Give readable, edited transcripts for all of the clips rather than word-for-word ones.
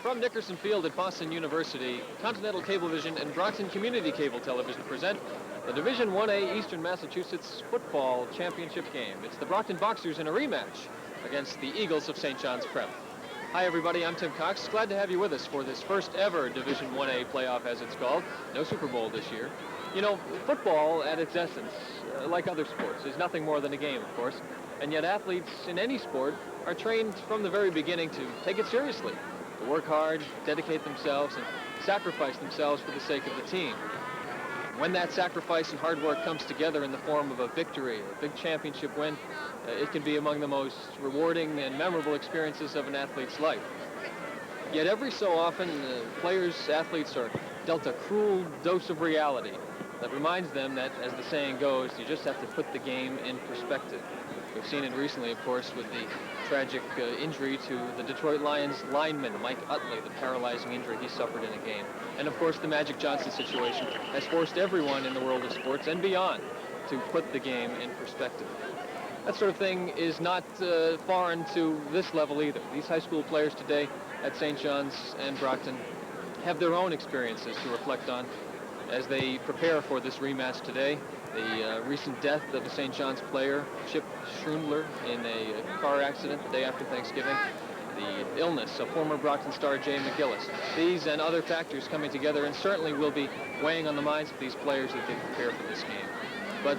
From Nickerson Field at Boston University, Continental Cablevision and Brockton Community Cable Television present the Division 1A Eastern Massachusetts Football Championship game. It's the Brockton Boxers in a rematch against the Eagles of St. John's Prep. Hi, everybody. I'm Tim Cox. Glad to have you with us for this first ever Division 1A playoff, as it's called. No Super Bowl this year. You know, football, at its essence, like other sports, is nothing more than a game, of course. And yet athletes in any sport are trained from the very beginning to take it seriously, to work hard, dedicate themselves, and sacrifice themselves for the sake of the team. When that sacrifice and hard work comes together in the form of a victory, a big championship win, it can be among the most rewarding and memorable experiences of an athlete's life. Yet every so often, athletes are dealt a cruel dose of reality that reminds them that, as the saying goes, you just have to put the game in perspective. We've seen it recently, of course, with the tragic injury to the Detroit Lions lineman, Mike Utley, the paralyzing injury he suffered in a game. And, of course, the Magic Johnson situation has forced everyone in the world of sports and beyond to put the game in perspective. That sort of thing is not foreign to this level either. These high school players today at St. John's and Brockton have their own experiences to reflect on as they prepare for this rematch today. The recent death of a St. John's player, Chip Schrundler, in a car accident the day after Thanksgiving. The illness of former Brockton star Jay McGillis. These and other factors coming together and certainly will be weighing on the minds of these players as they prepare for this game. But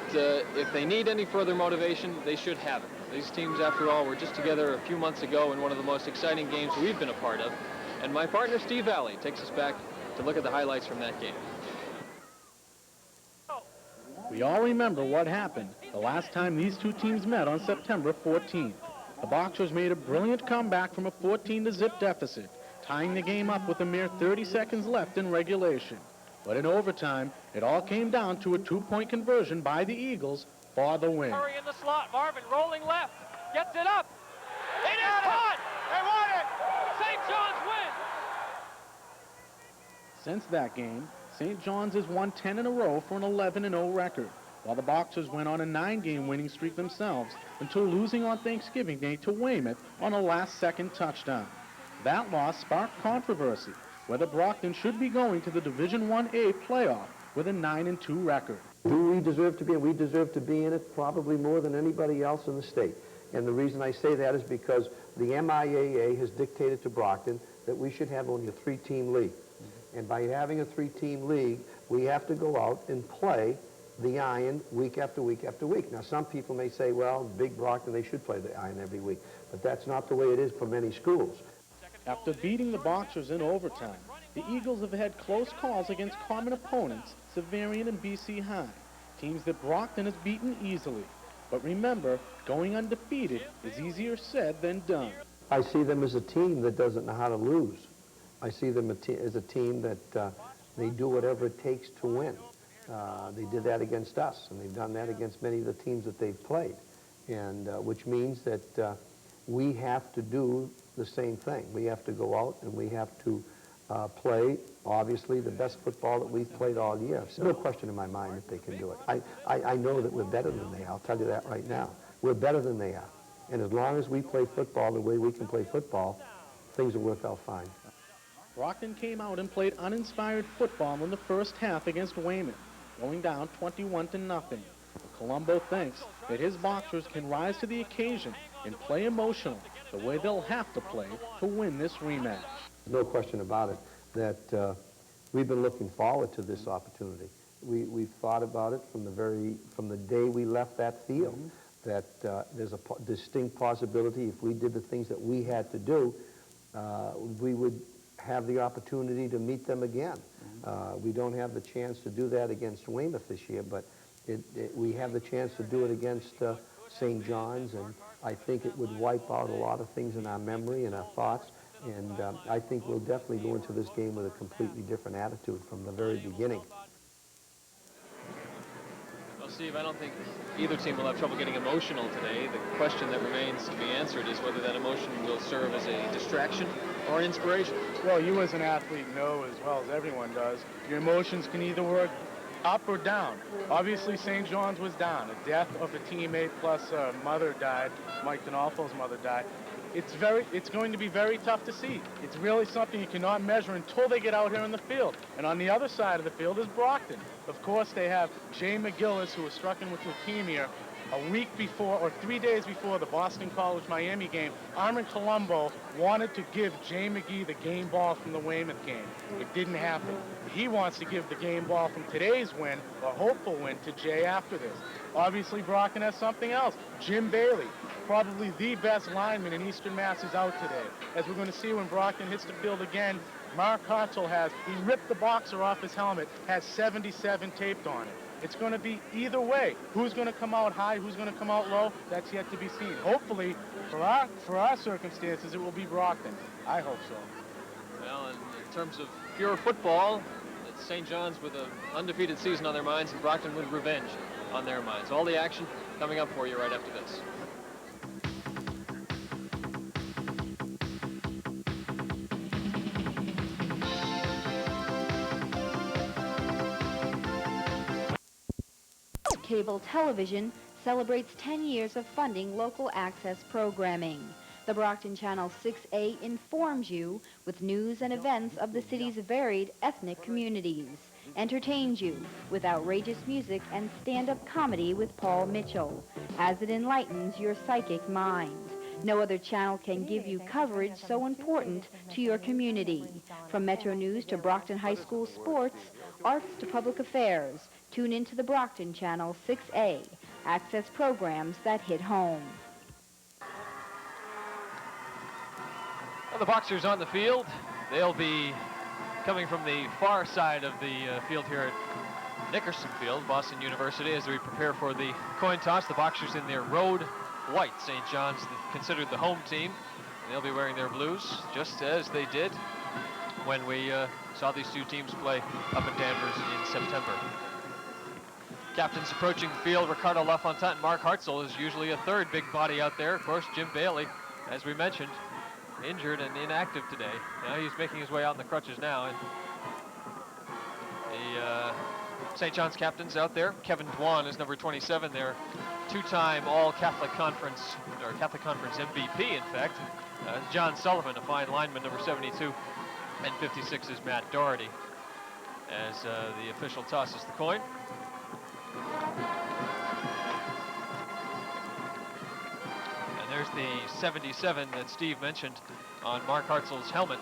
if they need any further motivation, they should have it. These teams, after all, were just together a few months ago in one of the most exciting games we've been a part of. And my partner, Steve Valley, takes us back to look at the highlights from that game. We all remember what happened the last time these two teams met on September 14th. The Boxers made a brilliant comeback from a 14-0 deficit, tying the game up with a mere 30 seconds left in regulation. But in overtime, it all came down to a two-point conversion by the Eagles for the win. Hurry in the slot. Marvin rolling left. Gets it up. It is caught. They won it. St. John's win. Since that game, St. John's has won 10 in a row for an 11-0 record, while the Boxers went on a 9-game winning streak themselves until losing on Thanksgiving Day to Weymouth on a last-second touchdown. That loss sparked controversy whether Brockton should be going to the Division 1A playoff with a 9-2 record. Do we deserve to be in? We deserve to be in it probably more than anybody else in the state. And the reason I say that is because the MIAA has dictated to Brockton that we should have only a 3-team league. And by having a 3-team league, we have to go out and play the Iron week after week after week. Now, some people may say, well, Big Brockton, they should play the Iron every week. But that's not the way it is for many schools. After beating the Boxers in overtime, the Eagles have had close calls against common opponents, Severian and BC High, teams that Brockton has beaten easily. But remember, going undefeated is easier said than done. I see them as a team that doesn't know how to lose. I see them as a team that they do whatever it takes to win. They did that against us, and they've done that against many of the teams that they've played, and which means that we have to do the same thing. We have to go out and we have to play, obviously, the best football that we've played all year. There's no question in my mind that they can do it. I know that we're better than they are. I'll tell you that right now. We're better than they are. And as long as we play football the way we can play football, things will work out fine. Brockton came out and played uninspired football in the first half against Weymouth, going down 21-0. Colombo thinks that his Boxers can rise to the occasion and play emotional the way they'll have to play to win this rematch. No question about it that we've been looking forward to this opportunity. We've thought about it from the day we left that field, that there's a distinct possibility if we did the things that we had to do, we would have the opportunity to meet them again. We don't have the chance to do that against Weymouth this year, but we have the chance to do it against St. John's, and I think it would wipe out a lot of things in our memory and our thoughts, and I think we'll definitely go into this game with a completely different attitude from the very beginning. Well, Steve, I don't think either team will have trouble getting emotional today. The question that remains to be answered is whether that emotion will serve as a distraction or an inspiration. Well, you as an athlete know as well as everyone does, your emotions can either work up or down. Obviously, St. John's was down. A death of a teammate plus a mother died. Mike D'Onofrio's mother died. it's going to be very tough to see. It's really something you cannot measure until they get out here in the field. And on the other side of the field is Brockton. Of course, they have Jay McGillis, who was stricken with leukemia a week before, or 3 days before the Boston College-Miami game. Armin Colombo wanted to give Jay McGee the game ball from the Weymouth game. It didn't happen. He wants to give the game ball from today's win, or hopeful win, to Jay after this. Obviously, Brockton has something else. Jim Bailey, probably the best lineman in Eastern Mass, is out today. As we're going to see when Brockton hits the field again, Mark Hartzell he ripped the boxer off his helmet, has 77 taped on it. It's going to be either way. Who's going to come out high, who's going to come out low, that's yet to be seen. Hopefully, for our circumstances, it will be Brockton. I hope so. Well, in terms of pure football, it's St. John's with an undefeated season on their minds and Brockton with revenge on their minds. All the action coming up for you right after this. Cable television celebrates 10 years of funding local access programming. The Brockton Channel 6A informs you with news and events of the city's varied ethnic communities, entertains you with outrageous music and stand-up comedy with Paul Mitchell, as it enlightens your psychic mind. No other channel can give you coverage so important to your community. From Metro News to Brockton High School sports, arts to public affairs, tune into the Brockton Channel 6A. Access programs that hit home. Well, the Boxers on the field. They'll be coming from the far side of the field here at Nickerson Field, Boston University, as we prepare for the coin toss. The Boxers in their road white. St. John's considered the home team. They'll be wearing their blues, just as they did when we saw these two teams play up in Danvers in September. Captains approaching the field. Ricardo LaFontaine and Mark Hartzell is usually a third big body out there. Of course, Jim Bailey, as we mentioned, injured and inactive today. Now he's making his way out in the crutches now. And the St. John's captains out there. Kevin Dwan is number 27 there. Two-time All-Catholic Conference, or Catholic Conference MVP, in fact. John Sullivan, a fine lineman, number 72. And 56 is Matt Doherty, as the official tosses the coin. And there's the 77 that Steve mentioned on Mark Hartzell's helmet.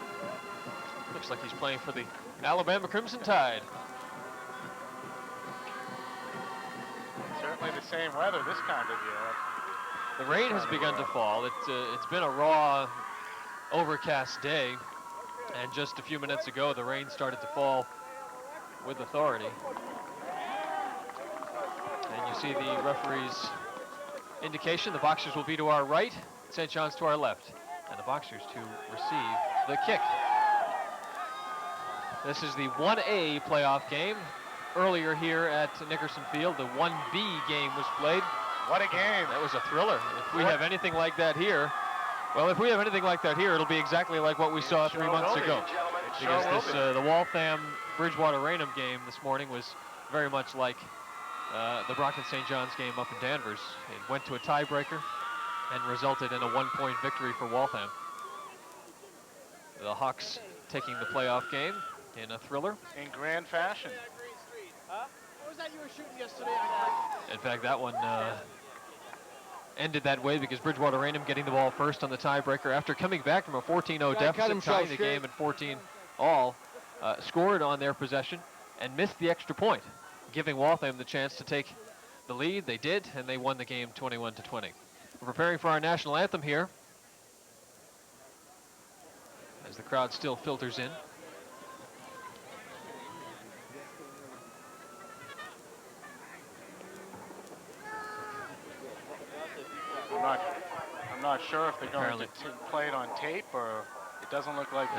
Looks like he's playing for the Alabama Crimson Tide. Certainly the same weather this kind of year. The rain has begun to fall. It's been a raw, overcast day, and just a few minutes ago the rain started to fall with authority. And you see the referee's indication. The Boxers will be to our right, St. John's to our left, and the Boxers to receive the kick. This is the 1A playoff game. Earlier here at Nickerson Field, the 1B game was played. What a game. That was a thriller. If we have anything like that here, well, if we have anything like that here, it'll be exactly like what we saw 3 months ago. Because the Waltham-Bridgewater-Raynham game this morning was very much like the Brockton-St. John's game up in Danvers. It went to a tiebreaker and resulted in a 1-point victory for Waltham. The Hawks taking the playoff game in a thriller. In grand fashion. What was that you were shooting yesterday? In fact, that one ended that way because Bridgewater-Raynham getting the ball first on the tiebreaker after coming back from a 14-0 deficit, tying the game at 14-all, scored on their possession and missed the extra point, giving Waltham the chance to take the lead. They did, and they won the game 21-20. We're preparing for our national anthem here as the crowd still filters in. I'm not sure if they're going to play it on tape, or it doesn't look like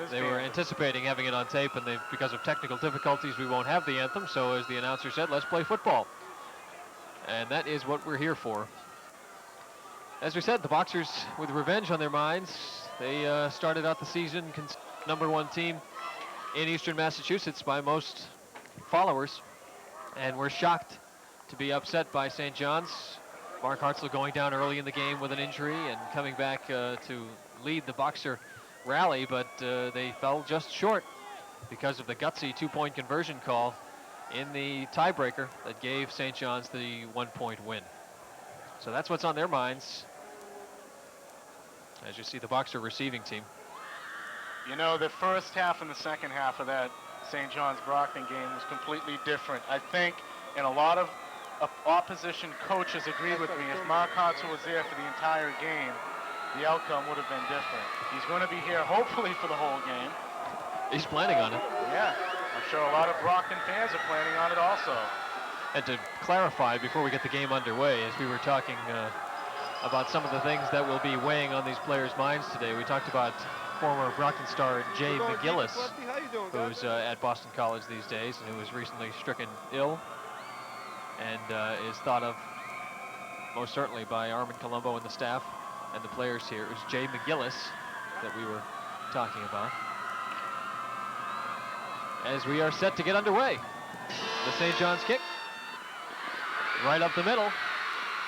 they were anticipating having it on tape, and because of technical difficulties, we won't have the anthem. So as the announcer said, let's play football. And that is what we're here for. As we said, the Boxers with revenge on their minds. They started out the season #1 team in Eastern Massachusetts by most followers, and were shocked to be upset by St. John's Mark Hartzell going down early in the game with an injury and coming back to lead the Boxer rally, but they fell just short because of the gutsy 2-point conversion call in the tiebreaker that gave St. John's the 1-point win. So that's what's on their minds as you see the Boxer receiving team. You know, the first half and the second half of that St. John's Brockton game was completely different. I think, and a lot of opposition coaches agreed with me, if Mark Hartzell was there for the entire game, the outcome would have been different. He's going to be here hopefully for the whole game. He's planning on it. Yeah, I'm sure a lot of Brockton fans are planning on it also. And to clarify before we get the game underway, as we were talking about some of the things that will be weighing on these players' minds today, we talked about former Brockton star Jay McGillis, who's at Boston College these days and who was recently stricken ill and is thought of most certainly by Armin Colombo and the staff and the players here. It was Jay McGillis that we were talking about. As we are set to get underway, the St. John's kick, right up the middle.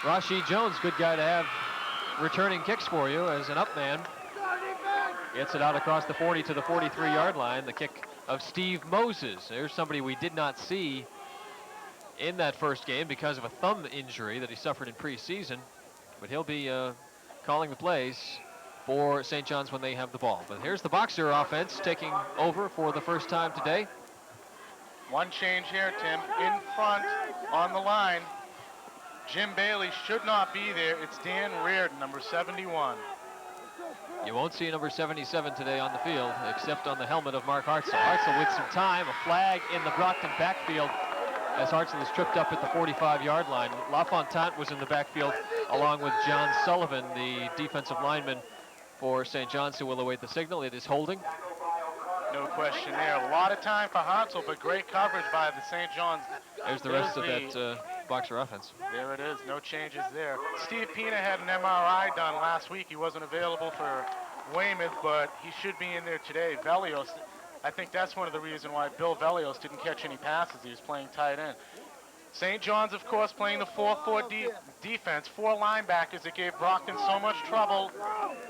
Rashid Jones, good guy to have returning kicks for you as an up man. Gets it out across the 40 to the 43-yard line. The kick of Steve Moses. There's somebody we did not see in that first game because of a thumb injury that he suffered in preseason. But he'll be calling the plays for St. John's when they have the ball. But here's the Boxer offense taking over for the first time today. One change here, Tim. In front on the line, Jim Bailey should not be there. It's Dan Reardon, number 71. You won't see number 77 today on the field, except on the helmet of Mark Hartzell. Hartzell with some time, a flag in the Brockton backfield as Hartzell is tripped up at the 45-yard line. LaFontaine was in the backfield along with John Sullivan, the defensive lineman for St. John's, who will await the signal. It is holding. No question there. A lot of time for Hartzell, but great coverage by the St. John's. There's the rest of that Boxer offense. There it is. No changes there. Steve Pina had an MRI done last week. He wasn't available for Weymouth, but he should be in there today. Velios, I think that's one of the reasons why Bill Velios didn't catch any passes. He was playing tight end. St. John's, of course, playing the 4-4 defense. 4 linebackers that gave Brockton so much trouble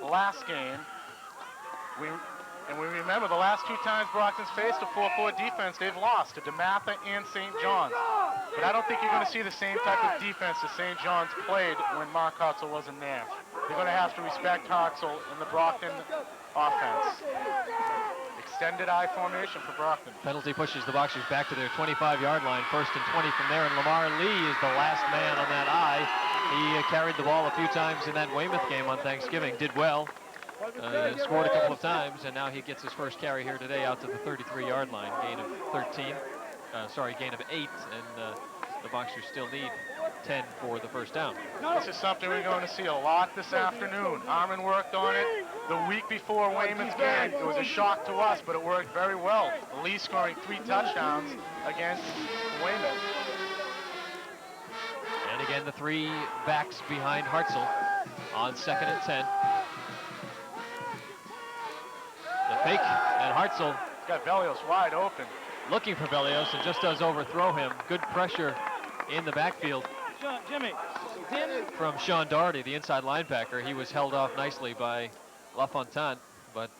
last game. We remember the last 2 times Brockton's faced a 4-4 defense, they've lost to DeMatha and St. John's. But I don't think you're going to see the same type of defense that St. John's played when Mark Hartzell wasn't there. They're going to have to respect Hartzell in the Brockton offense. Extended I formation for Brockton. Penalty pushes the Boxers back to their 25-yard line. 1st and 20 from there, and Lamar Lee is the last man on that I. He carried the ball a few times in that Weymouth game on Thanksgiving, did well. Scored a couple of times, and now he gets his first carry here today out to the 33-yard line. Gain of 8, and the Boxers still need 10 for the first down. This is something we're going to see a lot this afternoon. Armin worked on it the week before Weymouth's game. It was a shock to us, but it worked very well. Lee scoring 3 touchdowns against Weymouth. And again, the 3 backs behind Hartzell on 2nd and 10. The fake, and Hartzell Got Velios wide open. Looking for Velios and just does overthrow him. Good pressure in the backfield from Sean Doherty, the inside linebacker. He was held off nicely by LaFontaine, but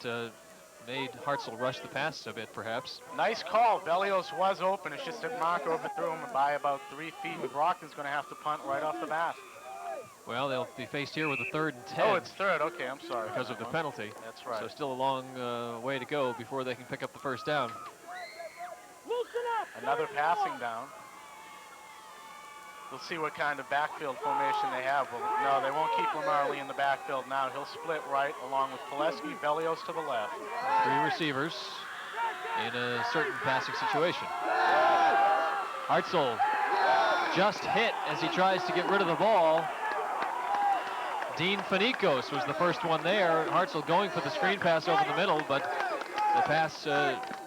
made Hartzell rush the pass a bit, perhaps. Nice call. Velios was open. It's just that Mark overthrew him by about 3 feet, and Brockton's going to have to punt right off the bat. Well, they'll be faced here with a 3rd and 10. Oh, it's 3rd. Okay, I'm sorry. Because of the penalty. That's right. So still a long way to go before they can pick up the first down. Another passing down. We'll see what kind of backfield formation they have. Well, no, they won't keep Lamar Lee in the backfield now. He'll split right along with Pileski, Velios to the left. 3 receivers in a certain passing situation. Hartzell just hit as he tries to get rid of the ball. Dean Fanicos was the first one there. Hartzell going for the screen pass over the middle, but the pass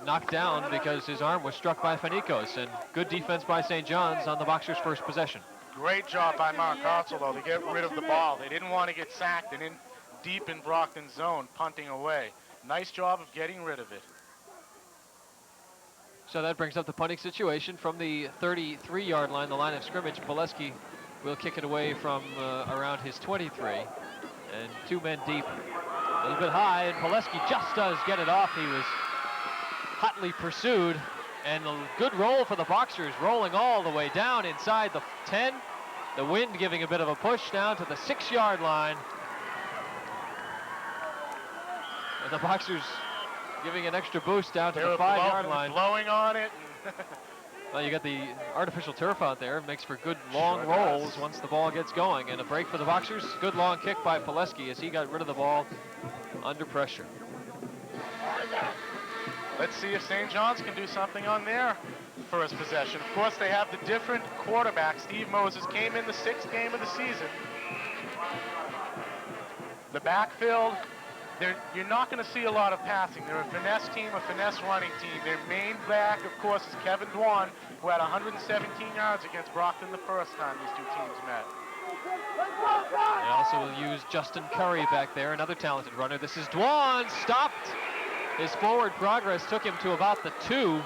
knocked down because his arm was struck by Fanicos. And good defense by St. John's on the Boxers' first possession. Great job by Mark Hartzell, though, to get rid of the ball. They didn't want to get sacked and in deep in Brockton's zone, punting away. Nice job of getting rid of it. So that brings up the punting situation from the 33-yard line, the line of scrimmage. Pileski will kick it away from around his 23. And 2 men deep. A little bit high, and Pileski just does get it off. He was hotly pursued, and a good roll for the Boxers, rolling all the way down inside the 10. The wind giving a bit of a push down to the 6-yard line. And the Boxers giving an extra boost down to the 5-yard line. Blowing on it. Well, you got the artificial turf out there. Makes for good long rolls once the ball gets going. And a break for the Boxers. Good long kick by Pileski as he got rid of the ball under pressure. Let's see if St. John's can do something on their first possession. Of course, they have the different quarterback. Steve Moses came in the 6th game of the season. The backfield, you're not going to see a lot of passing. They're a finesse team, a finesse running team. Their main back, of course, is Kevin Dwan, who had 117 yards against Brockton the first time these 2 teams met. They also will use Justin Curry back there, another talented runner. This is Dwan, stopped. His forward progress took him to about the 2,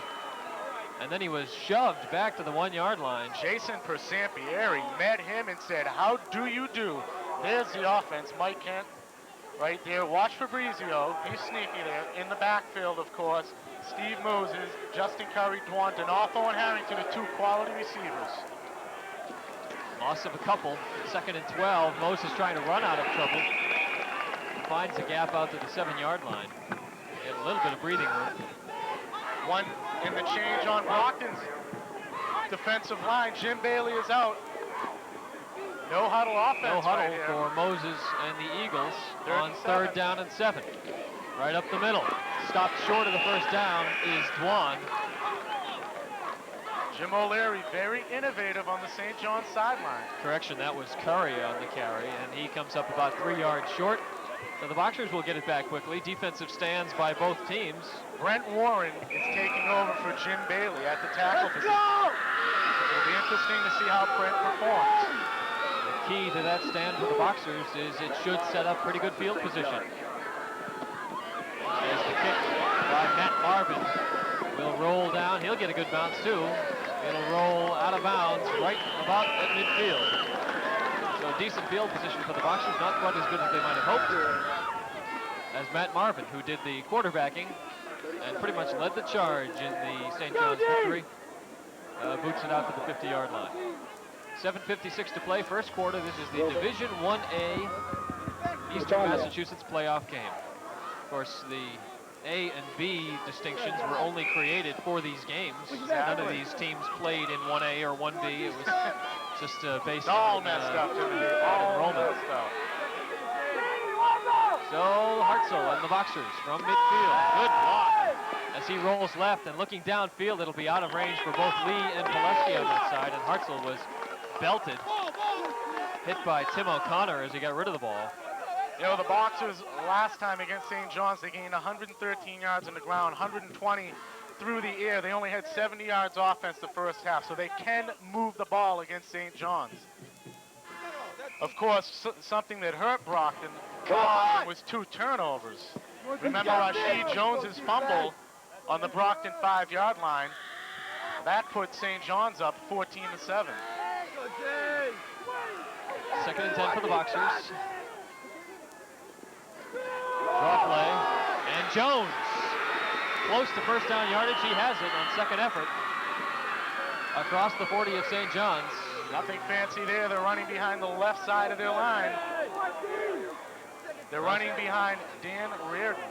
and then he was shoved back to the 1-yard line. Jason Persampieri met him and said, "How do you do?" There's the offense, Mike Kent, right there. Watch Fabrizio, he's sneaky there. In the backfield, of course, Steve Moses, Justin Curry, Dwan, Donaldo, and Harrington are 2 quality receivers. Loss of a couple, 2nd and 12. Moses trying to run out of trouble. Finds a gap out to the 7-yard line. Get a little bit of breathing room. One in the change on Brockton's defensive line. Jim Bailey is out. No huddle offense. No huddle right here. for Moses and the Eagles on 7. 3rd down and 7. Right up the middle. Stopped short of the first down is Dwan. Jim O'Leary, very innovative on the St. John's sideline. Correction, that was Curry on the carry, and he comes up about 3 yards short. So the Boxers will get it back quickly. Defensive stands by both teams. Brent Warren is taking over for Jim Bailey at the tackle position. It'll be interesting to see how Brent performs. The key to that stand for the Boxers is it should set up pretty good field position. As the kick by Matt Marvin will roll down. He'll get a good bounce too. It'll roll out of bounds right about at midfield. So decent field position for the Boxers, not quite as good as they might have hoped. As Matt Marvin, who did the quarterbacking and pretty much led the charge in the St. John's victory, boots it out to the 50-yard line. 7:56 to play, first quarter. This is the Division 1A Eastern Massachusetts playoff game. Of course, the A and B distinctions were only created for these games. None of these teams played in 1A or 1B. It was just based on enrollment. So Hartzell and the Boxers from midfield. Good block as he rolls left, and looking downfield, it'll be out of range for both Lee and Pileski on that side, and Hartzell was belted, hit by Tim O'Connor as he got rid of the ball. You know, the Boxers last time against St. John's, they gained 113 yards on the ground, 120 through the air. They only had 70 yards offense the first half, so they can move the ball against St. John's. Of course, something that hurt Brockton was 2 turnovers. Remember Rashid Jones's fumble on the Brockton 5-yard line. That put St. John's up 14-7. 2nd and 10 for the Boxers. Draw play, and Jones close to first down yardage. He has it on 2nd effort across the 40 of St. John's. Nothing fancy there. They're running behind the left side of their line. They're running behind Dan Reardon.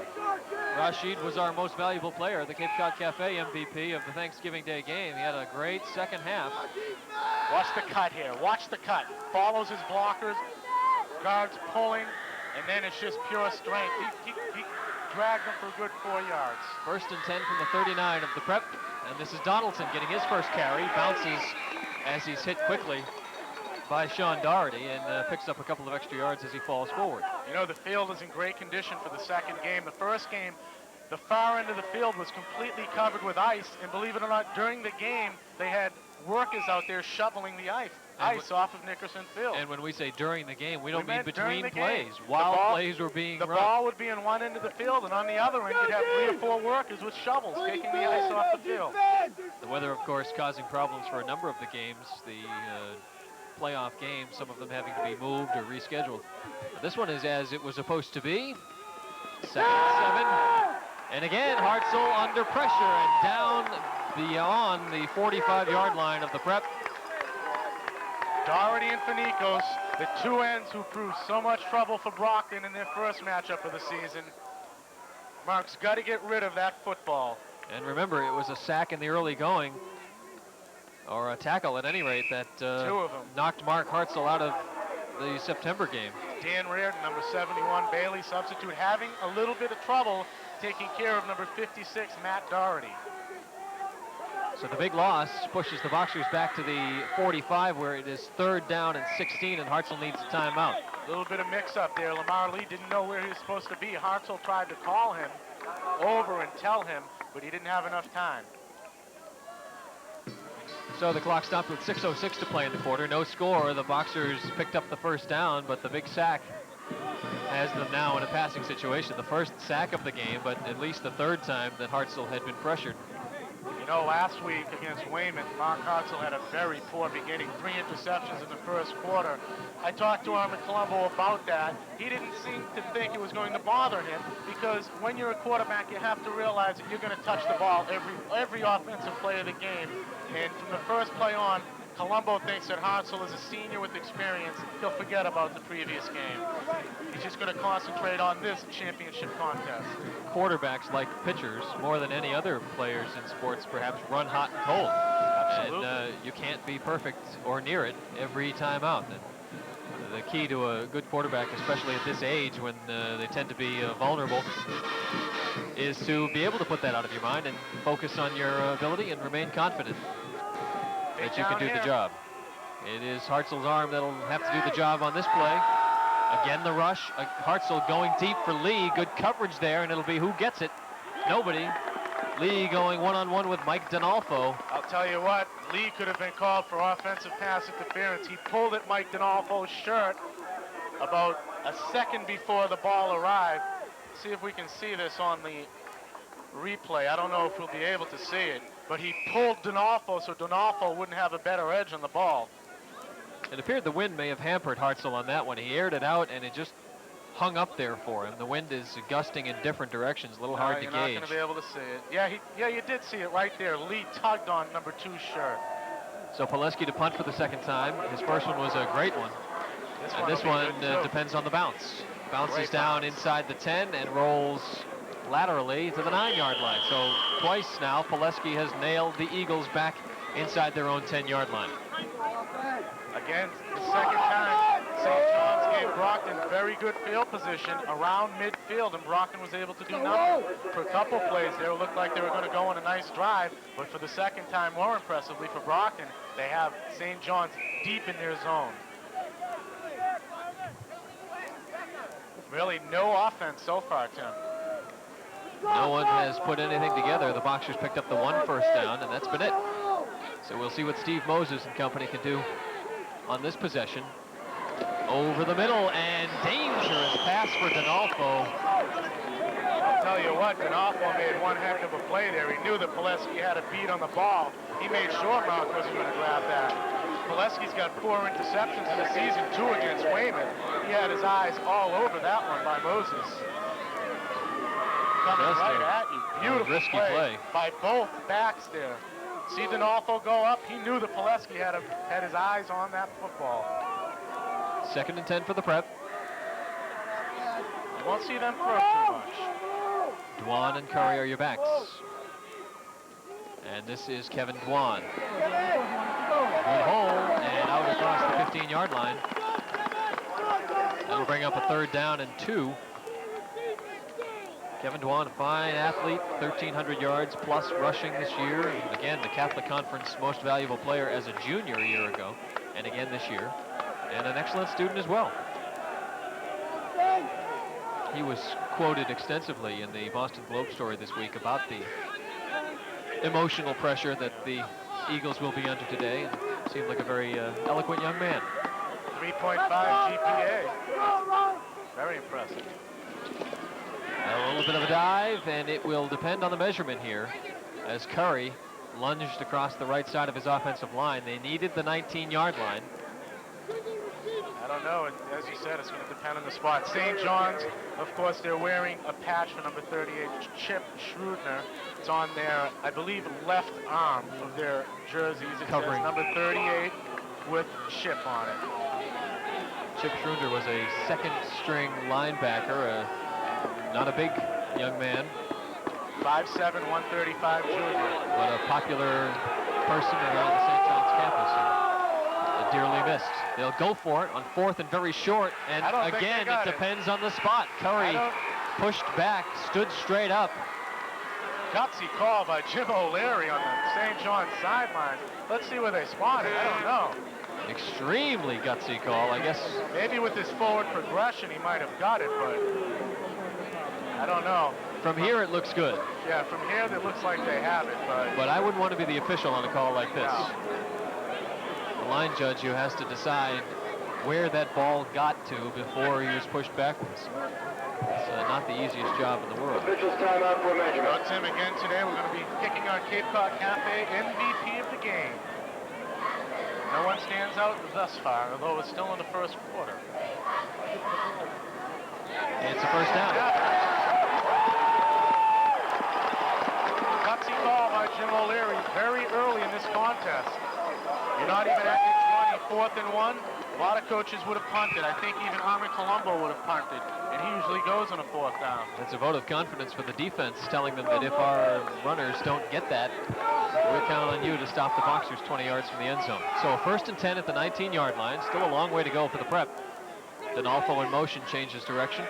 Rashid was our most valuable player, the Cape Cod Cafe MVP of the Thanksgiving Day game. He had a great second half. Watch the cut here. Watch the cut. Follows his blockers. Guards pulling. And then it's just pure strength. He dragged them for a good 4 yards. 1st and 10 from the 39 of the Prep. And this is Donaldson getting his first carry. Bounces as he's hit quickly by Sean Doherty and picks up a couple of extra yards as he falls forward. You know, the field is in great condition for the second game. The first game, the far end of the field was completely covered with ice. And believe it or not, during the game, they had workers out there shoveling the ice off of Nickerson Field. And when we say during the game, we don't mean meant between during the plays. game. While plays were being run. The ball would be on one end of the field, and on the other end, you'd have 3 or 4 workers with shovels taking the ice off the field. The weather, of course, causing problems for a number of the games. The playoff games, some of them having to be moved or rescheduled. This one is as it was supposed to be. 2nd and 7. And again, Hartzell under pressure and down beyond the 45-yard line of the Prep. Doherty and Finicos, the two ends who proved so much trouble for Brockton in their first matchup of the season. Mark's got to get rid of that football. And remember, it was a sack in the early going, or a tackle at any rate, that Two of them knocked Mark Hartzell out of the September game. Dan Reardon, number 71, Bailey substitute, having a little bit of trouble taking care of number 56, Matt Doherty. So the big loss pushes the Boxers back to the 45, where it is 3rd down and 16, and Hartzell needs a timeout. A little bit of mix-up there. Lamar Lee didn't know where he was supposed to be. Hartzell tried to call him over and tell him, but he didn't have enough time. So the clock stopped with 6:06 to play in the quarter. No score. The Boxers picked up the 1st down, but the big sack has them now in a passing situation. The first sack of the game, but at least the 3rd time that Hartzell had been pressured. You know, last week against Weymouth, Mark Hartzell had a very poor beginning, 3 interceptions in the first quarter. I talked to him in Colombo about that. He didn't seem to think it was going to bother him, because when you're a quarterback, you have to realize that you're going to touch the ball every offensive play of the game. And from the first play on, Colombo thinks that Hartzell is a senior with experience. He'll forget about the previous game. He's just going to concentrate on this championship contest. Quarterbacks, like pitchers, more than any other players in sports, perhaps run hot and cold. Absolutely. And you can't be perfect or near it every time out. And the key to a good quarterback, especially at this age when they tend to be vulnerable, is to be able to put that out of your mind and focus on your ability and remain confident that you can do the job. It is Hartzell's arm that'll have to do the job on this play. Again, the rush. Hartzell going deep for Lee. Good coverage there, and it'll be who gets it. Nobody. Lee going one-on-one with Mike Donalfo. I'll tell you what, Lee could have been called for offensive pass interference. He pulled at Mike Donalfo's shirt about a second before the ball arrived. See if we can see this on the replay. I don't know if we'll be able to see it, but he pulled Donalfo so Donalfo wouldn't have a better edge on the ball. It appeared the wind may have hampered Hartzell on that one. He aired it out, and it just hung up there for him. The wind is gusting in different directions, a little hard to You're gauge. not going to be able to see it. Yeah, you did see it right there. Lee tugged on number 2's shirt. So Pileski to punt for the 2nd time. His first one was a great one. This one depends on the bounce. Bounces down inside the 10 and rolls laterally to the 9-yard line. So twice now, Pileski has nailed the Eagles back inside their own 10-yard line. Again, the 2nd time, St. John's gave Brockton very good field position around midfield, and Brockton was able to do nothing. For a couple plays there, it looked like they were going to go on a nice drive, but for the 2nd time, more impressively for Brockton, they have St. John's deep in their zone. Really no offense so far, Tim. No one has put anything together. The Boxers picked up the 1 first down, and that's been it. So we'll see what Steve Moses and company can do on this possession. Over the middle, and dangerous pass for Donalfo. I'll tell you what, Donalfo made one heck of a play there. He knew that Pileski had a beat on the ball. He made sure Mark wasn't going to grab that. Pileski's got 4 interceptions in the season, 2 against Weymouth. He had his eyes all over that one by Moses. Coming right at you. Beautiful risky play by both backs there. See Donalfo go up. He knew that Pileski had his eyes on that football. 2nd and 10 for the Prep. You won't see them throw too much. Dwan and Curry are your backs. And this is Kevin Dwan. Good hole and out across the 15-yard line. That'll bring up a 3rd down and 2. Kevin Dwan, a fine athlete, 1,300 yards plus rushing this year. Again, the Catholic Conference most valuable player as a junior a year ago, and again this year. And an excellent student as well. He was quoted extensively in the Boston Globe story this week about the emotional pressure that the Eagles will be under today, and seemed like a very eloquent young man. 3.5 GPA. Very impressive. A little bit of a dive, and it will depend on the measurement here as Curry lunged across the right side of his offensive line. They needed the 19-yard line. I don't know. As you said, it's going to depend on the spot. St. John's, of course, they're wearing a patch for number 38, Chip Schrudner. It's on their, I believe, left arm of their jerseys. It Covering. says number 38 with Chip on it. Chip Schrudner was a second-string linebacker, not a big young man, 5'7", 135 junior. but a popular person around the St. John's campus. And dearly missed. They'll go for it on 4th and very short, and I don't think again, they got it depends on the spot. Curry pushed back, stood straight up. Gutsy call by Jim O'Leary on the St. John's sideline. Let's see where they spot it. I don't know. Extremely gutsy call, I guess. Maybe with his forward progression, he might have got it, but I don't know. From here, it looks good. Yeah, from here, it looks like they have it, But I wouldn't want to be the official on a call like this. No. The line judge who has to decide where that ball got to before he was pushed backwards. It's not the easiest job in the world. So Tim, again today, we're going to be picking our Cape Cod Cafe MVP of the game. No one stands out thus far, although it's still in the first quarter. It's a first down. Gutsy call by Jim O'Leary very early in this contest. You're not even at your 20, 4th and 1. A lot of coaches would have punted. I think even Armin Colombo would have punted, and he usually goes on a 4th down. It's a vote of confidence for the defense, telling them that if our runners don't get that, we're counting on you to stop the Boxers 20 yards from the end zone. So a 1st and 10 at the 19-yard line. Still a long way to go for the Prep. Donalfo in motion changes direction.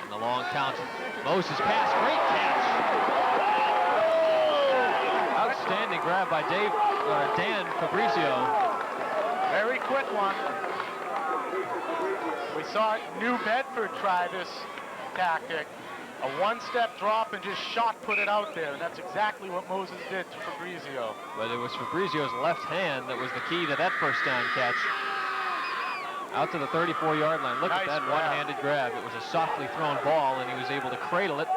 And the long count. Moses pass, great catch. Outstanding grab by Dan Fabrizio. Very quick one. We saw New Bedford try this tactic. A one-step drop and just shot put it out there, and that's exactly what Moses did to Fabrizio. But it was Fabrizio's left hand that was the key to that first down catch. Out to the 34-yard line. Look at that one-handed grab. It was a softly thrown ball, and he was able to cradle it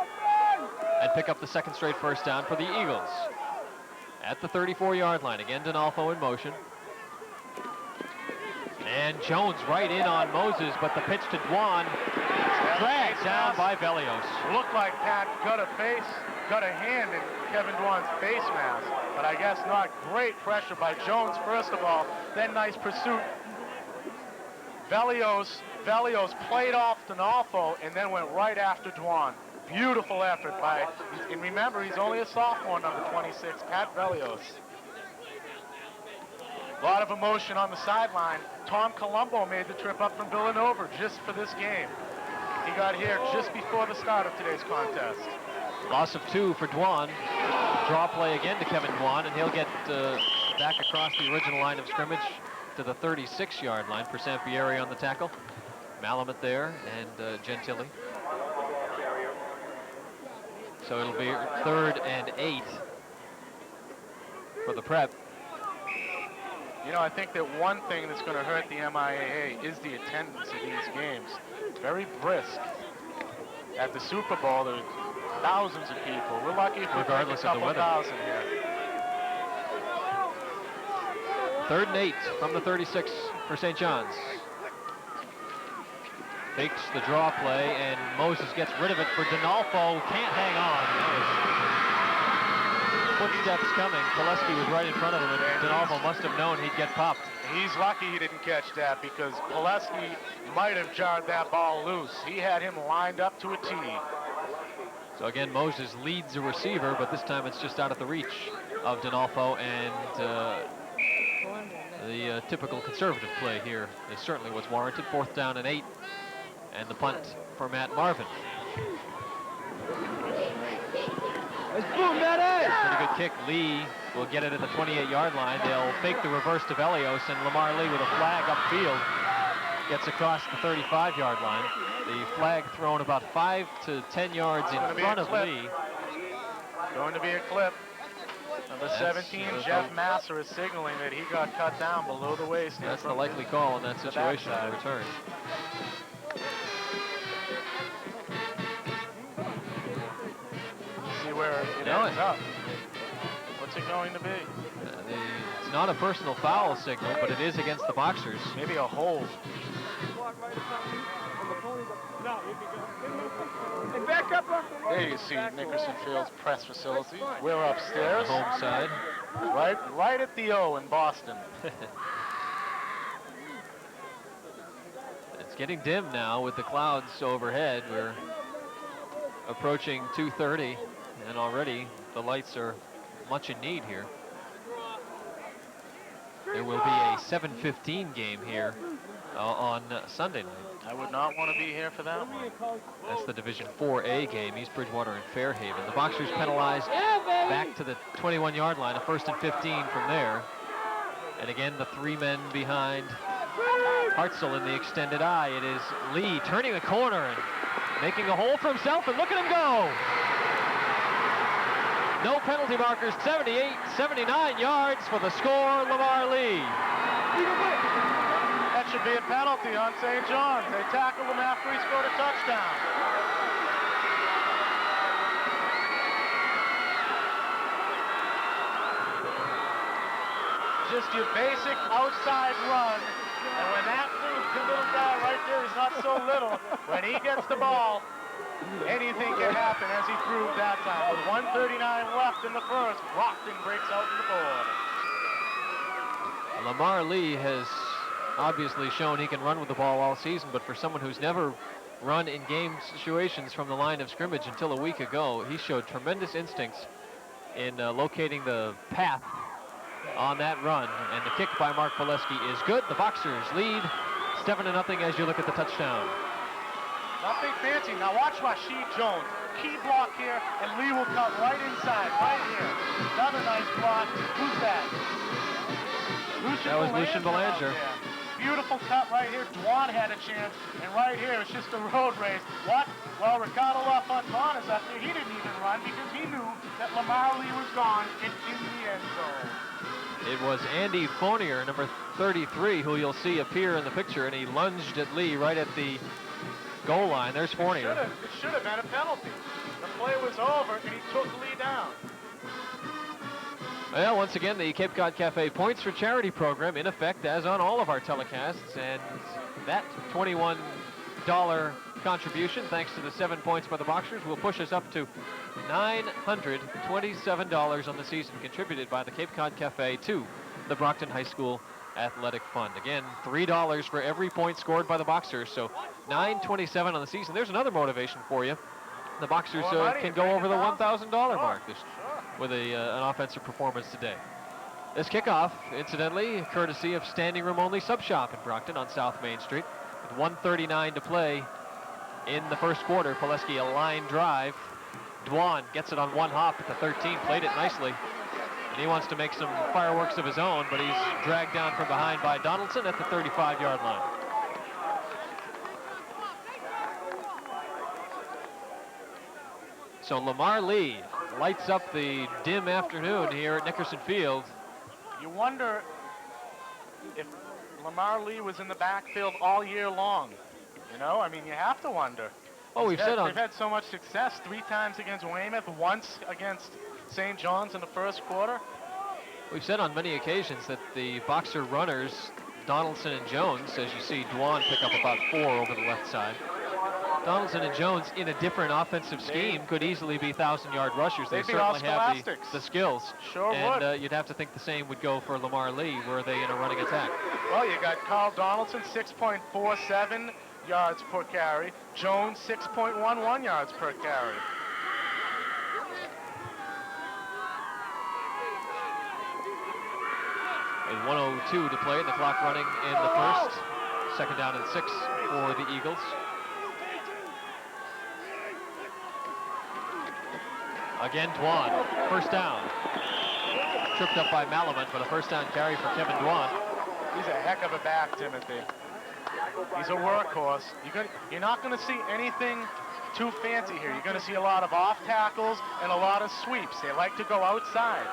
and pick up the second straight first down for the Eagles. At the 34-yard line, again Donalfo in motion. And Jones right in on Moses, but the pitch to Dwan dragged down by Velios. Looked like Pat got a hand in Kevin Dwan's face mask, but I guess not. Great pressure by Jones, first of all, then nice pursuit. Velios played off Donalfo and then went right after Dwan. Beautiful effort by, and remember, he's only a sophomore, number 26, Pat Velios. A lot of emotion on the sideline. Tom Colombo made the trip up from Villanova just for this game. He got here just before the start of today's contest. Loss of 2 for Dwan. Draw play again to Kevin Dwan, and he'll get back across the original line of scrimmage to the 36-yard line for Sampieri on the tackle. Malamut there and Gentili. So it'll be 3rd and 8 for the Prep. You know, I think that one thing that's going to hurt the MIAA is the attendance of these games. Very brisk. At the Super Bowl, there's thousands of people. We're lucky if we break a couple thousand here. 3rd and 8 from the 36 for St. John's. Fakes the draw play, and Moses gets rid of it for Donalfo. Can't hang on. Footsteps coming. Pileski was right in front of him, and Donalfo must have known he'd get popped. He's lucky he didn't catch that, because Pileski might have jarred that ball loose. He had him lined up to a T. So again, Moses leads the receiver, but this time it's just out of the reach of Donalfo, and the typical conservative play here is certainly what's warranted. 4th down and 8, and the punt for Matt Marvin. Pretty good kick. Lee will get it at the 28-yard line. They'll fake the reverse to Velios, and Lamar Lee with a flag upfield gets across the 35-yard line. The flag thrown about 5 to 10 yards in front of Lee. Going to be a clip. Number 17, Jeff Masser, is signaling that he got cut down below the waist. That's the likely call in that situation on the return. See where it ends up. What's it going to be? It's not a personal foul signal, but it is against the Boxers. Maybe a hold. There you see Nickerson Field's press facility. We're upstairs. Home side. Right at the O in Boston. It's getting dim now with the clouds overhead. We're approaching 2:30, and already the lights are much in need here. There will be a 7:15 game here on Sunday night. I would not want to be here for that one. That's the Division 4A game, East Bridgewater and Fairhaven. The Boxers penalized back to the 21-yard line, a 1st and 15 from there. And again, the 3 men behind Hartzell in the extended I. It is Lee turning the corner and making a hole for himself, and look at him go! No penalty markers, 78, 79 yards for the score, Lamar Lee. That should be a penalty on St. John's. They tackled him after he scored a touchdown. Just your basic outside run. And when that little guy right there is not so little, when he gets the ball, anything can happen, as he proved that time. With 1:39 left in the first, Brockton breaks out on the board. Lamar Lee has obviously shown he can run with the ball all season, but for someone who's never run in game situations from the line of scrimmage until a week ago, he showed tremendous instincts in locating the path on that run. And the kick by Mark Pileski is good. The Boxers lead 7-0 as you look at the touchdown. Nothing fancy. Now watch Rashid Jones. Key block here, and Lee will come right inside, right here. Another nice block. Who's that? That was Lucian Belanger. Beautiful cut right here. Dwan had a chance, and right here it's just a road race. What? Well, Ricardo LaFontaine is up there. He didn't even run because he knew that Lamar Lee was gone in the end zone. It was Andy Fournier, number 33, who you'll see appear in the picture, and he lunged at Lee right at the goal line. There's Fournier. It should have been a penalty. The play was over, and he took Lee down. Well, once again, the Cape Cod Cafe Points for Charity program in effect, as on all of our telecasts, and that $21 contribution, thanks to the 7 points by the Boxers, will push us up to $927 on the season, contributed by the Cape Cod Cafe to the Brockton High School Athletic Fund. Again, $3 for every point scored by the Boxers, so $927 on the season. There's another motivation for you. The Boxers can go over the $1,000 mark with an offensive performance today. This kickoff, incidentally, courtesy of Standing Room Only Sub Shop in Brockton on South Main Street. With 1:39 to play in the first quarter, Pileski a line drive. Dwan gets it on one hop at the 13, played it nicely. And he wants to make some fireworks of his own, but he's dragged down from behind by Donaldson at the 35-yard line. So Lamar Lee lights up the dim afternoon here at Nickerson Field. You wonder if Lamar Lee was in the backfield all year long. You know, I mean, you have to wonder. Oh, they've had so much success, 3 times against Weymouth, once against St. John's in the first quarter. We've said on many occasions that the Boxer runners, Donaldson and Jones, as you see Dwan pick up about 4 over the left side. Donaldson and Jones, in a different offensive scheme, could easily be 1,000-yard rushers. They certainly have the skills. Sure and would. You'd have to think the same would go for Lamar Lee, were they in a running attack. Well, you got Carl Donaldson, 6.47 yards per carry. Jones, 6.11 yards per carry. With 1:02 to play, the clock running in the first. 2nd down and 6 for the Eagles. Again, Dwan, 1st down. Tripped up by Malamud, but a 1st down carry for Kevin Dwan. He's a heck of a back, Timothy. He's a workhorse. You're not going to see anything too fancy here. You're going to see a lot of off tackles and a lot of sweeps. They like to go outside.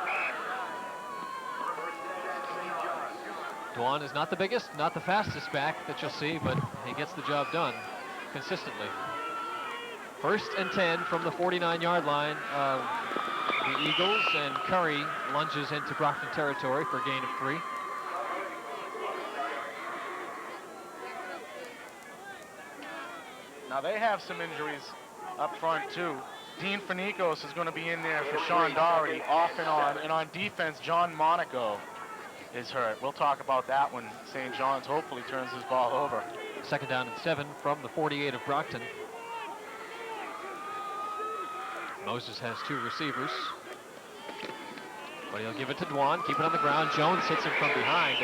Dwan is not the biggest, not the fastest back that you'll see, but he gets the job done consistently. 1st and 10 from the 49-yard line of the Eagles, and Curry lunges into Brockton territory for a gain of 3. Now they have some injuries up front too. Dean Franicos is going to be in there for Sean Doherty off and on. And on defense, John Monaco is hurt. We'll talk about that when St. John's hopefully turns his ball over. 2nd down and 7 from the 48 of Brockton. Moses has 2 receivers, but he'll give it to Dwan, keep it on the ground. Jones hits him from behind.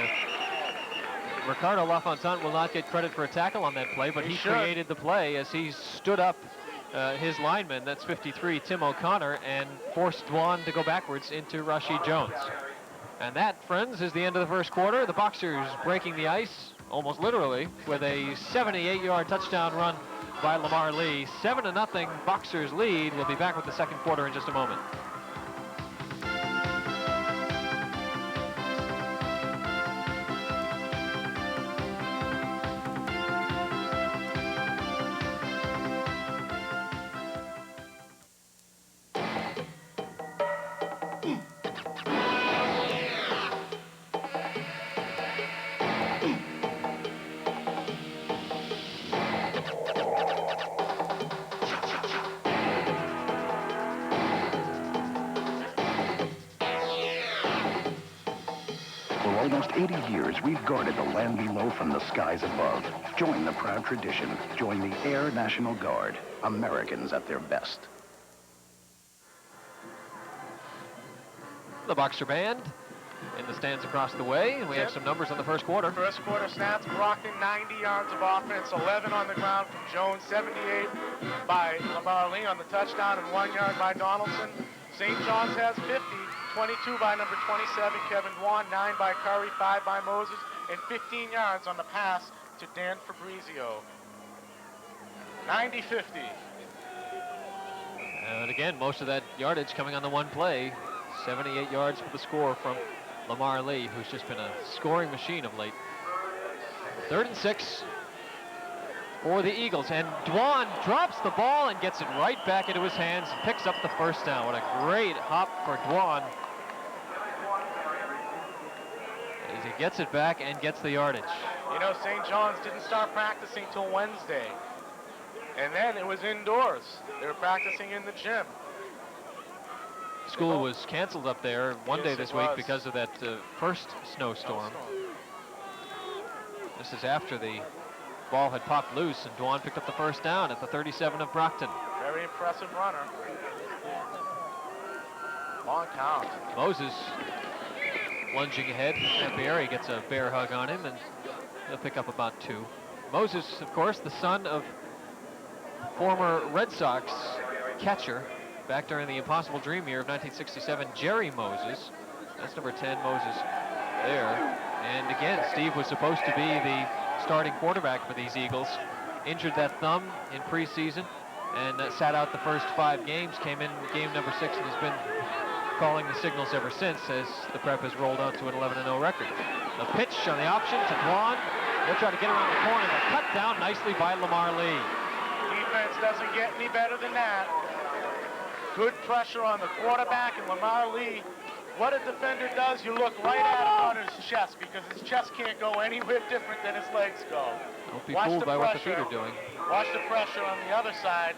Ricardo LaFontaine will not get credit for a tackle on that play, but he created the play as he stood up his lineman, that's 53, Tim O'Connor, and forced Dwan to go backwards into Rashid Jones. And that, friends, is the end of the first quarter. The Boxers breaking the ice, almost literally, with a 78-yard touchdown run by Lamar Lee. 7-0 Boxers lead. We'll be back with the second quarter in just a moment. For almost 80 years, we've guarded the land below from the skies above. Join the proud tradition. Join the Air National Guard. Americans at their best. The Boxer band in the stands across the way, and we have some numbers on the first quarter. First quarter snaps, Brockton 90 yards of offense, 11 on the ground from Jones, 78 by Lamar Lee on the touchdown, and 1 yard by Donaldson. St. John's has 50, 22 by number 27, Kevin Dwan, 9 by Curry, 5 by Moses, and 15 yards on the pass to Dan Fabrizio. 90-50. And again, most of that yardage coming on the one play. 78 yards for the score from Lamar Lee, who's just been a scoring machine of late. 3rd and 6 for the Eagles, and Dwan drops the ball and gets it right back into his hands and picks up the first down. What a great hop for Dwan as he gets it back and gets the yardage. You know, St. John's didn't start practicing till Wednesday, and then it was indoors. They were practicing in the gym. School was canceled up there one day this week because of that first snowstorm. This is after the ball had popped loose, and Dwan picked up the first down at the 37 of Brockton. Very impressive runner. Long count. Moses lunging ahead. Sampieri gets a bear hug on him, and he'll pick up about 2. Moses, of course, the son of former Red Sox catcher back during the impossible dream year of 1967, Jerry Moses. That's number 10, Moses there. And again, Steve was supposed to be the starting quarterback for these Eagles. Injured that thumb in preseason and sat out the first 5 games, came in game number 6 and has been calling the signals ever since as the Prep has rolled on to an 11-0 record. The pitch on the option to Dwan. He'll try to get around the corner, but cut down nicely by Lamar Lee. Defense doesn't get any better than that. Good pressure on the quarterback, and Lamar Lee, what a defender does, you look right at him on his chest, because his chest can't go anywhere different than his legs go. Don't be fooled by what the feet are doing. Watch the pressure on the other side.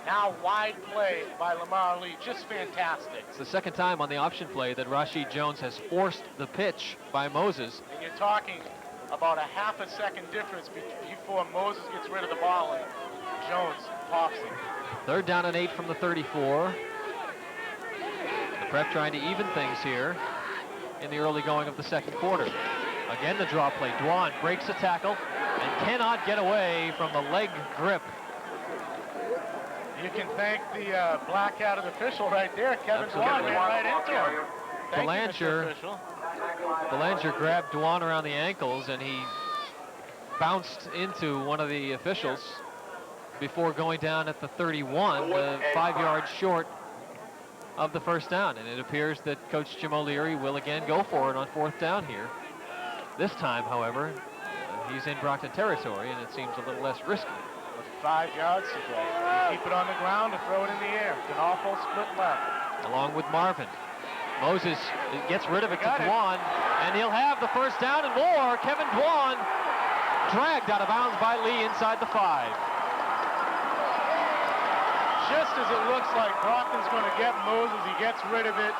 Now wide play by Lamar Lee, just fantastic. It's the second time on the option play that Rashid Jones has forced the pitch by Moses. And you're talking about a half a second difference before Moses gets rid of the ball and Jones pops him. 3rd down and 8 from the 34. The Prep trying to even things here in the early going of the second quarter. Again, the draw play. Dwan breaks a tackle and cannot get away from the leg grip. You can thank the black-hatted official right there. Kevin Dwan ran right into him. Belanger grabbed Dwan around the ankles, and he bounced into one of the officials before going down at the 31, 5 yards short of the first down. And it appears that Coach Jim O'Leary will again go for it on 4th down here. This time, however, he's in Brockton territory, and it seems a little less risky. With 5 yards to go. You keep it on the ground and throw it in the air. An awful split left. along with Marvin. Moses gets rid of it to Dwan, and he'll have the first down and more. Kevin Dwan dragged out of bounds by Lee inside the 5. Just as it looks like Brockton's going to get Moses, he gets rid of it.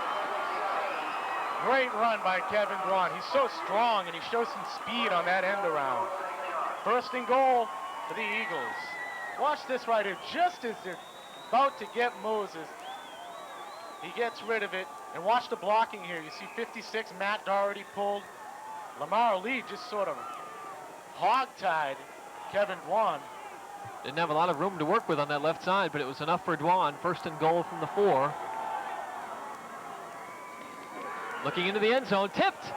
Great run by Kevin Dwan. He's so strong, and he shows some speed on that end around. First and goal for the Eagles. Watch this right here. Just as they're about to get Moses, he gets rid of it. And watch the blocking here. You see 56, Matt Doherty pulled. Lamar Lee just sort of hog-tied Kevin Dwan. Didn't have a lot of room to work with on that left side, but it was enough for Dwan. First and goal from the 4. Looking into the end zone, tipped,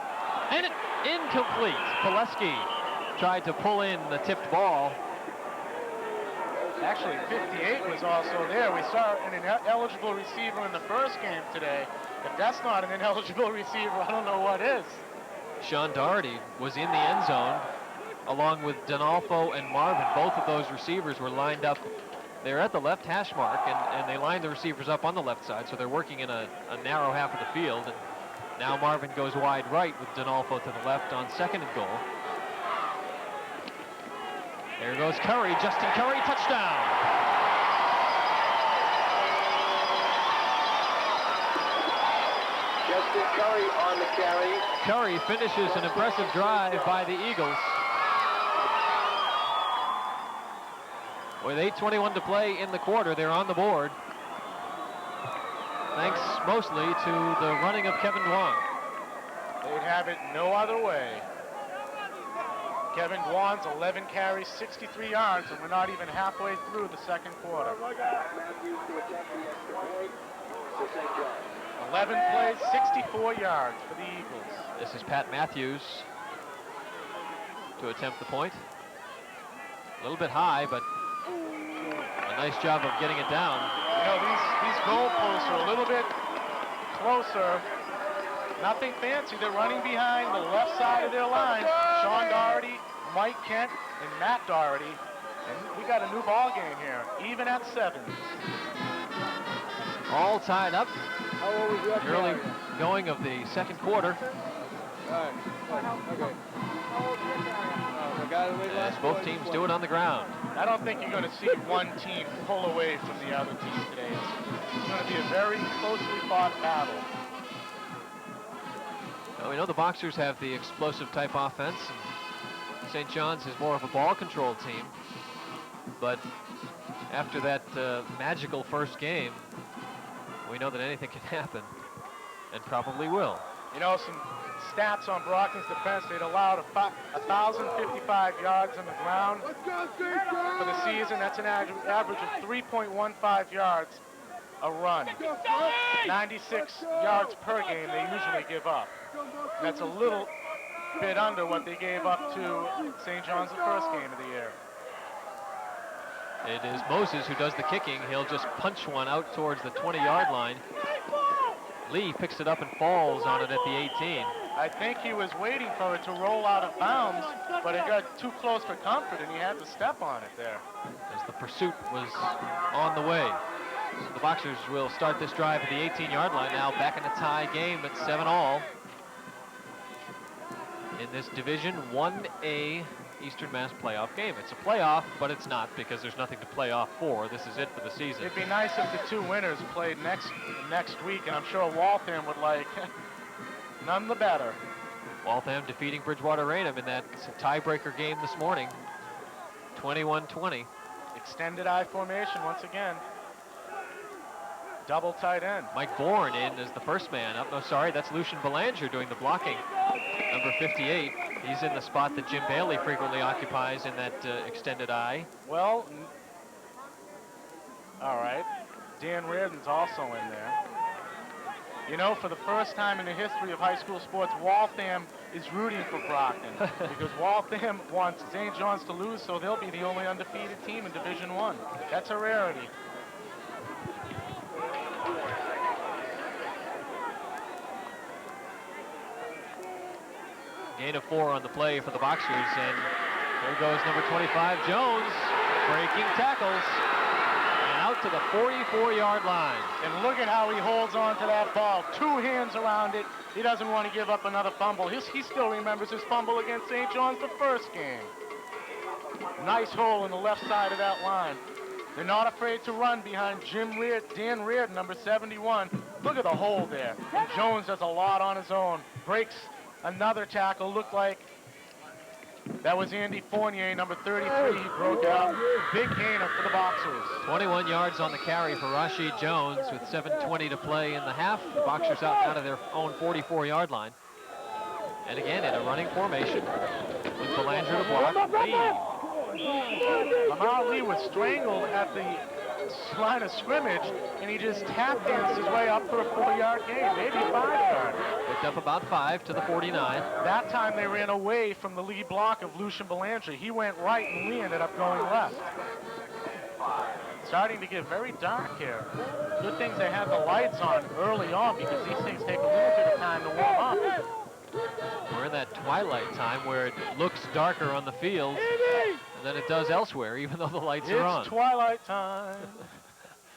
and incomplete. Pileski tried to pull in the tipped ball. Actually, 58 was also there. We saw an ineligible receiver in the first game today. If that's not an ineligible receiver, I don't know what is. Sean Doherty was in the end zone along with Donalfo and Marvin. Both of those receivers were lined up. They're at the left hash mark, and they lined the receivers up on the left side, so they're working in a narrow half of the field. And now Marvin goes wide right with Donalfo to the left on second and goal. There goes Curry, Justin Curry, touchdown. Justin Curry on the carry. Curry finishes an impressive drive by the Eagles. With 8:21 to play in the quarter, they're on the board. Thanks mostly to the running of Kevin Dwan. They'd have it no other way. Kevin Dwan's 11 carries, 63 yards, and we're not even halfway through the second quarter. 11 plays, 64 yards for the Eagles. This is Pat Matthews to attempt the point. A little bit high, but a nice job of getting it down. You know, these goalposts are a little bit closer. Nothing fancy. They're running behind the left side of their line. Sean Doherty, Mike Kent, and Matt Doherty. And we got a new ball game here, even at 7. All tied up. The early going of the second quarter. As both teams do it on the ground. I don't think you're going to see one team pull away from the other team today. It's going to be a very closely fought battle. Well, we know the Boxers have the explosive type offense, and St. John's is more of a ball control team. But after that magical first game, we know that anything can happen, and probably will. You know, some stats on Brockton's defense. They'd allowed 1,055 yards on the ground for the season. That's an average of 3.15 yards a run. 96 yards per game they usually give up. That's a little bit under what they gave up to St. John's the first game of the year. It is Moses who does the kicking. He'll just punch one out towards the 20-yard line. Lee picks it up and falls on it at the 18. I think he was waiting for it to roll out of bounds, but it got too close for comfort, and he had to step on it there. As the pursuit was on the way. So the Boxers will start this drive at the 18-yard line now, back in a tie game at 7-all. In this Division 1A Eastern Mass playoff game. It's a playoff, but it's not, because there's nothing to play off for. This is it for the season. It'd be nice if the two winners played next week, and I'm sure Waltham would like none the better. Waltham defeating Bridgewater Raynham in that tiebreaker game this morning, 21-20. Extended I formation once again. Double tight end. Mike Bourne in as the first man up. No, sorry, that's Lucian Belanger doing the blocking. Number 58. He's in the spot that Jim Bailey frequently occupies in that extended I. Well, all right. Dan Reardon's also in there. You know, for the first time in the history of high school sports, Waltham is rooting for Brockton because Waltham wants St. John's to lose, so they'll be the only undefeated team in Division I. That's a rarity. Gain of 4 on the play for the Boxers, and there goes number 25, Jones, breaking tackles. And out to the 44-yard line. And look at how he holds on to that ball. 2 hands around it. He doesn't want to give up another fumble. He still remembers his fumble against St. John's the first game. Nice hole in the left side of that line. They're not afraid to run behind Dan Reardon, number 71. Look at the hole there. And Jones does a lot on his own. Breaks another tackle. Looked like that was Andy Fournier, number 33. He broke out. Big gainer for the Boxers. 21 yards on the carry for Rashid Jones with 7:20 to play in the half. The Boxers out of their own 44-yard line. And again, in a running formation with Belanger to block. Lamar Lee was strangled at the line of scrimmage, and he just tap danced his way up for a 4-yard gain, maybe a 5-yard. Picked up about 5 to the 49. That time they ran away from the lead block of Lucian Belanger. He went right, and Lee ended up going left. Starting to get very dark here. Good things they had the lights on early on, because these things take a little bit of time to warm up. We're in that twilight time where it looks darker on the field than it does elsewhere, even though the lights are on. It's twilight time.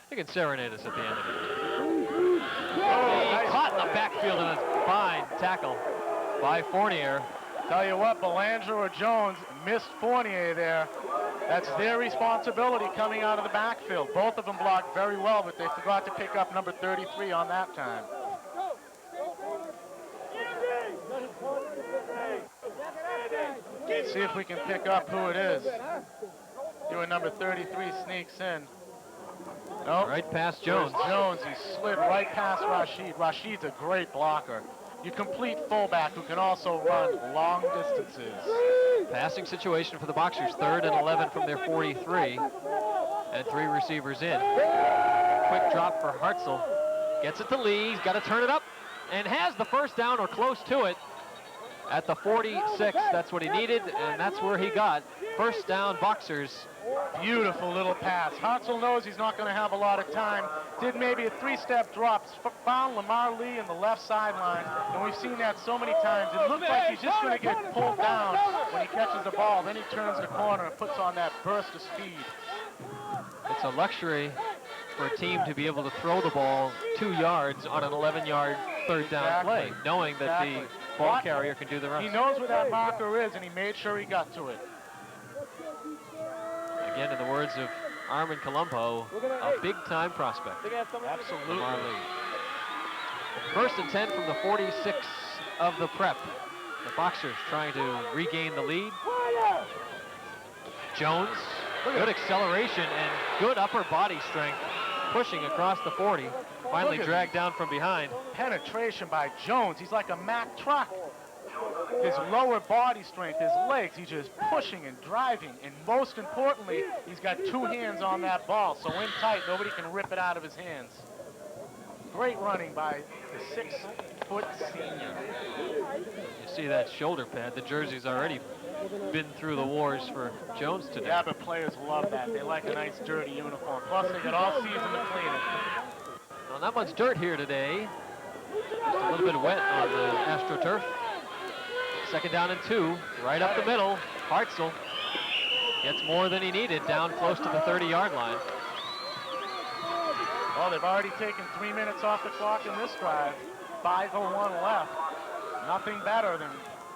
They can serenade us at the end of it. He caught in the backfield and a fine tackle by Fournier. Tell you what, Belanger or Jones missed Fournier there. That's their responsibility coming out of the backfield. Both of them blocked very well, but they forgot to pick up number 33 on that time. See if we can pick up who it is. Doing number 33 sneaks in. Nope. Right past Jones. Jones, he slid right past Rashid. Rashid's a great blocker. You complete fullback who can also run long distances. Passing situation for the Boxers, 3rd and 11 from their 43. And 3 receivers in. Quick drop for Hartzell. Gets it to Lee. He's got to turn it up. And has the first down or close to it. At the 46, that's what he needed, and that's where he got. First down, Boxers. Beautiful little pass. Hartzell knows he's not going to have a lot of time. Did maybe a 3-step drop. Found Lamar Lee in the left sideline, and we've seen that so many times. It looks like he's just going to get pulled down when he catches the ball. Then he turns the corner and puts on that burst of speed. It's a luxury for a team to be able to throw the ball 2 yards on an 11-yard third down play, knowing that the ball carrier can do the rest. He knows where that marker is, and he made sure he got to it. Again, in the words of Armin Colombo, a big-time prospect. Absolutely. First and 10 from the 46 of the prep. The Boxers trying to regain the lead. Jones, good acceleration and good upper body strength, pushing across the 40. Finally dragged down from behind. Penetration by Jones. He's like a Mack truck. His lower body strength, his legs, he's just pushing and driving. And most importantly, he's got 2 hands on that ball. So in tight, nobody can rip it out of his hands. Great running by the 6-foot senior. You see that shoulder pad. The jersey's already been through the wars for Jones today. Yeah, but players love that. They like a nice dirty uniform. Plus, they got all season to clean it. Well, not much dirt here today. Just a little bit wet on the AstroTurf. 2nd down and 2, right up the middle. Hartzell gets more than he needed, down close to the 30-yard line. Well, they've already taken 3 minutes off the clock in this drive. 5:01 left. Nothing better than,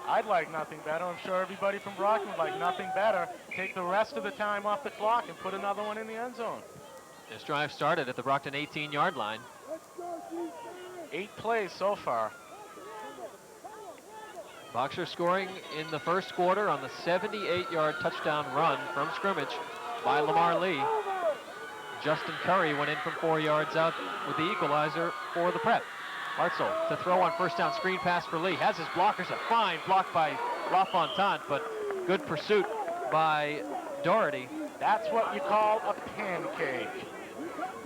I'd like nothing better. I'm sure everybody from Brockton would like nothing better. Take the rest of the time off the clock and put another one in the end zone. This drive started at the Brockton 18-yard line. 8 plays so far. Boxers scoring in the first quarter on the 78-yard touchdown run from scrimmage by Lamar Lee. Justin Curry went in from 4 yards out with the equalizer for the prep. Hartzell to throw on first down, screen pass for Lee. Has his blockers, a fine block by LaFontaine, but good pursuit by Doherty. That's what you call a pancake.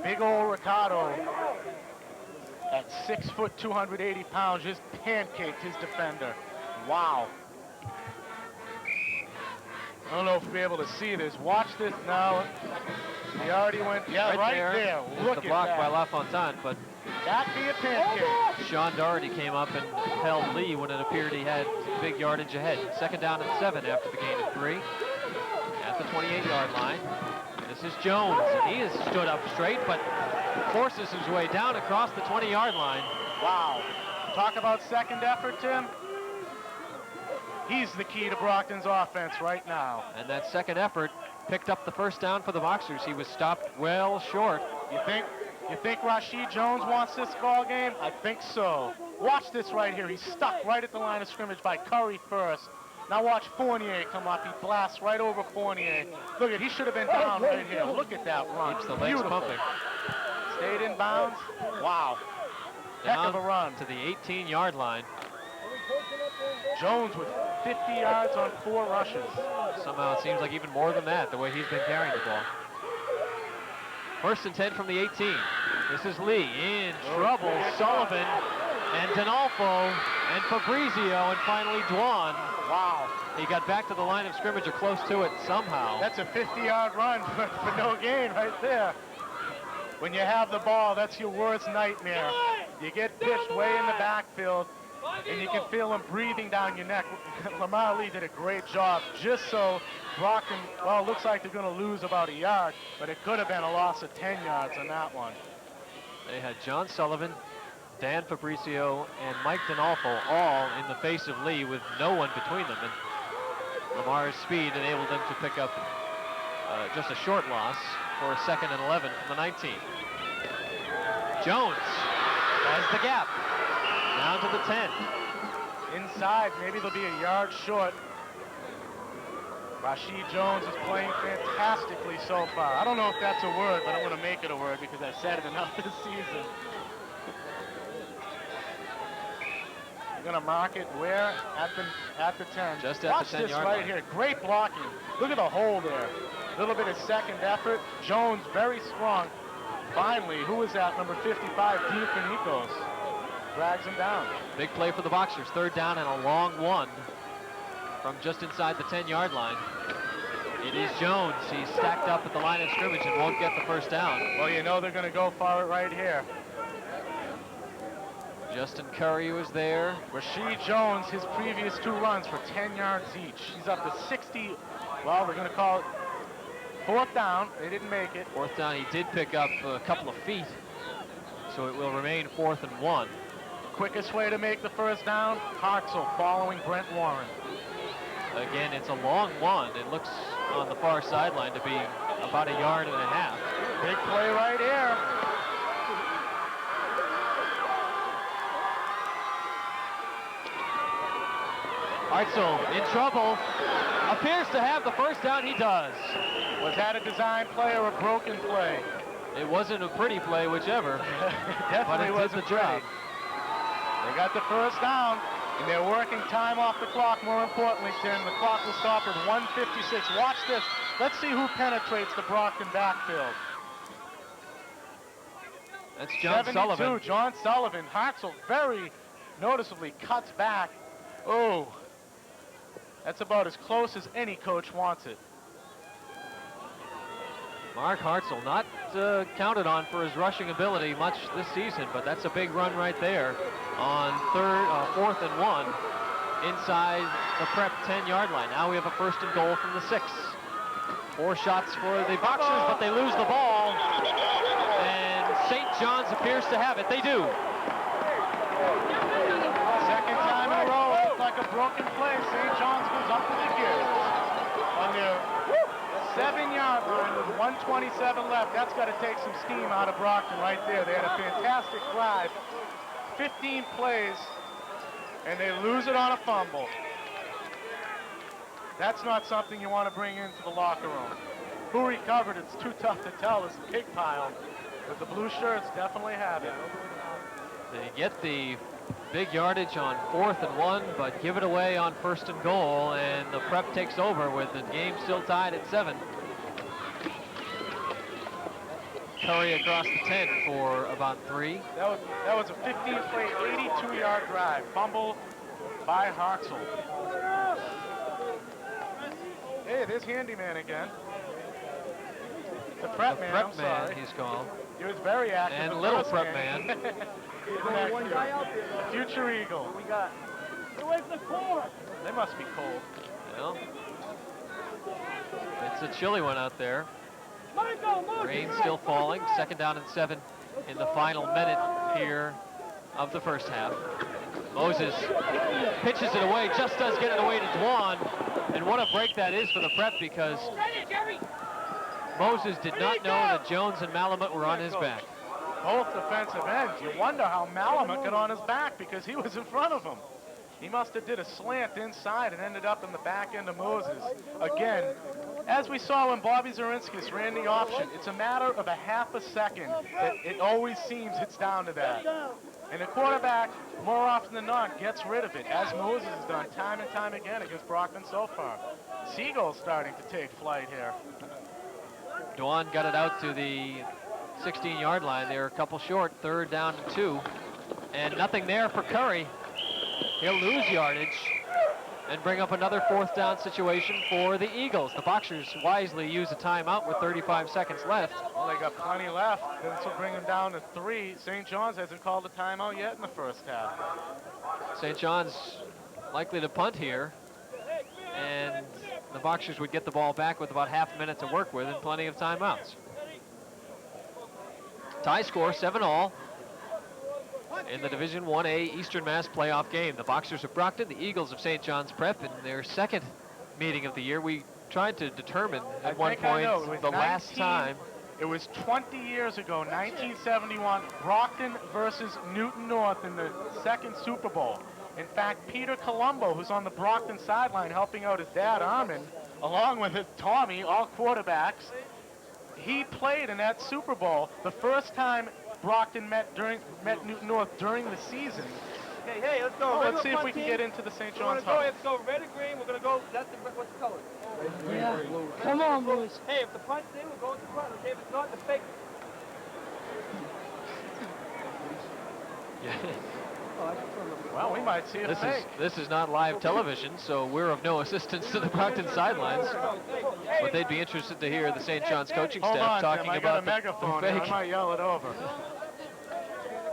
Big old Ricardo at 6 foot, 280 pounds, just pancaked his defender. Wow. I don't know if we'll be able to see this. Watch this now. He already went, yeah, right there. Look the at block that. by LaFontaine, but That'd be a pancake. Sean Doherty came up and held Lee when it appeared he had big yardage ahead. 2nd down and 7 after the gain of 3 at the 28-yard line. This This is Jones, and he has stood up straight, but forces his way down across the 20-yard line. Wow. Talk about second effort, Tim. He's the key to Brockton's offense right now. And that second effort picked up the first down for the Boxers. He was stopped well short. You think Rashid Jones wants this ball game? I think so. Watch this right here. He's stuck right at the line of scrimmage by Curry first. Now watch Fournier come up. He blasts right over Fournier. Look at, he should have been down right here. Look at that run. Keeps the legs pumping. Stayed in bounds. Wow. Heck of a run. To the 18-yard line. Jones with 50 yards on 4 rushes. Somehow it seems like even more than that, the way he's been carrying the ball. First and 10 from the 18. This is Lee in trouble. Sullivan and Donalfo and Fabrizio and finally Dwan. Wow. He got back to the line of scrimmage or close to it somehow. That's a 50-yard run for no gain right there. When you have the ball, that's your worst nightmare. You get pitched way in the backfield, and you can feel him breathing down your neck. Lamar Lee did a great job, just so Brockton, well, it looks like they're going to lose about a yard, but it could have been a loss of 10 yards on that one. They had John Sullivan, Dan Fabrizio, and Mike Donalfo all in the face of Lee with no one between them. And Lamar's speed enabled them to pick up just a short loss for a 2nd and 11 from the 19. Jones has the gap. Down to the 10. Inside, maybe they'll be a yard short. Rashid Jones is playing fantastically so far. I don't know if that's a word, but I'm going to make it a word because I've said it enough this season. You're going to mark it where? At the 10. Just at Watch the 10-yard this right line. here. Great blocking. Look at the hole there. A little bit of second effort. Jones very strong. Finally, who is that? Number 55, Dean Finicos. Drags him down. Big play for the Boxers. 3rd down and a long one from just inside the 10-yard line. It is Jones. He's stacked up at the line of scrimmage and won't get the first down. Well, you know they're going to go for it right here. Justin Curry was there. Rashid Jones, his previous 2 runs for 10 yards each. He's up to 60. Well, we're going to call it 4th down. They didn't make it. 4th down. He did pick up a couple of feet, so it will remain 4th and 1. Quickest way to make the first down, Hartzell following Brent Warren. Again, it's a long one. It looks on the far sideline to be about a yard and a half. Big play right here. Hartzell in trouble. Appears to have the first down. He does. Was that a design play or a broken play? It wasn't a pretty play, whichever. Definitely but it wasn't did the job. They got the first down, and they're working time off the clock. More importantly, Tim, the clock will stop at 1:56. Watch this. Let's see who penetrates the Brockton backfield. That's John 72, Sullivan. John Sullivan. Hartzell very noticeably cuts back. Oh, that's about as close as any coach wants it. Mark Hartzell, not counted on for his rushing ability much this season, but that's a big run right there on 4th and 1 inside the prep 10-yard line. Now we have a 1st and goal from the 6. 4 shots for the Boxers, but they lose the ball, and St. John's appears to have it. They do. Second time in a row, it's like a broken play. St. John's goes up with the gears on their 7-yard line with 1:27 left. That's got to take some steam out of Brockton right there. They had a fantastic drive, 15 plays, and they lose it on a fumble. That's not something you want to bring into the locker room. Who recovered? It's too tough to tell. It's a pig pile, but the blue shirts definitely have it. They get the big yardage on 4th and 1, but give it away on 1st and goal, and the prep takes over with the game still tied at 7. Curry across the 10 for about 3. That was a 15-play, 82-yard drive. Fumble by Hartzell. Hey, there's Handyman again. The prep man, I'm sorry. He's called. He was very active. And the little first prep game. man. He's an active. The future Eagle. What we got? They must be cold. Well, it's a chilly one out there. Rain still falling. 2nd down and 7 in the final minute here of the first half. Moses pitches it away, just does get it away to Dwan. And what a break that is for the Prep, because Moses did not know that Jones and Malamut were on his back. Both defensive ends. You wonder how Malamut got on his back, because he was in front of him. He must have did a slant inside and ended up in the back end of Moses. Again, as we saw when Bobby Zarinskas ran the option, it's a matter of a half a second. It always seems it's down to that. And the quarterback, more often than not, gets rid of it, as Moses has done time and time again against Brockton so far. Siegel's starting to take flight here. Dwan got it out to the 16-yard line. They're a couple short, 3rd down and 2. And nothing there for Curry. He'll lose yardage and bring up another 4th down situation for the Eagles. The Boxers wisely use a timeout with 35 seconds left. Well, they got plenty left. This will bring them down to 3. St. John's hasn't called a timeout yet in the first half. St. John's likely to punt here, and the Boxers would get the ball back with about half a minute to work with and plenty of timeouts. Tie score, 7-all. In the Division 1A Eastern Mass playoff game. The Boxers of Brockton, the Eagles of St. John's Prep, in their 2nd meeting of the year. We tried to determine at one point the last time. It was 20 years ago, 1971, Brockton versus Newton North in the 2nd Super Bowl. In fact, Peter Colombo, who's on the Brockton sideline helping out his dad, Armin, along with his Tommy, all quarterbacks, he played in that Super Bowl. The first time Brockton met Newton North during the season. Hey, let's go. Let's see if we can get into the St. John's huddle. Let's go red or green. We're going to go, what's the color? Yeah. Come on, boys. Hey, if the punt's in, we'll go with the punt. Okay, if it's not, the fake. Yeah. Well, we might see a fake. This is not live television, so we're of no assistance to the Brockton sidelines. But they'd be interested to hear the St. John's coaching staff talking about the megaphone. fake. I might yell it over.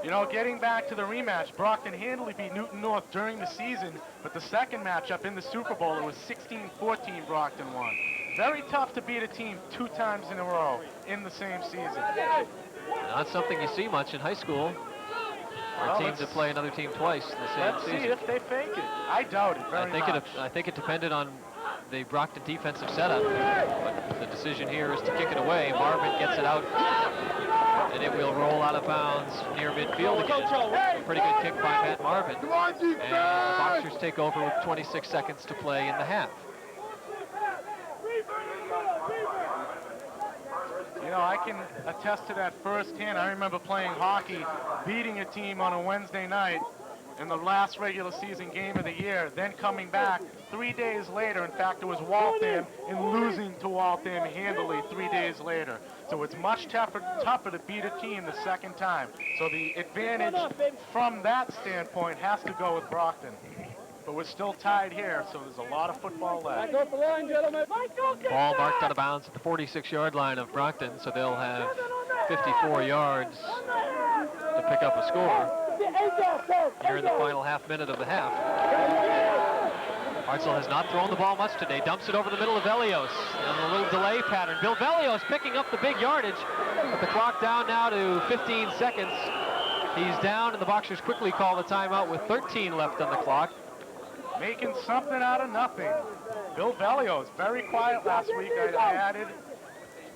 You know, getting back to the rematch, Brockton handily beat Newton North during the season, but the second matchup in the Super Bowl, it was 16-14 Brockton won. Very tough to beat a team 2 times in a row in the same season. Not something you see much in high school. Or teams that play another team twice in the same season. Let's see if they fake it. I doubt it very much. I think it depended on the Brockton defensive setup. But the decision here is to kick it away. Marvin gets it out, and it will roll out of bounds near midfield again. A pretty good kick by Matt Marvin. And the Boxers take over with 26 seconds to play in the half. You know, I can attest to that firsthand. I remember playing hockey, beating a team on a Wednesday night in the last regular season game of the year, then coming back 3 days later. In fact, it was Waltham, and losing to Waltham handily 3 days later. So it's much tougher to beat a team the second time. So the advantage from that standpoint has to go with Brockton. But we're still tied here, so there's a lot of football left. Ball marked out of bounds at the 46-yard line of Brockton, so they'll have 54 yards to pick up a score here in the final half minute of the half. Hartzell has not thrown the ball much today. Dumps it over the middle of Velios. And a little delay pattern. Bill Velios picking up the big yardage. But the clock down now to 15 seconds. He's down, and the Boxers quickly call the timeout with 13 left on the clock. Making something out of nothing. Bill Velios, very quiet last week. I added.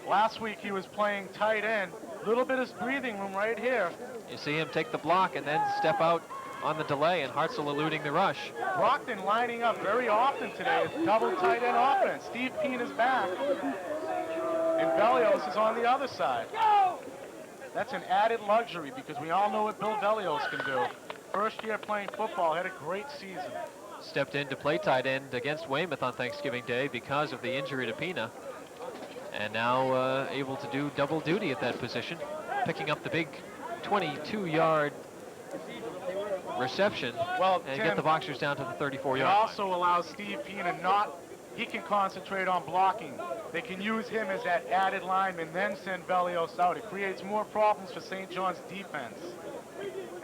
Last week he was playing tight end. Little bit of breathing room right here. You see him take the block and then step out on the delay, and Hartzell eluding the rush. Brockton lining up very often today. It's double tight end offense. Steve Peen is back, and Velios is on the other side. That's an added luxury because we all know what Bill Velios can do. First year playing football, had a great season. Stepped in to play tight end against Weymouth on Thanksgiving Day because of the injury to Pina. And now able to do double duty at that position, picking up the big 22-yard reception and Tim, get the Boxers down to the 34-yard line. It also allows Steve Pina he can concentrate on blocking. They can use him as that added lineman, then send Velios out. It creates more problems for St. John's defense,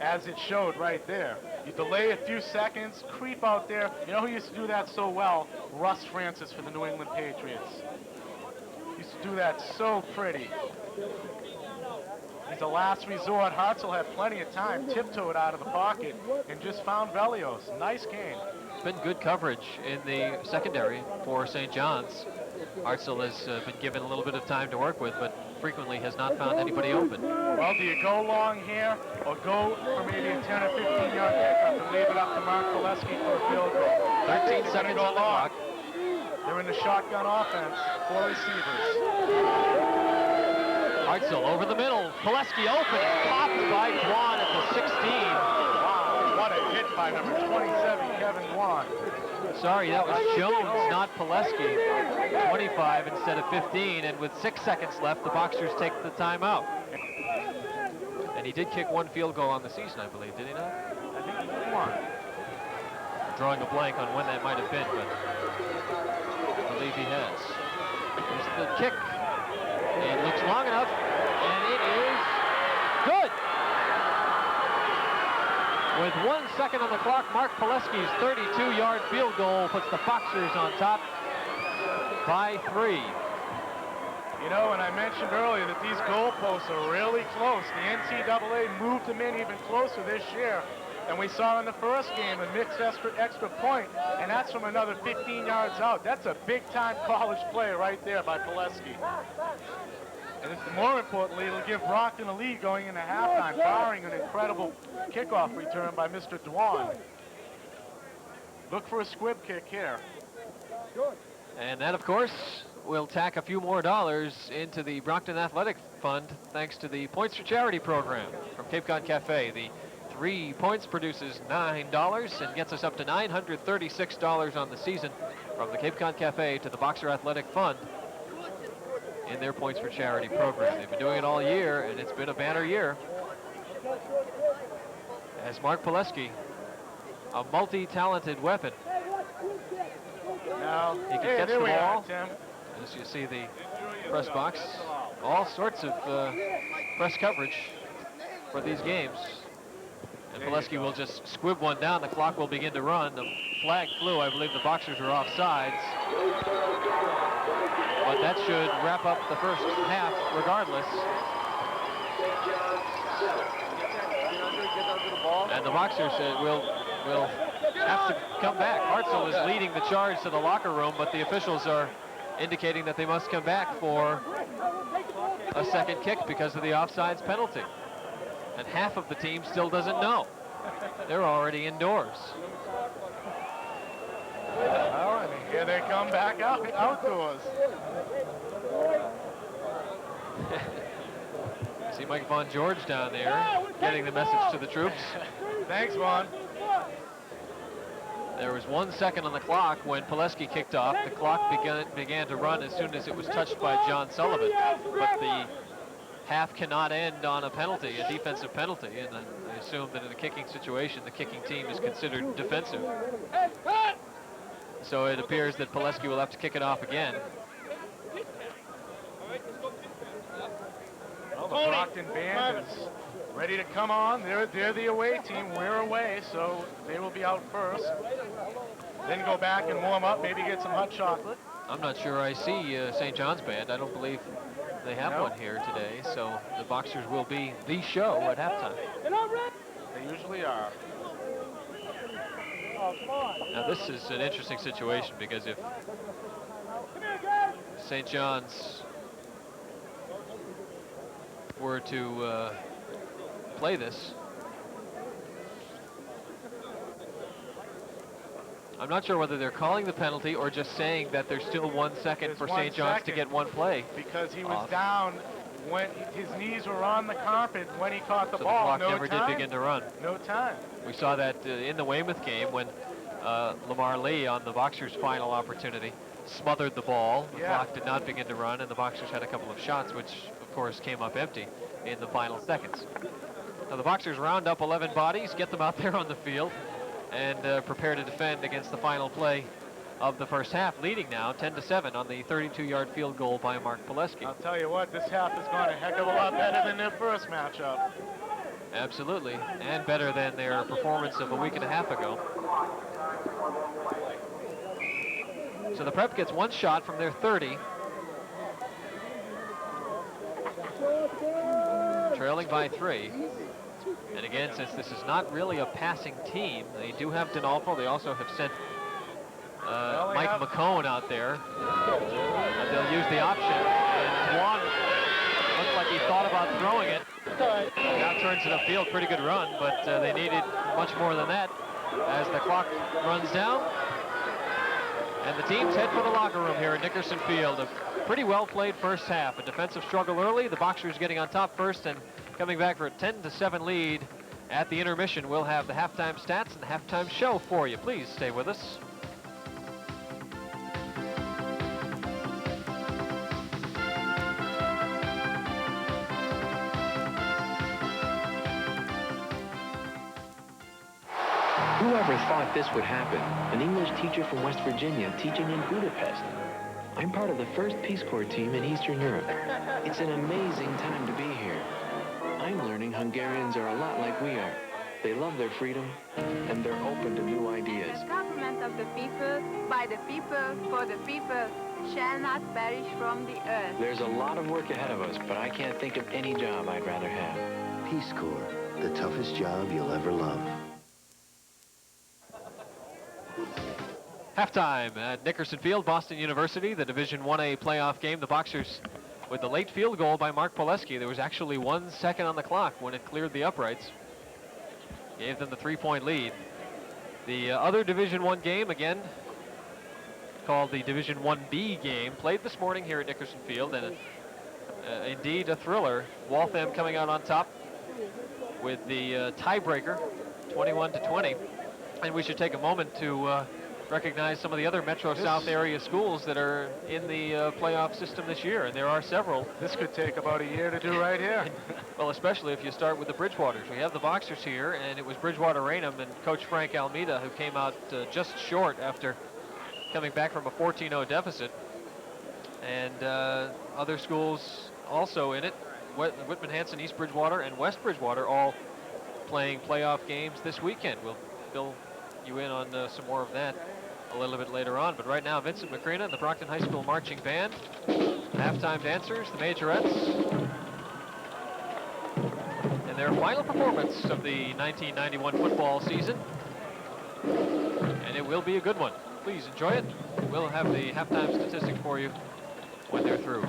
as it showed right there. You delay a few seconds, creep out there. You know who used to do that so well? Russ Francis for the New England Patriots. Used to do that so pretty. He's a last resort. Hartzell had plenty of time, tiptoed out of the pocket, and just found Velios. Nice game. Been good coverage in the secondary for St. John's. Hartzell has been given a little bit of time to work with, but frequently has not found anybody open. Well, do you go long here or go for maybe a 10 or 15-yard pickup and leave it up to Mark Pileski for a field goal? 13 seconds on the clock. They're in the shotgun offense, 4 receivers. Hartzell over the middle. Pileski open and popped by Dwan at the 16. Wow, what a hit by number 27, Kevin Dwan. Sorry, that was Jones, not Pileski. 25 instead of 15, and with 6 seconds left, the Boxers take the timeout. And he did kick 1 field goal on the season, I believe, did he not? I think he did 1. Drawing a blank on when that might have been, but I believe he has. Here's the kick. It looks long enough, and it is good. With 1 second on the clock, Mark Pileski's 32-yard field goal puts the Boxers on top by 3. You know, and I mentioned earlier that these goalposts are really close. The NCAA moved them in even closer this year. And we saw in the first game a mixed extra point, and that's from another 15 yards out. That's a big-time college play right there by Pileski. And more importantly, it'll give Brockton a lead going into halftime, barring an incredible kickoff return by Mr. Dwan. Look for a squib kick here. And that, of course, will tack a few more dollars into the Brockton Athletic Fund, thanks to the Points for Charity program from Cape Cod Cafe. The 3 points produces $9 and gets us up to $936 on the season from the Cape Cod Cafe to the Boxer Athletic Fund in their Points for Charity program. They've been doing it all year, and it's been a banner year. As Mark Pileski, a multi-talented weapon. Now, he can catch the ball. Tim. As you see the press box, all sorts of press coverage for these games. And Pileski will just squib one down. The clock will begin to run. The flag flew. I believe the Boxers were offsides. But that should wrap up the first half regardless. And the Boxers will have to come back. Hartzell is leading the charge to the locker room, but the officials are indicating that they must come back for a second kick because of the offsides penalty. And half of the team still doesn't know. They're already indoors. Oh, and here they come back outdoors. See Mike Von George down there getting the message to the troops. Thanks, Vaughn. There was 1 second on the clock when Pileski kicked off. The clock began to run as soon as it was touched by John Sullivan. But the half cannot end on a penalty, a defensive penalty. And I assume that in a kicking situation, the kicking team is considered defensive. So it appears that Pileski will have to kick it off again. Well, the Brockton band is ready to come on. They're the away team. We're away, so they will be out first. Then go back and warm up, maybe get some hot chocolate. I'm not sure I see St. John's band. I don't believe they have one here today, so the Boxers will be the show at halftime. They usually are. Now this is an interesting situation because if St. John's were to play this, I'm not sure whether they're calling the penalty or just saying that there's still 1 second for St. John's to get one play. Because he was down when his knees were on the carpet when he caught the ball. The clock never did begin to run. No time. We saw that in the Weymouth game when Lamar Lee on the Boxers' final opportunity smothered the ball. The clock did not begin to run, and the Boxers had a couple of shots, which of course came up empty in the final seconds. Now the Boxers round up 11 bodies, get them out there on the field, and prepare to defend against the final play of the first half, leading now 10-7 on the 32-yard field goal by Mark Pileski. I'll tell you what, this half has gone a heck of a lot better than their first matchup. Absolutely, and better than their performance of a week and a half ago. So the Prep gets one shot from their 30. trailing by 3. And again, since this is not really a passing team, they do have Denolfo. They also have sent Mike McCone out there. They'll use the option. And Juan looks like he thought about throwing it. Now turns it upfield. Pretty good run, but they needed much more than that as the clock runs down. And the teams head for the locker room here at Nickerson Field. A pretty well played first half. A defensive struggle early. The Boxers getting on top first and coming back for a 10-7 lead at the intermission. We'll have the halftime stats and the halftime show for you. Please stay with us. Whoever thought this would happen? An English teacher from West Virginia teaching in Budapest. I'm part of the first Peace Corps team in Eastern Europe. It's an amazing time to be here. I'm learning Hungarians are a lot like we are. They love their freedom, and they're open to new ideas. The government of the people, by the people, for the people, shall not perish from the earth. There's a lot of work ahead of us, but I can't think of any job I'd rather have. Peace Corps, the toughest job you'll ever love. Halftime at Nickerson Field, Boston University, the Division 1A playoff game. The Boxers with the late field goal by Mark Poleski. There was actually 1 second on the clock when it cleared the uprights. Gave them the 3-point lead. The other Division 1 game, again, called the Division 1B game, played this morning here at Nickerson Field, and indeed a thriller. Waltham coming out on top with the tiebreaker, 21-20. And we should take a moment to recognize some of the other Metro South area schools that are in the playoff system this year, and there are several. This could take about a year to do right here. Well, especially if you start with the Bridgewaters. We have the Boxers here, and it was Bridgewater Raynham and Coach Frank Almeida who came out just short after coming back from a 14-0 deficit. And other schools also in it, Whitman Hanson, East Bridgewater, and West Bridgewater all playing playoff games this weekend. We'll fill you in on some more of that a little bit later on. But right now, Vincent Macrina and the Brockton High School Marching Band, the halftime dancers, the Majorettes, and their final performance of the 1991 football season. And it will be a good one. Please enjoy it. We'll have the halftime statistic for you when they're through.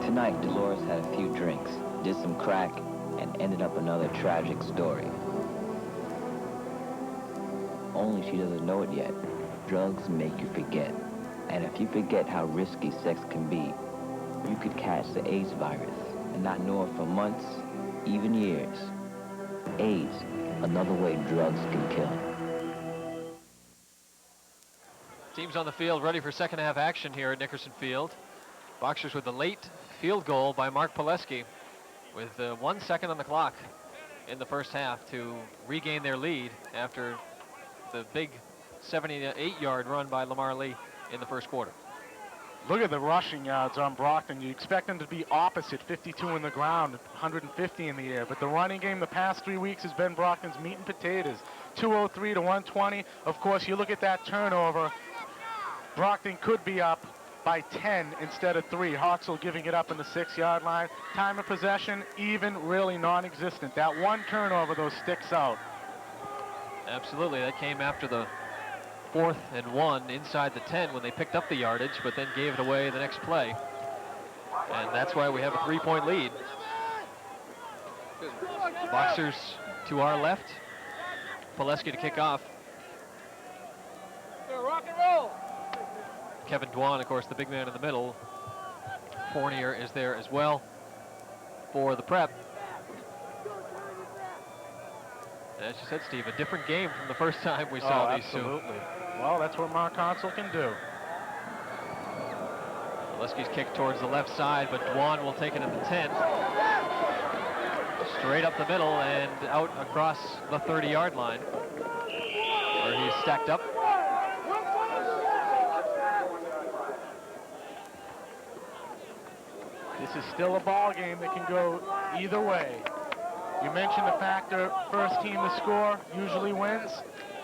Tonight, Dolores had a few drinks, did some crack, and ended up another tragic story. Only she doesn't know it yet. Drugs make you forget. And if you forget how risky sex can be, you could catch the AIDS virus and not know it for months, even years. AIDS, another way drugs can kill. Teams on the field ready for second half action here at Nickerson Field. Boxers with a late field goal by Mark Pileski with 1 second on the clock in the first half to regain their lead after the big 78-yard run by Lamar Lee in the first quarter. Look at the rushing yards on Brockton. You expect them to be opposite, 52 in the ground, 150 in the air. But the running game the past 3 weeks has been Brockton's meat and potatoes. 203 to 120. Of course, you look at that turnover. Brockton could be up by 10 instead of 3. Hartzell giving it up in the 6-yard line. Time of possession, even, really non-existent. That one turnover, though, sticks out. Absolutely. That came after the 4th and 1 inside the 10 when they picked up the yardage, but then gave it away the next play. And that's why we have a 3-point lead. Boxers to our left. Pileski to kick off. Rock and roll. Kevin Dwan, of course, the big man in the middle. Fournier is there as well for the prep. As you said, Steve, a different game from the first time we saw these two. Absolutely. Well, that's what Mark Hartzell can do. Pileski's kick towards the left side, but Dwan will take it at the 10. Straight up the middle and out across the 30-yard line, where he's stacked up. This is still a ball game that can go either way. You mentioned the factor, first team to score usually wins.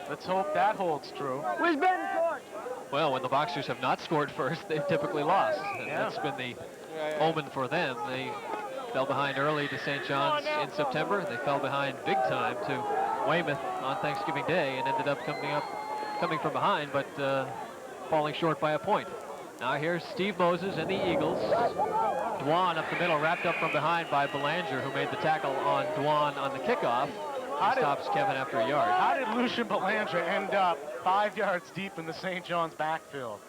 Let's hope that holds true. Where's Ben, coach? Well, when the Boxers have not scored first, they've typically lost. And that's been the omen for them. They fell behind early to St. John's in September. They fell behind big time to Weymouth on Thanksgiving Day and ended up coming from behind, but falling short by a point. Now here's Steve Moses and the Eagles. Dwan up the middle, wrapped up from behind by Belanger, who made the tackle on Dwan on the kickoff. He stops Kevin after a yard. How did Lucian Belanger end up 5 yards deep in the St. John's backfield?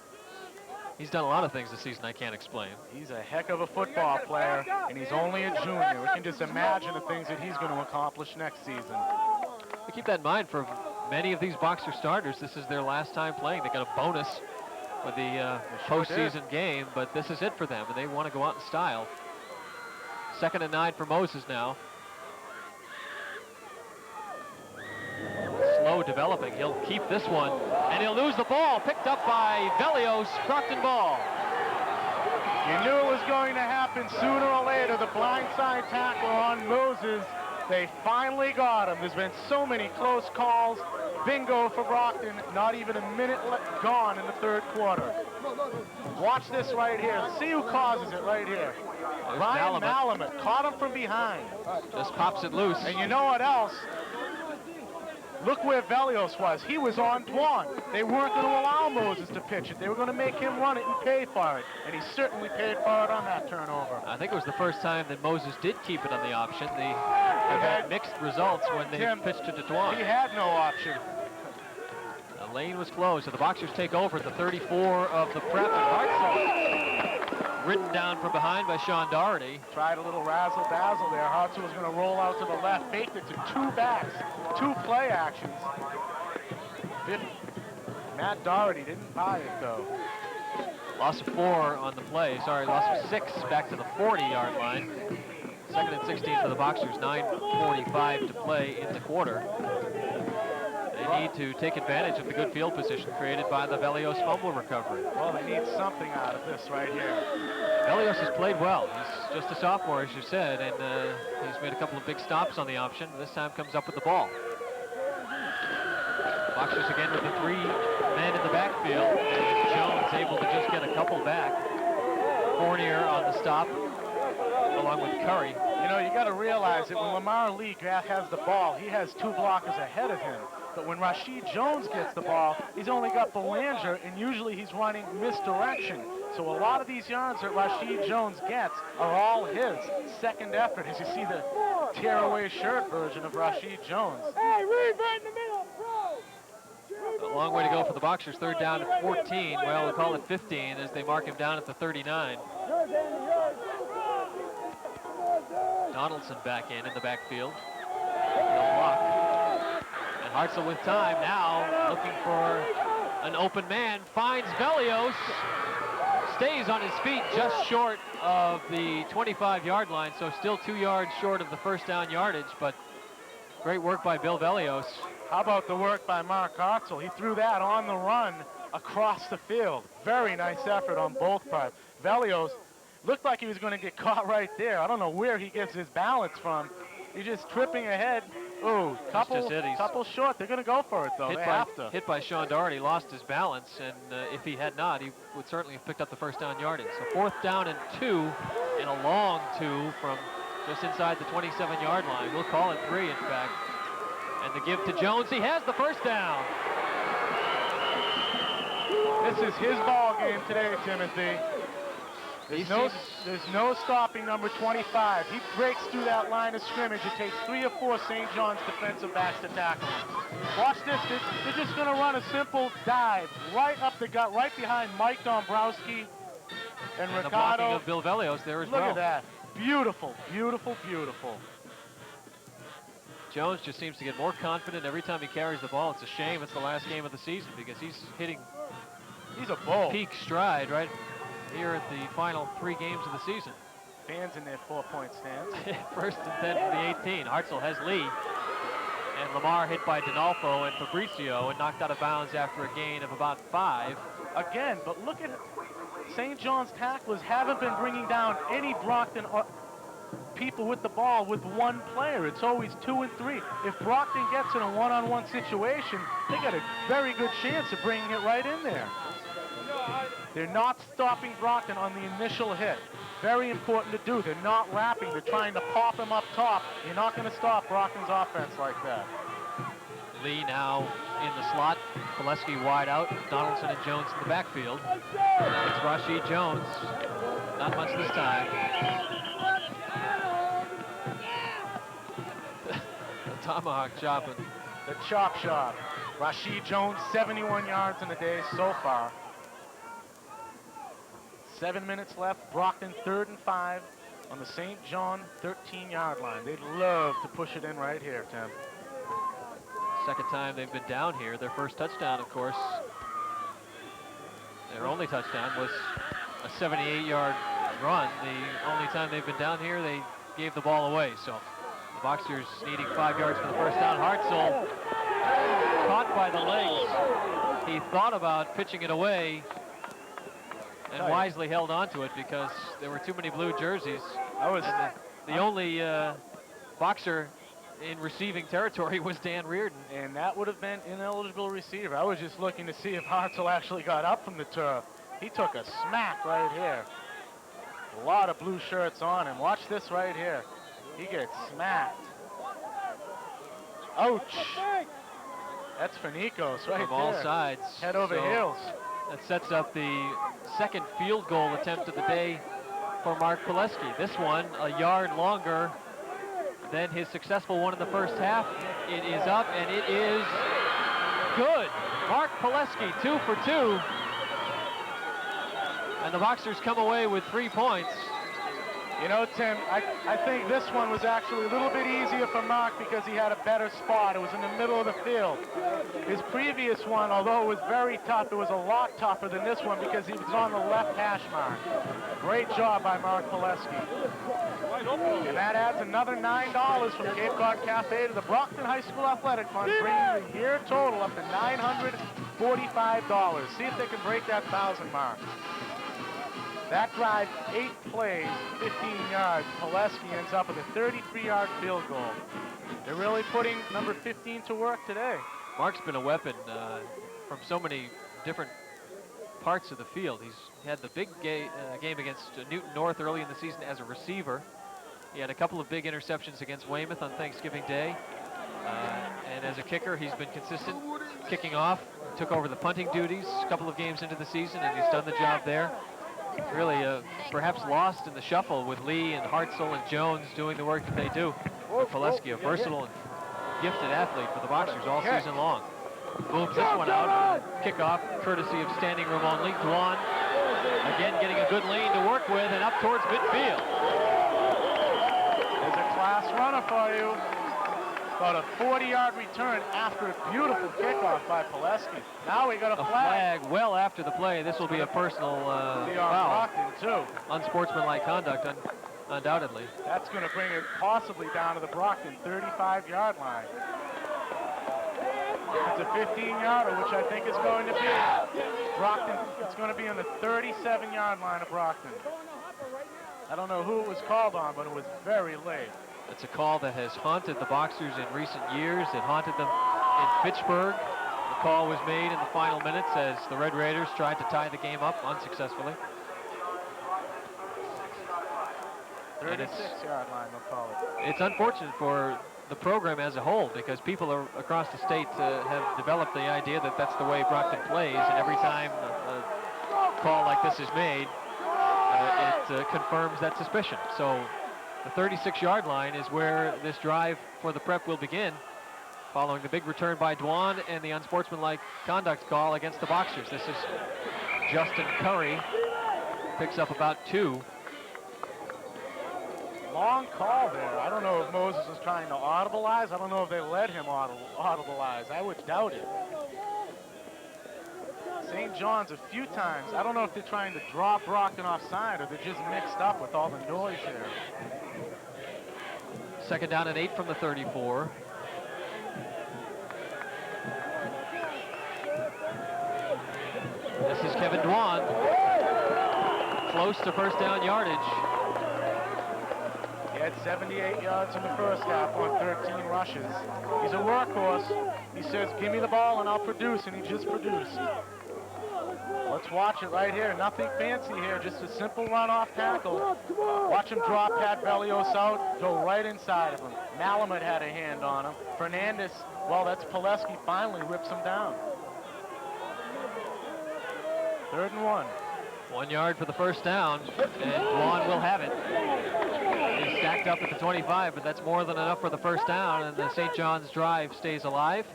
He's done a lot of things this season I can't explain. He's a heck of a football player, and he's only a junior. We can just imagine the things that he's going to accomplish next season. We keep that in mind for many of these Boxer starters. This is their last time playing. They got a bonus for the postseason game, but this is it for them, and they want to go out in style. 2nd and 9 for Moses now. Slow developing. He'll keep this one, and he'll lose the ball. Picked up by Velios. Brockton ball. You knew it was going to happen sooner or later. The blindside tackle on Moses. They finally got him. There's been so many close calls. Bingo for Brockton. Not even a minute gone in the 3rd quarter. Watch this right here. See who causes it right here. There's Ryan Malamet caught him from behind. Just pops it loose. And you know what else? Look where Velios was. He was on Dwan. They weren't going to allow Moses to pitch it. They were going to make him run it and pay for it. And he certainly paid for it on that turnover. I think it was the first time that Moses did keep it on the option. They have had mixed results when they pitched it to Dwan. He had no option. The lane was closed, so the Boxers take over at the 34 of the prep. And Hartzell, ridden down from behind by Sean Doherty. Tried a little razzle-dazzle there. Hartzell was going to roll out to the left, faked it to 2 backs, 2 play actions. Matt Doherty didn't buy it, though. Loss of 4 on the play. Sorry, loss of 6 back to the 40-yard line. 2nd and 16 for the Boxers. 9:45 to play in the quarter. They need to take advantage of the good field position created by the Velios fumble recovery. Well, they need something out of this right here. Velios has played well. He's just a sophomore, as you said, and he's made a couple of big stops on the option. This time comes up with the ball. Boxers again with the 3 men in the backfield, and Jones able to just get a couple back. Fournier on the stop, along with Curry. You know, you got to realize that when Lamar Lee has the ball, he has 2 blockers ahead of him. But when Rashid Jones gets the ball, he's only got Belanger, and usually he's running misdirection. So a lot of these yards that Rashid Jones gets are all his second effort, as you see the tearaway shirt version of Rashid Jones. Hey, Reed, right in the middle, A long way to go for the Boxers. Third down at 14. Well, we'll call it 15 as they mark him down at the 39. Donaldson back in the backfield. No block. And Hartzell with time now, looking for an open man. Finds Velios. Stays on his feet just short of the 25-yard line, so still 2 yards short of the first down yardage, but great work by Bill Velios. How about the work by Mark Hartzell? He threw that on the run across the field. Very nice effort on both parts. Velios looked like he was going to get caught right there. I don't know where he gets his balance from. He's just tripping ahead. Ooh, couple short. They're going to go for it, though. They have to. Hit by Sean Doherty, lost his balance, and if he had not, he would certainly have picked up the first down yardage. So 4th down and 2, and a long 2 from just inside the 27-yard line. We'll call it 3, in fact. And the give to Jones. He has the first down. This is his ball game today, Timothy. There's no stopping number 25. He breaks through that line of scrimmage. It takes 3 or 4 St. John's defensive backs to tackle him. Watch this. They're just going to run a simple dive right up the gut, right behind Mike Dombrowski and Ricardo. The blocking of Bill Velios there as well. Look at that. Beautiful, beautiful, beautiful. Jones just seems to get more confident every time he carries the ball. It's a shame it's the last game of the season because he's hitting a bull. Peak stride right here at the final 3 games of the season. Fans in their 4-point stands. 1st and 10 for the 18. Hartzell has Lee. And Lamar hit by Donalfo and Fabricio and knocked out of bounds after a gain of about 5. Again, but look at St. John's tacklers haven't been bringing down any Brockton people with the ball with one player. It's always 2 and 3. If Brockton gets in a one-on-one situation, they got a very good chance of bringing it right in there. They're not stopping Brockton on the initial hit. Very important to do. They're not wrapping. They're trying to pop him up top. You're not going to stop Brockton's offense like that. Lee now in the slot. Pileski wide out. Donaldson and Jones in the backfield. It's Rashid Jones. Not much this time. The tomahawk chopping. The chop shop. Rashid Jones, 71 yards in the day so far. 7 minutes left. Brockton 3rd and 5 on the St. John 13-yard line. They'd love to push it in right here, Tim. Second time they've been down here. Their first touchdown, of course. Their only touchdown was a 78-yard run. The only time they've been down here, they gave the ball away. So the Boxers needing 5 yards for the first down. Hartzell caught by the legs. He thought about pitching it away and wisely held on to it because there were too many blue jerseys. The only Boxer in receiving territory was Dan Reardon. And that would have been ineligible receiver. I was just looking to see if Hartzell actually got up from the turf. He took a smack right here. A lot of blue shirts on him. Watch this right here. He gets smacked. Ouch. That's for Nikos right From all there. sides. Head over heels. That sets up the second field goal attempt of the day for Mark Pileski. This one a yard longer than his successful one in the first half. It is up and it is good. Mark Pileski 2 for 2. And the Boxers come away with 3 points. You know, Tim, I think this one was actually a little bit easier for Mark because he had a better spot. It was in the middle of the field. His previous one, although it was very tough, it was a lot tougher than this one because he was on the left hash mark. Great job by Mark Pileski. And that adds another $9 from Cape Cod Cafe to the Brockton High School Athletic Fund, bringing the year total up to $945. See if they can break that 1,000 mark. That drive, 8 plays, 15 yards. Pileski ends up with a 33-yard field goal. They're really putting number 15 to work today. Mark's been a weapon from so many different parts of the field. He's had the big game against Newton North early in the season as a receiver. He had a couple of big interceptions against Weymouth on Thanksgiving Day. And as a kicker, he's been consistent, kicking off. Took over the punting duties a couple of games into the season, and he's done the job there. really perhaps lost in the shuffle with Lee and Hartzell and Jones doing the work that they do. But Pileski, a versatile and gifted athlete for the Boxers all season long. Booms this one out. Kickoff courtesy of standing room only. Dwan again getting a good lane to work with and up towards midfield. There's a class runner for you. About a 40-yard return after a beautiful kickoff by Pileski. Now we got a flag. Well after the play. This will be a personal foul. Brockton, too. Unsportsmanlike conduct, undoubtedly. That's going to bring it possibly down to the Brockton 35-yard line. It's a 15-yarder, which I think is going to be Brockton. It's going to be on the 37-yard line of Brockton. I don't know who it was called on, but it was very late. It's a call that has haunted the Boxers in recent years. It haunted them in Fitchburg. The call was made in the final minutes as the Red Raiders tried to tie the game up unsuccessfully. 36-yard line, they'll call it. It's unfortunate for the program as a whole because people across the state have developed the idea that that's the way Brockton plays, and every time a call like this is made, it confirms that suspicion. So the 36-yard line is where this drive for the Prep will begin, following the big return by Dwan and the unsportsmanlike conduct call against the Boxers. This is Justin Curry, picks up about 2. Long call there. I don't know if Moses was trying to audibilize. I don't know if they let him audibilize. I would doubt it. St. John's a few times. I don't know if they're trying to draw Brockton offside or they're just mixed up with all the noise here. Second down and 8 from the 34. This is Kevin Dwan. Close to first down yardage. He had 78 yards in the first half on 13 rushes. He's a workhorse. He says, give me the ball and I'll produce, and he just produced. Let's watch it right here. Nothing fancy here, just a simple run-off tackle. Watch him drop Pat Bellios out, go right inside of him. Malamet had a hand on him. Fernandez, well, that's Pileski, finally rips him down. 3rd and 1. 1 yard for the first down, and Dwan will have it. He's stacked up at the 25, but that's more than enough for the first down, and the St. John's drive stays alive.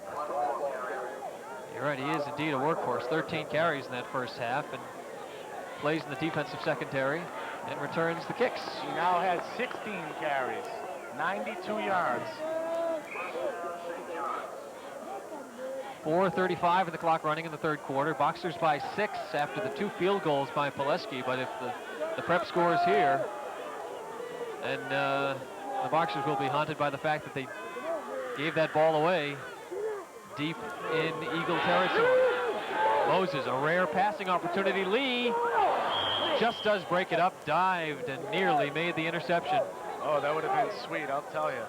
You're right, he is indeed a workhorse. 13 carries in that first half, and plays in the defensive secondary, and returns the kicks. He now has 16 carries, 92 yards. 4:35 in the clock running in the third quarter. Boxers by 6 after the 2 field goals by Pileski, but if the Prep scores here, and the Boxers will be haunted by the fact that they gave that ball away deep in Eagle territory. Moses, a rare passing opportunity. Lee just does break it up, dived, and nearly made the interception. Oh, that would have been sweet, I'll tell you.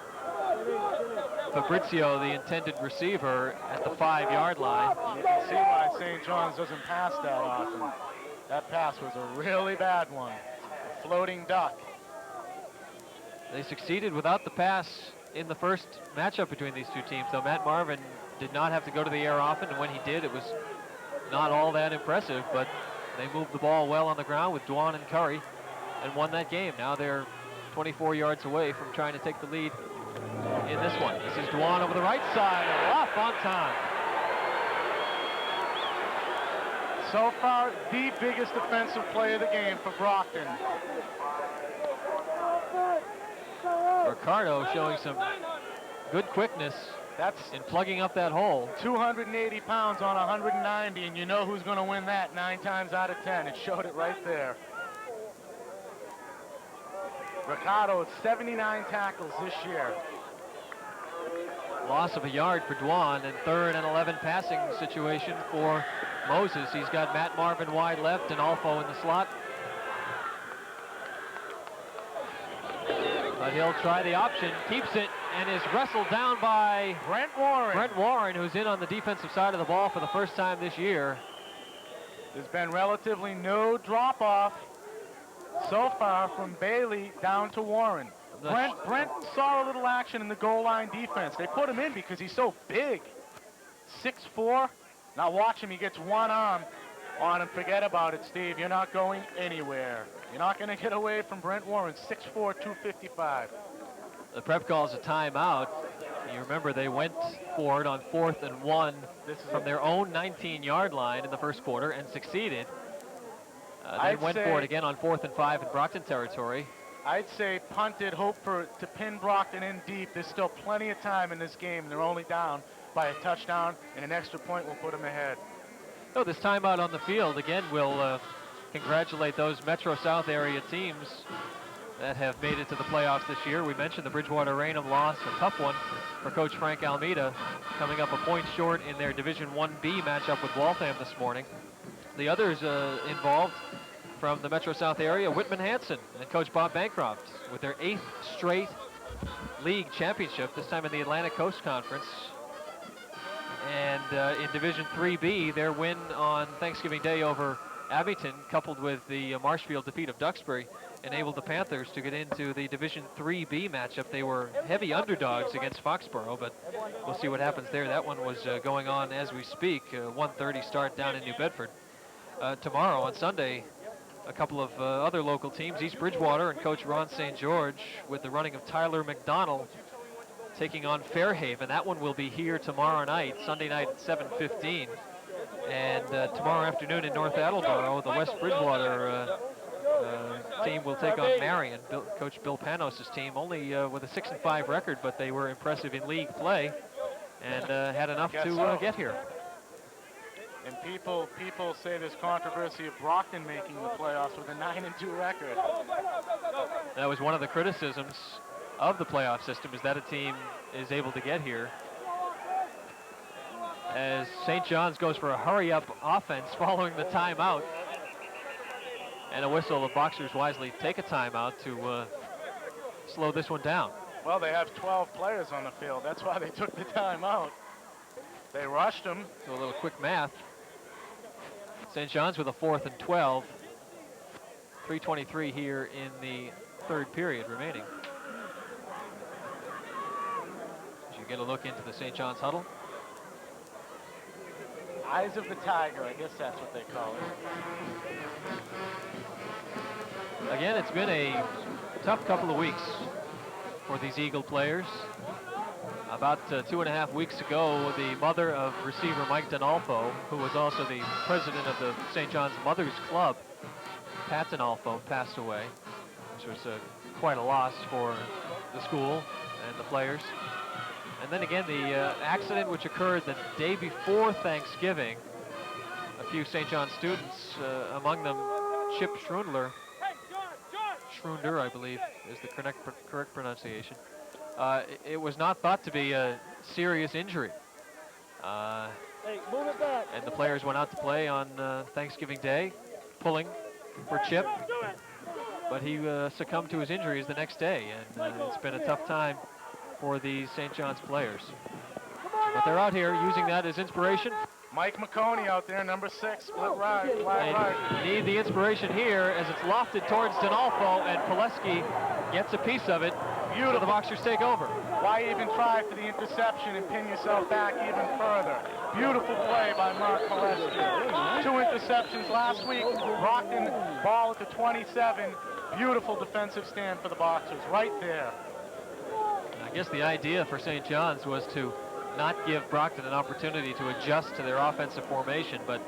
Fabrizio, the intended receiver, at the 5-yard line. You can see why St. John's doesn't pass that often. That pass was a really bad one. A floating duck. They succeeded without the pass in the first matchup between these two teams, though Matt Marvin did not have to go to the air often, and when he did, it was not all that impressive, but they moved the ball well on the ground with Dwan and Curry and won that game. Now they're 24 yards away from trying to take the lead in this one. This is Dwan over the right side, off on time. So far, the biggest defensive play of the game for Brockton. Ricardo showing some good quickness in plugging up that hole. 280 pounds on 190, and you know who's going to win that 9 times out of 10. It showed it right there. Ricardo, 79 tackles this year. Loss of a yard for Dwan, and 3rd and 11 passing situation for Moses. He's got Matt Marvin wide left and Alfo in the slot. But he'll try the option, keeps it, and is wrestled down by Brent Warren. Brent Warren, who's in on the defensive side of the ball for the first time this year. There's been relatively no drop-off so far from Bailey down to Warren. Brent saw a little action in the goal line defense. They put him in because he's so big. 6'4". Now watch him, he gets one arm. on and forget about it, Steve. You're not going anywhere. You're not going to get away from Brent Warren, 6'4", 255. The prep calls a timeout. You remember they went for it on 4th and 1 from their own 19-yard line in the first quarter and succeeded. They went for it again on 4th and 5 in Brockton territory. I'd say punt it, hope to pin Brockton in deep. There's still plenty of time in this game. They're only down by a touchdown, and an extra point will put them ahead. So this timeout on the field, again, will congratulate those Metro South area teams that have made it to the playoffs this year. We mentioned the Bridgewater Raynham loss, a tough one for Coach Frank Almeida, coming up a point short in their Division 1B matchup with Waltham this morning. The others involved from the Metro South area, Whitman Hanson and Coach Bob Bancroft with their 8th straight league championship, this time in the Atlantic Coast Conference. And in Division 3B, their win on Thanksgiving Day over Abington, coupled with the Marshfield defeat of Duxbury, enabled the Panthers to get into the Division 3B matchup. They were heavy underdogs against Foxborough, but we'll see what happens there. That one was going on as we speak, 1:30 start down in New Bedford. Tomorrow on Sunday, a couple of other local teams, East Bridgewater and Coach Ron St. George, with the running of Tyler McDonald, taking on Fairhaven. That one will be here tomorrow night, Sunday night at 7:15. And tomorrow afternoon in North Attleboro, the West Bridgewater team will take on Marion, Coach Bill Panos' team, only with a 6-5 record, but they were impressive in league play and had enough to get here. And people say there's controversy of Brockton making the playoffs with a 9-2 record. That was one of the criticisms of the playoff system, is that a team is able to get here. As St. John's goes for a hurry-up offense following the timeout. And a whistle, the Boxers wisely take a timeout to slow this one down. Well, they have 12 players on the field. That's why they took the timeout. They rushed them. Do a little quick math. St. John's with a 4th and 12. 3:23 here in the third period remaining. As you get a look into the St. John's huddle. Eyes of the Tiger, I guess that's what they call it. Again, it's been a tough couple of weeks for these Eagle players. About 2.5 weeks ago, the mother of receiver Mike Donalfo, who was also the president of the St. John's Mothers Club, Pat Donalfo, passed away, which was quite a loss for the school and the players. And then again, the accident which occurred the day before Thanksgiving, a few St. John students, among them Chip Schrundler, I believe is the correct pronunciation. It was not thought to be a serious injury. And the players went out to play on Thanksgiving Day, pulling for Chip, but he succumbed to his injuries the next day, and it's been a tough time for the St. John's players. But they're out here using that as inspiration. Mike McConey out there, number 6, split right, flat right. Need the inspiration here as it's lofted towards Donalfo, and Pileski gets a piece of it. Beautiful. So the Boxers take over. Why even try for the interception and pin yourself back even further? Beautiful play by Mark Pileski. 2 interceptions last week. Brockton ball at the 27. Beautiful defensive stand for the Boxers right there. I guess the idea for St. John's was to not give Brockton an opportunity to adjust to their offensive formation, but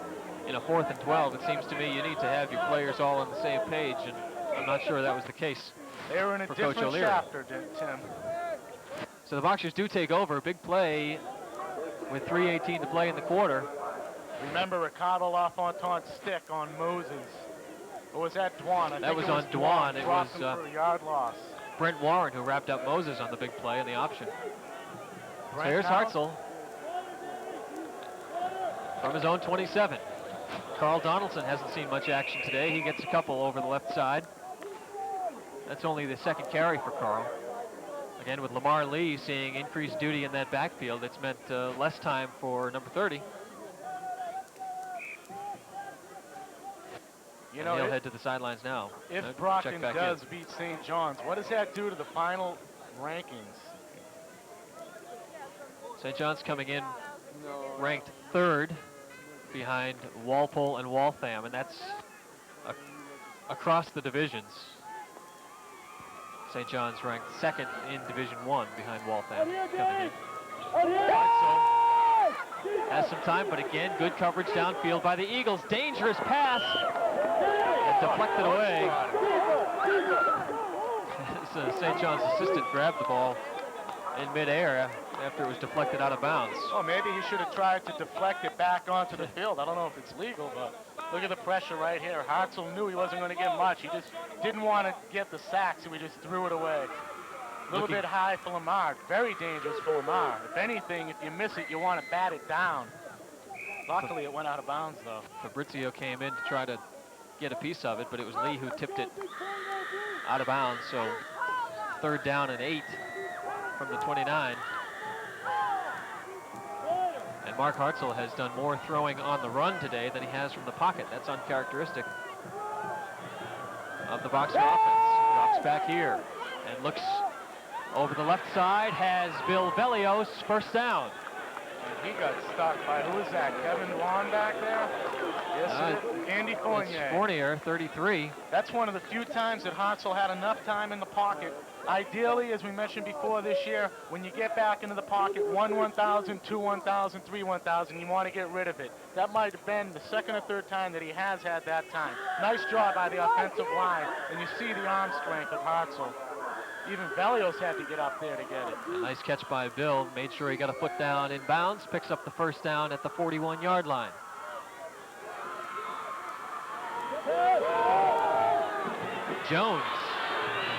in a 4th and 12, it seems to me you need to have your players all on the same page, and I'm not sure that was the case. They were in a different chapter, Tim. So the Boxers do take over. Big play with 3:18 to play in the quarter. Remember Ricardo LaFontaine stick on Moses. Or was that Dwan? That was on Dwan. It was for a yard loss. Brent Warren who wrapped up Moses on the big play and the option. So here's Hartzell from his own 27. Carl Donaldson hasn't seen much action today. He gets a couple over the left side. That's only the second carry for Carl. Again, with Lamar Lee seeing increased duty in that backfield, it's meant less time for number 30. You know, he'll head to the sidelines now. If Brockton does beat St. John's, what does that do to the final rankings? St. John's coming in ranked 3rd behind Walpole and Waltham, and that's across the divisions. St. John's ranked second in Division I behind Waltham coming in. Hartzell has some time, but again, good coverage downfield by the Eagles. Dangerous pass, and deflected away. St. John's assistant grabbed the ball in midair after it was deflected out of bounds. Oh, maybe he should have tried to deflect it back onto the field. I don't know if it's legal, but look at the pressure right here. Hartzell knew he wasn't going to get much. He just didn't want to get the sack, so he just threw it away. A little bit high for Lamar. Very dangerous for Lamar. If anything, if you miss it, you want to bat it down. Luckily, it went out of bounds, though. Fabrizio came in to try to get a piece of it, but it was Lee who tipped it out of bounds, so 3rd down and 8 from the 29. And Mark Hartzell has done more throwing on the run today than he has from the pocket. That's uncharacteristic of the Boxer offense. Drops back here and looks over the left side, has Bill Velios, first down. And he got stuck by, who is that, Kevin Dwan back there? Yes, Andy Fournier. Fournier, 33. That's one of the few times that Hartzell had enough time in the pocket. Ideally, as we mentioned before this year, when you get back into the pocket, 1,000, 2 1,000, 3 1,000, you want to get rid of it. That might have been the 2nd or 3rd time that he has had that time. Nice job by the offensive line, and you see the arm strength of Hartzell. Even Velios had to get up there to get it. A nice catch by Bill. Made sure he got a foot down in bounds. Picks up the first down at the 41-yard line. Jones.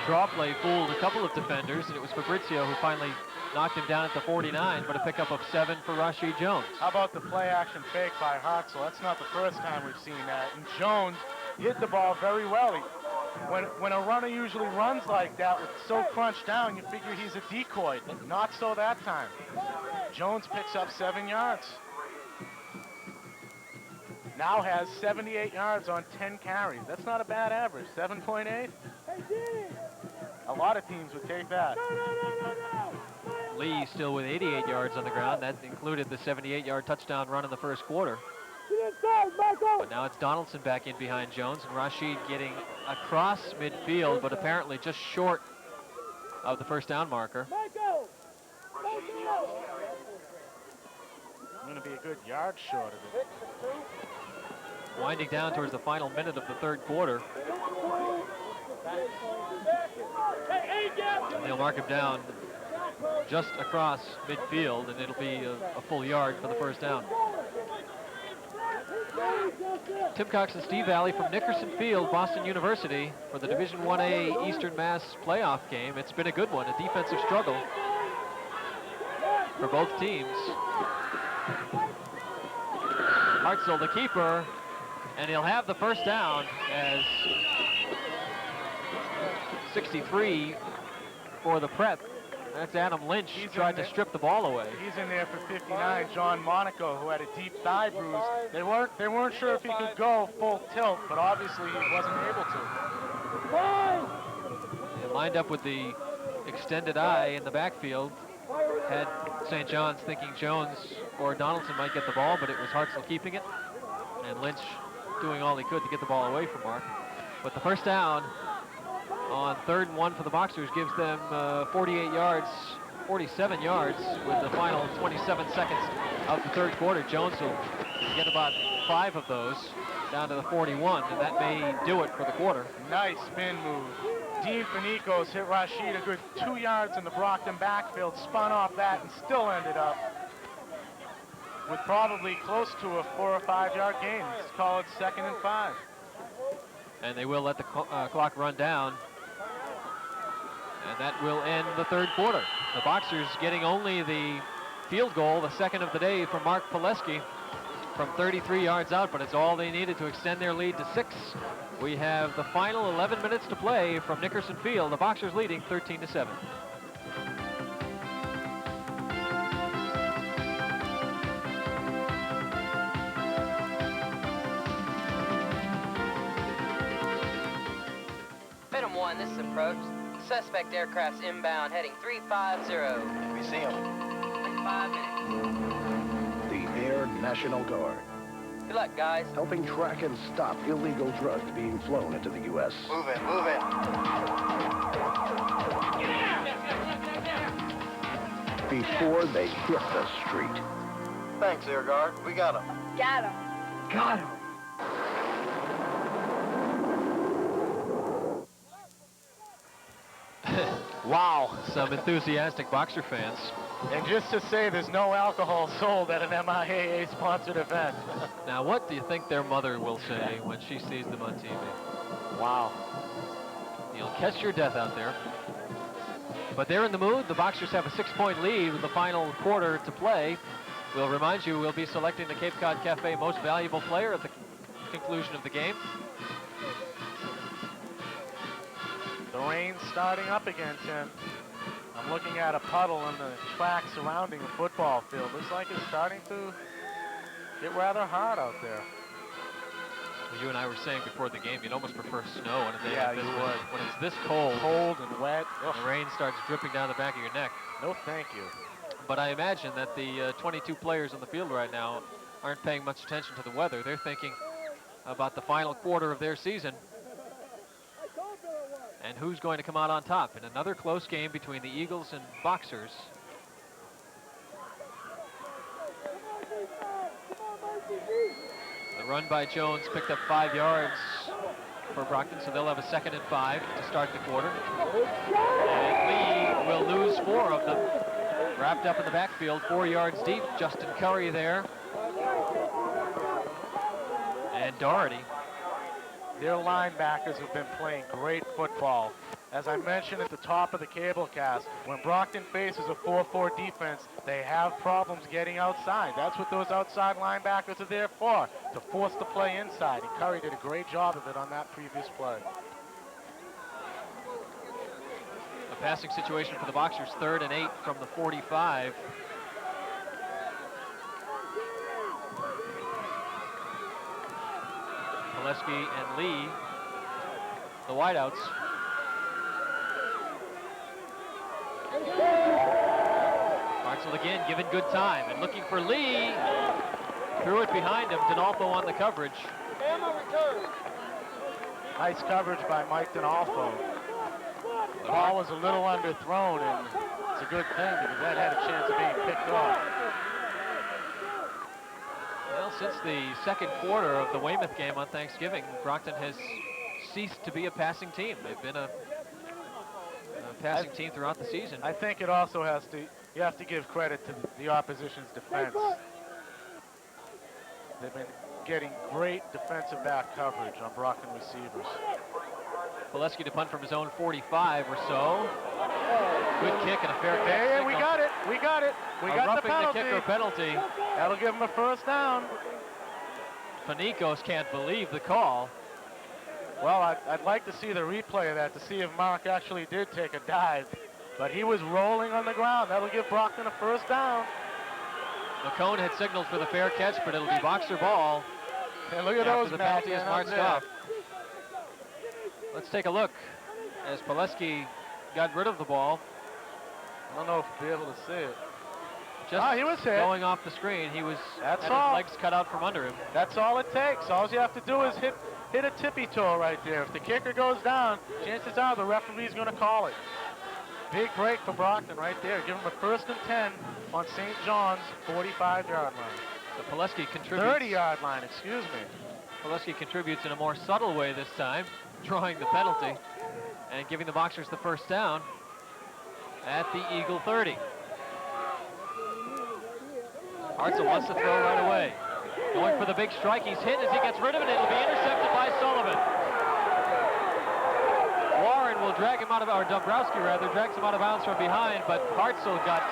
Draw play fooled a couple of defenders, and it was Fabrizio who finally knocked him down at the 49, but a pickup of 7 for Rashid Jones. How about the play-action fake by Hartzell? That's not the first time we've seen that. And Jones hit the ball very well. When a runner usually runs like that, with so crunched down, you figure he's a decoy. But not so that time. Jones picks up 7 yards. Now has 78 yards on 10 carries. That's not a bad average. 7.8. A lot of teams would take that. Lee still with 88 yards on the ground. That included the 78-yard touchdown run in the first quarter. But now it's Donaldson back in behind Jones, and Rashid getting across midfield, but apparently just short of the first down marker. Going to be a good yard short of it. Winding down towards the final minute of the 3rd quarter. And they'll mark him down just across midfield, and it'll be a full yard for the first down. Tim Cox and Steve Valley from Nickerson Field, Boston University, for the Division 1A Eastern Mass playoff game. It's been a good one, a defensive struggle for both teams. Hartzell, the keeper, and he'll have the first down as 63 for the prep. That's Adam Lynch. He tried to strip the ball away. He's in there for 59, John Monaco, who had a deep thigh bruise. They weren't sure if he could go full tilt, but obviously he wasn't able to. They lined up with the extended eye in the backfield. Had St. John's thinking Jones or Donaldson might get the ball, but it was Hartzell keeping it, and Lynch doing all he could to get the ball away from Mark. But the first down on 3rd and 1 for the Boxers gives them 47 yards with the final 27 seconds of the 3rd quarter. Jones will get about 5 of those down to the 41, and that may do it for the quarter. Nice spin move. Dean Finicos hit Rashid a good 2 yards in the Brockton backfield, spun off that, and still ended up with probably close to a 4 or 5 yard gain. Let's call it 2nd and 5. And they will let the clock run down. And that will end the 3rd quarter. The Boxers getting only the field goal, the 2nd of the day from Mark Pileski from 33 yards out, but it's all they needed to extend their lead to 6. We have the final 11 minutes to play from Nickerson Field. The Boxers leading 13-7. Phantom 1, this is approach. Suspect aircraft's inbound, heading 350. We see him. In 5 minutes. The Air National Guard. Good luck, guys. helping track and stop illegal drugs being flown into the U.S. Move it, move it. before they hit the street. Thanks, Air Guard. We got him. Got him. Got him. Wow, some enthusiastic Boxer fans. And just to say, there's no alcohol sold at an MIAA-sponsored event. Now, what do you think their mother will say when she sees them on TV? Wow. You'll catch your death out there. But they're in the mood. The Boxers have a 6-point lead with the final quarter to play. We'll remind you, we'll be selecting the Cape Cod Cafe Most Valuable Player at the conclusion of the game. The rain's starting up again, Tim. I'm looking at a puddle in the track surrounding the football field. Looks like it's starting to get rather hard out there. Well, you and I were saying before the game, you'd almost prefer snow on a day Yeah, like this. you When- would. When it's this cold. Cold and wet. And the rain starts dripping down the back of your neck. No, thank you. But I imagine that the 22 players on the field right now aren't paying much attention to the weather. They're thinking about the final quarter of their season and who's going to come out on top in another close game between the Eagles and Boxers. The run by Jones picked up 5 yards for Brockton, so they'll have a 2nd and 5 to start the quarter. And Lee will lose 4 of them. Wrapped up in the backfield, 4 yards deep. Justin Curry there. And Doherty. Their linebackers have been playing great football. As I mentioned at the top of the cable cast, when Brockton faces a 4-4 defense, they have problems getting outside. That's what those outside linebackers are there for, to force the play inside. And Curry did a great job of it on that previous play. A passing situation for the Boxers, 3rd and 8 from the 45. Pileski and Lee, the wideouts. Hartzell again given good time and looking for Lee. Threw it behind him. Donalfo on the coverage. Nice coverage by Mike Donalfo. The ball was a little underthrown, and it's a good thing because that had a chance of being picked off. Well, since the 2nd quarter of the Weymouth game on Thanksgiving, Brockton has ceased to be a passing team. They've been a passing team throughout the season. I think it also has to, you have to give credit to the opposition's defense. They've been getting great defensive back coverage on Brockton receivers. Pileski to punt from his own 45 or so. Good kick and a fair catch. Yeah, we got it. We got it. We got the roughing penalty. the kicker penalty. That'll give him a 1st down. Panicos can't believe the call. Well, I'd like to see the replay of that to see if Mark actually did take a dive. But he was rolling on the ground. That'll give Brockton a 1st down. McCone had signaled for the fair catch, but it'll be Boxer ball. And look at after those, the Matt, penalty is man, marched up there. off. Let's take a look as Pileski got rid of the ball. I don't know if you'll be able to see it. Just he was hit. going off the screen. He was That's had all. his legs cut out from under him. That's all it takes. All you have to do is hit a tippy toe right there. If the kicker goes down, chances are the referee's going to call it. Big break for Brockton right there. Give him a 1st and 10 on St. John's 45-yard line. So Pileski contributes. 30-yard line, excuse me. Pileski contributes in a more subtle way this time, drawing the penalty and giving the Boxers the 1st down at the Eagle 30. Hartzell wants to throw right away. Going for the big strike. He's hit as he gets rid of it. It'll be intercepted by Sullivan. Warren will drag him out of, or Dombrowski rather, drags him out of bounds from behind, but Hartzell got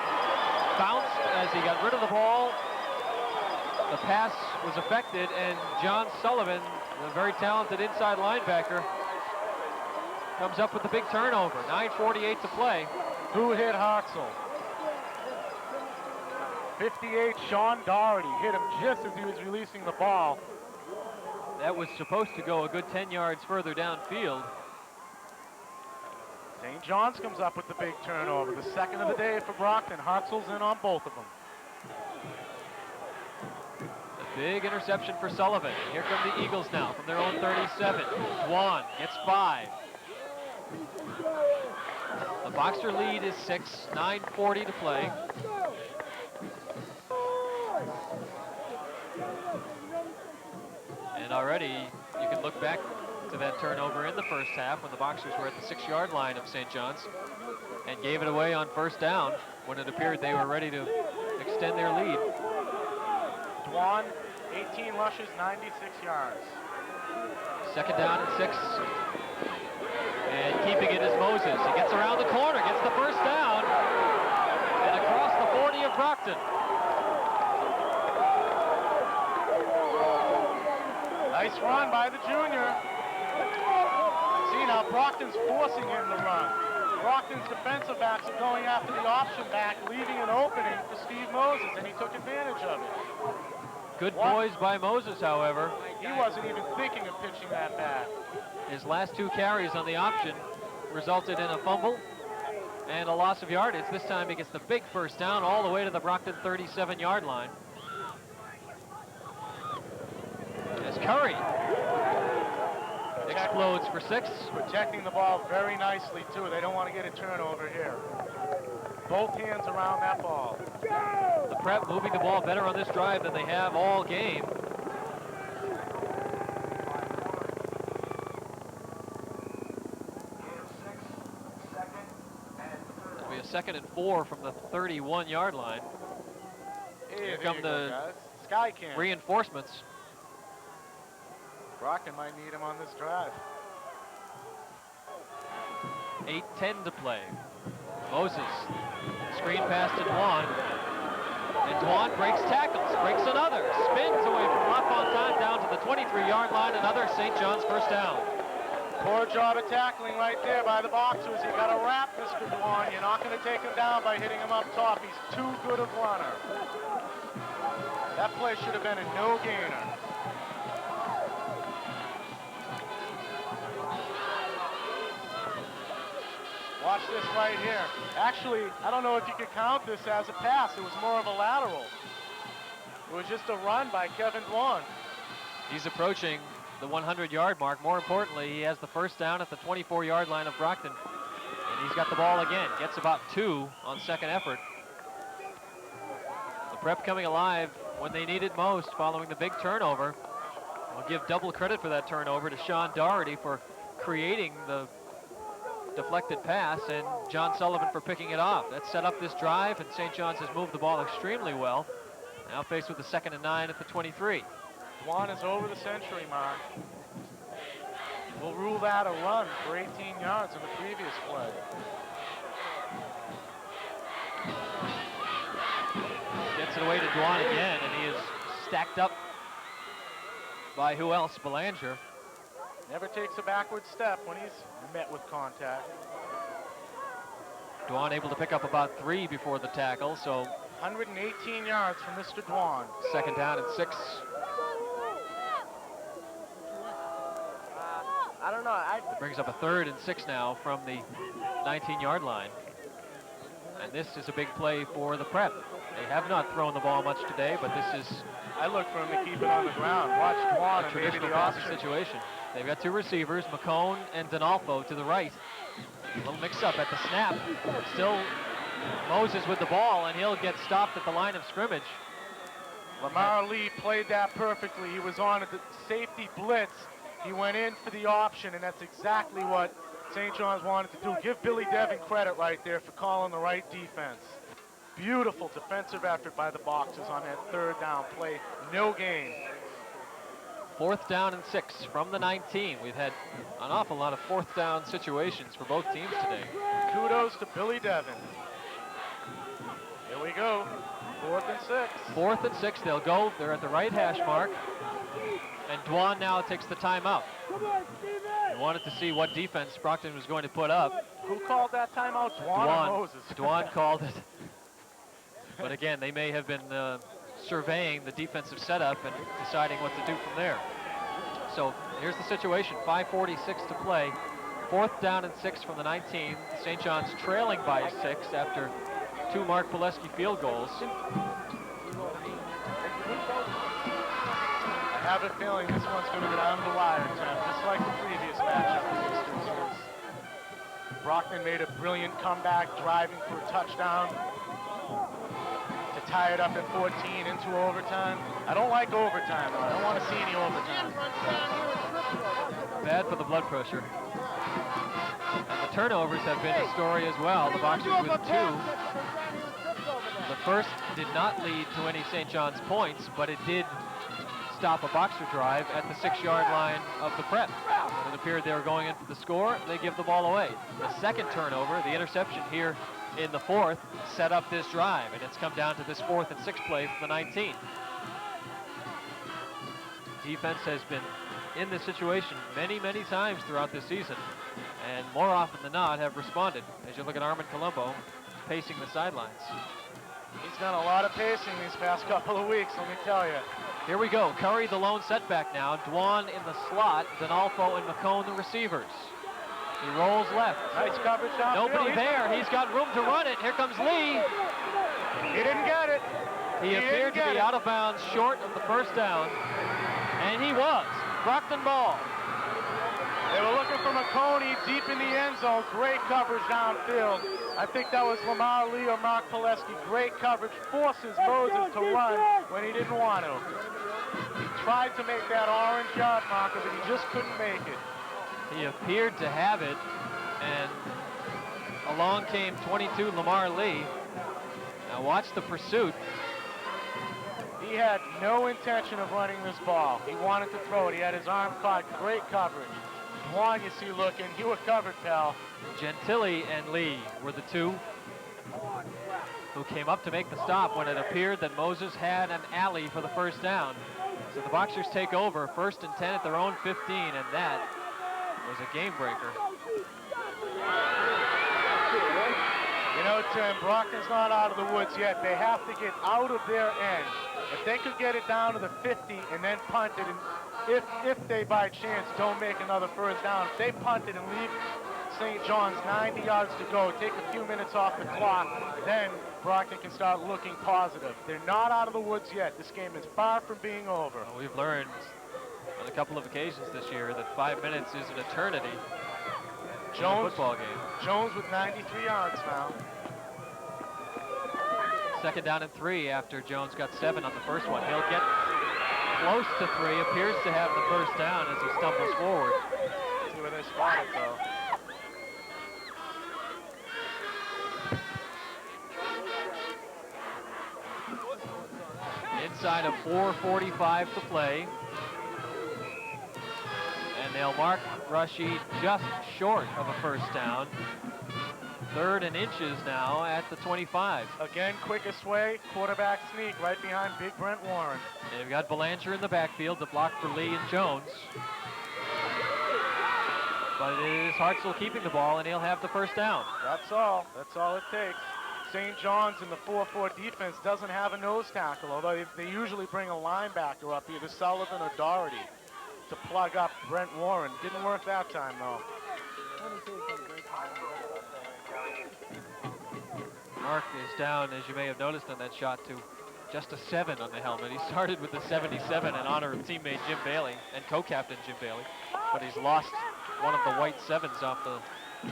bounced as he got rid of the ball. The pass was affected, and John Sullivan, the very talented inside linebacker, comes up with the big turnover. 9:48 to play. Who hit Hartzell? 58, Sean Doherty hit him just as he was releasing the ball. That was supposed to go a good 10 yards further downfield. St. John's comes up with the big turnover. The 2nd of the day for Brockton. Hartzell's in on both of them. The Big interception for Sullivan. Here come the Eagles now from their own 37. Dwan gets 5. The Boxer lead is 6, 9:40 to play. And already you can look back to that turnover in the first half when the Boxers were at the 6-yard line of St. John's and gave it away on first down when it appeared they were ready to extend their lead. Dwan, 18 rushes, 96 yards. Second down and 6. And keeping it is Moses. He gets around the corner, gets the first down, and across the 40 of Brockton. Nice run by the junior. See now, Brockton's forcing him to run. Brockton's defensive backs are going after the option back, leaving an opening for Steve Moses, and he took advantage of it. Good poise by Moses, however. He wasn't even thinking of pitching that back. His last 2 carries on the option resulted in a fumble and a loss of yardage. This time he gets the big first down all the way to the Brockton 37-yard line. As Curry explodes for 6. Protecting the ball very nicely, too. They don't want to get a turnover here. Both hands around that ball. The Prep moving the ball better on this drive than they have all game. It'll be a 2nd and 4 from the 31-yard line. Here come the Sky Camp reinforcements. Brockton might need him on this drive. 8:10 to play. Moses, screen pass to Dwan. And Dwan breaks tackles, breaks another, spins away from LaFontaine down to the 23-yard line, another St. John's first down. Poor job of tackling right there by the Boxers. You got to wrap Mr. Dwan. You're not going to take him down by hitting him up top. He's too good a runner. That play should have been a no-gainer. Watch this right here. Actually, I don't know if you could count this as a pass. It was more of a lateral. It was just a run by Kevin Dwan. He's approaching the 100-yard mark. More importantly, he has the first down at the 24-yard line of Brockton. And he's got the ball again. Gets about 2 on second effort. The Prep coming alive when they need it most following the big turnover. We'll give double credit for that turnover to Sean Doherty for creating the deflected pass and John Sullivan for picking it off. That set up this drive, and St. John's has moved the ball extremely well. Now faced with the 2nd and 9 at the 23. Dwan is over the century mark. We'll rule that a run for 18 yards in the previous play. Gets it away to Dwan again, and he is stacked up by who else? Belanger. Never takes a backward step when he's met with contact. Dwan able to pick up about 3 before the tackle, so 118 yards from Mr. Dwan. 2nd down and 6. I don't know. It brings up a 3rd and 6 now from the 19-yard line. And this is a big play for the Prep. They have not thrown the ball much today, but this is I look for him to keep it on the ground. Watch Dwan a and maybe traditional the passing option. situation. They've got 2 receivers, McCone and Donalfo to the right. A little mix-up at the snap. Still Moses with the ball, and he'll get stopped at the line of scrimmage. Lamar Lee played that perfectly. He was on the safety blitz. He went in for the option, and that's exactly what St. John's wanted to do. Give Billy Devin credit right there for calling the right defense. Beautiful defensive effort by the Boxers on that 3rd down play. No gain. 4th down and 6 from the 19. We've had an awful lot of 4th down situations for both teams today. Kudos to Billy Devin. Here we go. 4th and 6. 4th and 6, they'll go. They're at the right hash mark. And Dwan now takes the timeout. They wanted to see what defense Brockton was going to put up. Who called that timeout? Dwan or Moses? Dwan called it. But again, they may have been surveying the defensive setup and deciding what to do from there. So here's the situation, 5:46 to play. 4th down and 6 from the 19. St. John's trailing by 6 after 2 Mark Pileski field goals. have a feeling this one's going to go down to the wire, Tim, just like the previous matchup in Eastern Series. Brockton made a brilliant comeback, driving for a touchdown to tie it up at 14 into overtime. I don't like overtime, though. I don't want to see any overtime. Bad for the blood pressure. And the turnovers have been a story as well. The Boxers with 2. The first did not lead to any St. John's points, but it did stop a Boxer drive at the 6-yard line of the prep. When it appeared they were going in for the score, they give the ball away. The second turnover, the interception here in the 4th, set up this drive, and it's come down to this 4th and 6 play from the 19. Defense has been in this situation many, many times throughout this season, and more often than not have responded. As you look at Armin Colombo pacing the sidelines. He's done a lot of pacing these past couple of weeks, let me tell you. Here we go. Curry the lone setback now. Dwan in the slot. Donalfo and McCone the receivers. He rolls left. Nice coverage downfield. Nobody there. He's got room to run it. Here comes Lee. He didn't get it. He appeared to be out of bounds short of the first down. And he was. Brockton ball. They were looking for McConey deep in the end zone. Great coverage downfield. I think that was Lamar Lee or Mark Pileski. Great coverage. Forces Moses to run when he didn't want to. He tried to make that orange yard marker, but he just couldn't make it. He appeared to have it, and along came 22 Lamar Lee. Now watch the pursuit. He had no intention of running this ball. He wanted to throw it. He had his arm caught. Great coverage. Dwan, you see looking. You were covered, pal. Gentili and Lee were the two who came up to make the stop when it appeared that Moses had an alley for the first down. So the Boxers take over, 1st and 10 at their own 15, and that was a game breaker. You know, Tim, Brockton's not out of the woods yet. They have to get out of their end. If they could get it down to the 50 and then punt it, and if they by chance don't make another first down, if they punt it and leave St. John's 90 yards to go, take a few minutes off the clock, then Brockton can start looking positive. They're not out of the woods yet. This game is far from being over. Well, we've learned on a couple of occasions this year that 5 minutes is an eternity in a football game. Jones with 93 yards now. 2nd down and 3 after Jones got 7 on the first one. He'll get close to 3, appears to have the first down as he stumbles forward. See where they spot it, though. Inside of 4:45 to play. And they'll mark Rashid just short of a first down. 3rd and inches now at the 25. Again, quickest way, quarterback sneak right behind Big Brent Warren. They've got Belanger in the backfield to block for Lee and Jones. But it is Hartzell keeping the ball, and he'll have the first down. That's all. That's all it takes. St. John's in the 4-4 defense doesn't have a nose tackle, although they usually bring a linebacker up, either Sullivan or Doherty, to plug up Brent Warren. Didn't work that time, though. Mark is down, as you may have noticed on that shot, to just a 7 on the helmet. He started with the 77 in honor of teammate Jim Bailey and co-captain Jim Bailey, but he's lost one of the white 7s off the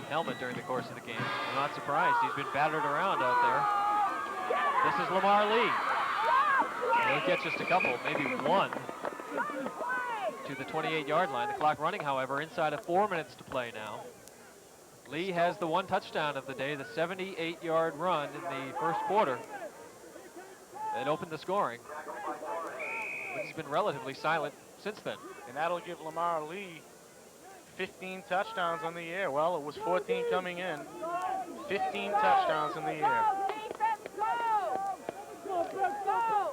helmet during the course of the game. I'm not surprised. He's been battered around out there. This is Lamar Lee. He'll get just a couple, maybe one, to the 28-yard line. The clock running, however, inside of 4 minutes to play now. Lee has the one touchdown of the day, the 78-yard run in the first quarter. It opened the scoring. But he's been relatively silent since then. And that'll give Lamar Lee 15 touchdowns on the year. Well, it was 14 coming in. 15 touchdowns in the year.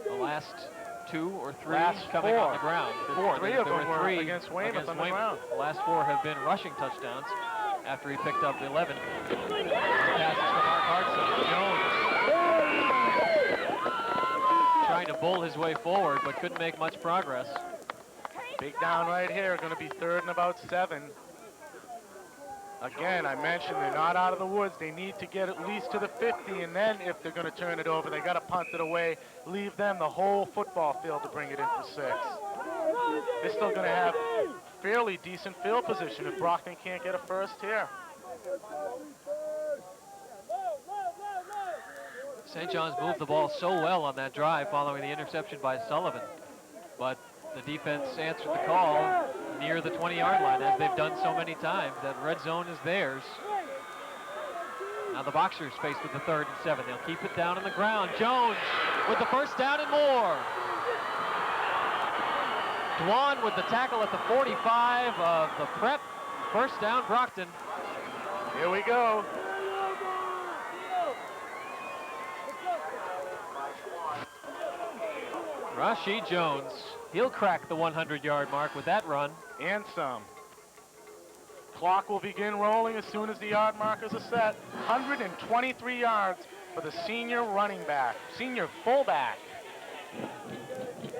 The last 2 or 3 last coming 4 on the ground. 4. Three of them were against Weymouth on the ground. The last 4 have been rushing touchdowns after he picked up 11. Passes to Mark Hartzell. Jones trying to bull his way forward, but couldn't make much progress. Big down right here, going to be 3rd and about 7. Again, I mentioned they're not out of the woods. They need to get at least to the 50, and then if they're going to turn it over, they got to punt it away, leave them the whole football field to bring it in for 6. they're still going to have fairly decent field position if Brockton can't get a first here. St. John's moved the ball so well on that drive following the interception by Sullivan. But the defense answered the call near the 20-yard line, as they've done so many times. That red zone is theirs. Now the Boxers faced with the 3rd and 7. They'll keep it down on the ground. Jones with the first down and more. Dwan with the tackle at the 45 of the Prep. First down, Brockton. Here we go. Rashid Jones, he'll crack the 100-yard mark with that run. And some. Clock will begin rolling as soon as the yard markers are set. 123 yards for the senior running back, senior fullback.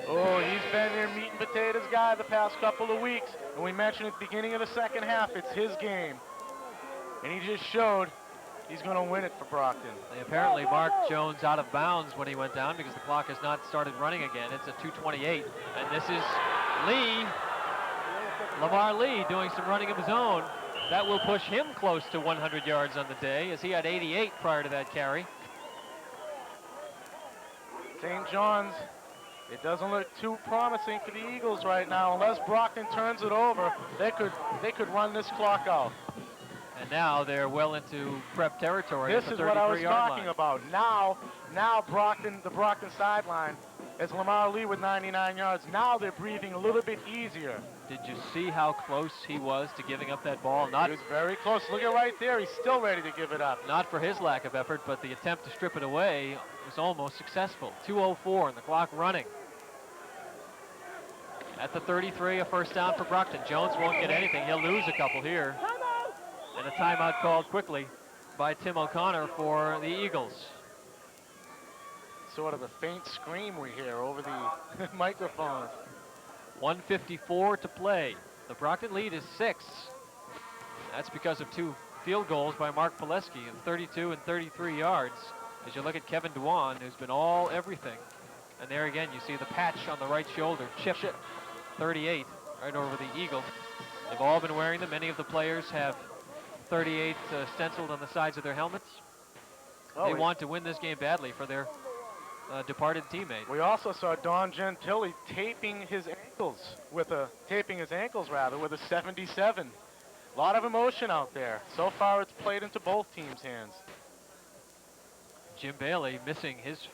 Oh, he's been their meat and potatoes guy the past couple of weeks. And we mentioned at the beginning of the second half, it's his game. And he just showed he's going to win it for Brockton. They apparently marked Jones out of bounds when he went down because the clock has not started running again. It's a 2:28, and this is Lee, Lamar Lee, doing some running of his own. That will push him close to 100 yards on the day, as he had 88 prior to that carry. St. John's, it doesn't look too promising for the Eagles right now. Unless Brockton turns it over, they could run this clock out. And now they're well into Prep territory. This is what I was talking about. Now Brockton, the Brockton sideline, is Lamar Lee with 99 yards. Now they're breathing a little bit easier. Did you see how close he was to giving up that ball? He was very close. Look at right there. He's still ready to give it up. Not for his lack of effort, but the attempt to strip it away was almost successful. 2:04 and the clock running. At the 33, a first down for Brockton. Jones won't get anything. He'll lose a couple here. And a timeout called quickly by Tim O'Connor for the Eagles. Sort of a faint scream we hear over the microphones. 1:54 to play. The Brockton lead is 6. That's because of 2 field goals by Mark Pileski of 32 and 33 yards. As you look at Kevin Dwan, who's been all everything. And there again, you see the patch on the right shoulder. Chip 38 right over the Eagle. They've all been wearing them. Many of the players have 38 stenciled on the sides of their helmets. They want to win this game badly for their departed teammate. We also saw Don Gentili taping his ankles with a 77. A lot of emotion out there. So far, it's played into both teams' hands. Jim Bailey missing his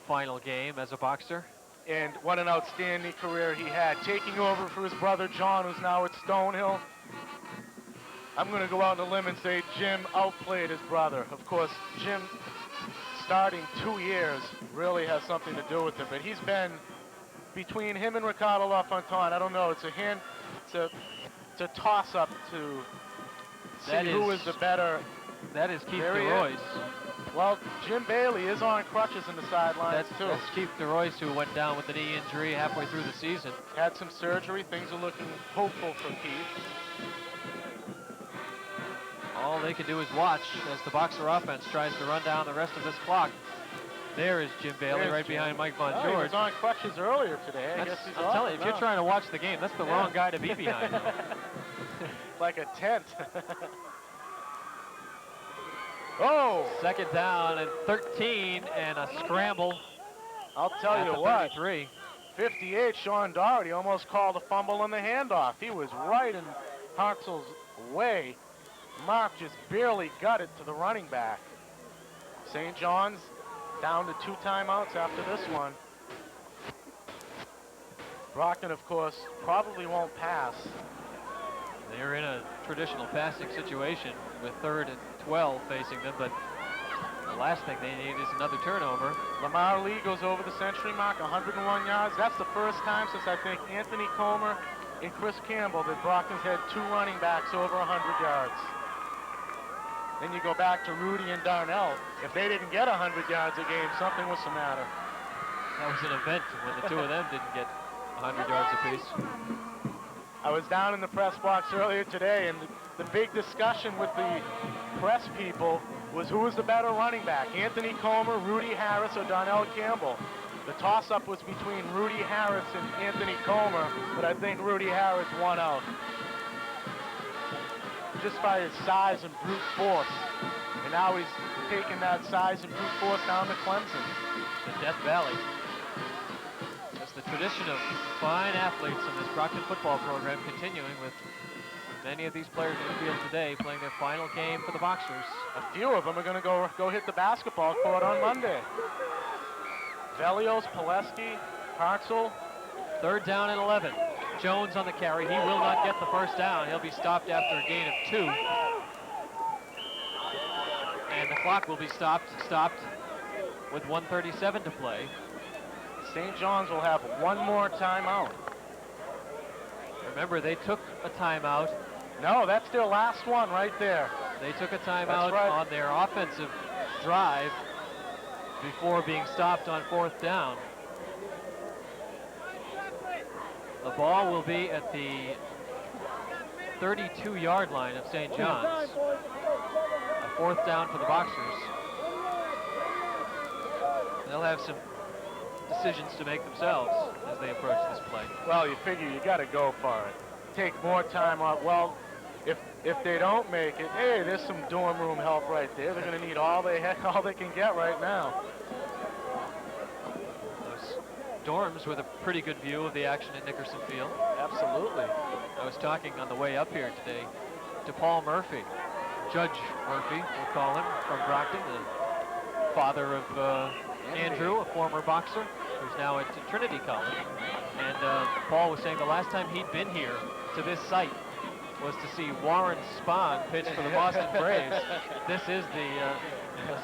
final game as a boxer. And what an outstanding career he had, taking over for his brother John, who's now at Stonehill. I'm going to go out on a limb and say Jim outplayed his brother. Of course, Jim starting 2 years really has something to do with it, but he's been between him and Ricardo LaFontaine. I don't know. It's a toss-up to see who is the better. That is Keith DeRoyce. Well, Jim Bailey is on crutches in the sidelines too. That's Keith DeRoyce, who went down with a knee injury halfway through the season. Had some surgery. Things are looking hopeful for Keith. All they can do is watch as the Boxer offense tries to run down the rest of this clock. There is Jim Bailey right behind Mike Von George. He was on crutches earlier today. I guess he's I'm telling you, if you're trying to watch the game, that's the wrong guy to be behind. Like a tent. Oh! Second down and 13 and a scramble. I'll tell you what. 33. 58, Sean Doherty almost called a fumble on the handoff. He was right in Hartzell's way. Mark just barely got it to the running back. St. John's down to 2 timeouts after this one. Brockton, of course, probably won't pass. They're in a traditional passing situation with 3rd and 12 facing them, but the last thing they need is another turnover. Lamar Lee goes over the century mark, 101 yards. That's the first time since I think Anthony Comer and Chris Campbell that Brockton's had 2 running backs over 100 yards. Then you go back to Rudy and Darnell. If they didn't get 100 yards a game, something was the matter. That was an event when the 2 of them didn't get 100 yards apiece. I was down in the press box earlier today, and the big discussion with the press people was who was the better running back, Anthony Comer, Rudy Harris, or Darnell Campbell. The toss-up was between Rudy Harris and Anthony Comer, but I think Rudy Harris won out. Just by his size and brute force. And now he's taking that size and brute force down to Clemson. The Death Valley. That's the tradition of fine athletes in this Brockton football program, continuing with many of these players in the field today playing their final game for the Boxers. A few of them are going to go hit the basketball court on Monday. Velios, Pileski, Hartzell. 3rd down and 11. Jones on the carry. He will not get the first down. He'll be stopped after a gain of 2. And the clock will be stopped with 1:37 to play. St. John's will have one more timeout. Remember, they took a timeout. No, that's their last one right there. They took a timeout on their offensive drive before being stopped on 4th down. The ball will be at the 32-yard line of St. John's. A 4th down for the Boxers. They'll have some decisions to make themselves as they approach this play. Well, you figure you got to go for it. Take more time out. Well, if they don't make it, hey, there's some dorm room help right there. They're going to need all they can get right now. Those dorms with a pretty good view of the action at Nickerson Field. Absolutely. I was talking on the way up here today to Paul Murphy, Judge Murphy, we'll call him, from Brockton, the father of Andrew, a former boxer, who's now at Trinity College. And Paul was saying the last time he'd been here to this site was to see Warren Spahn pitch for the Boston Braves. This is the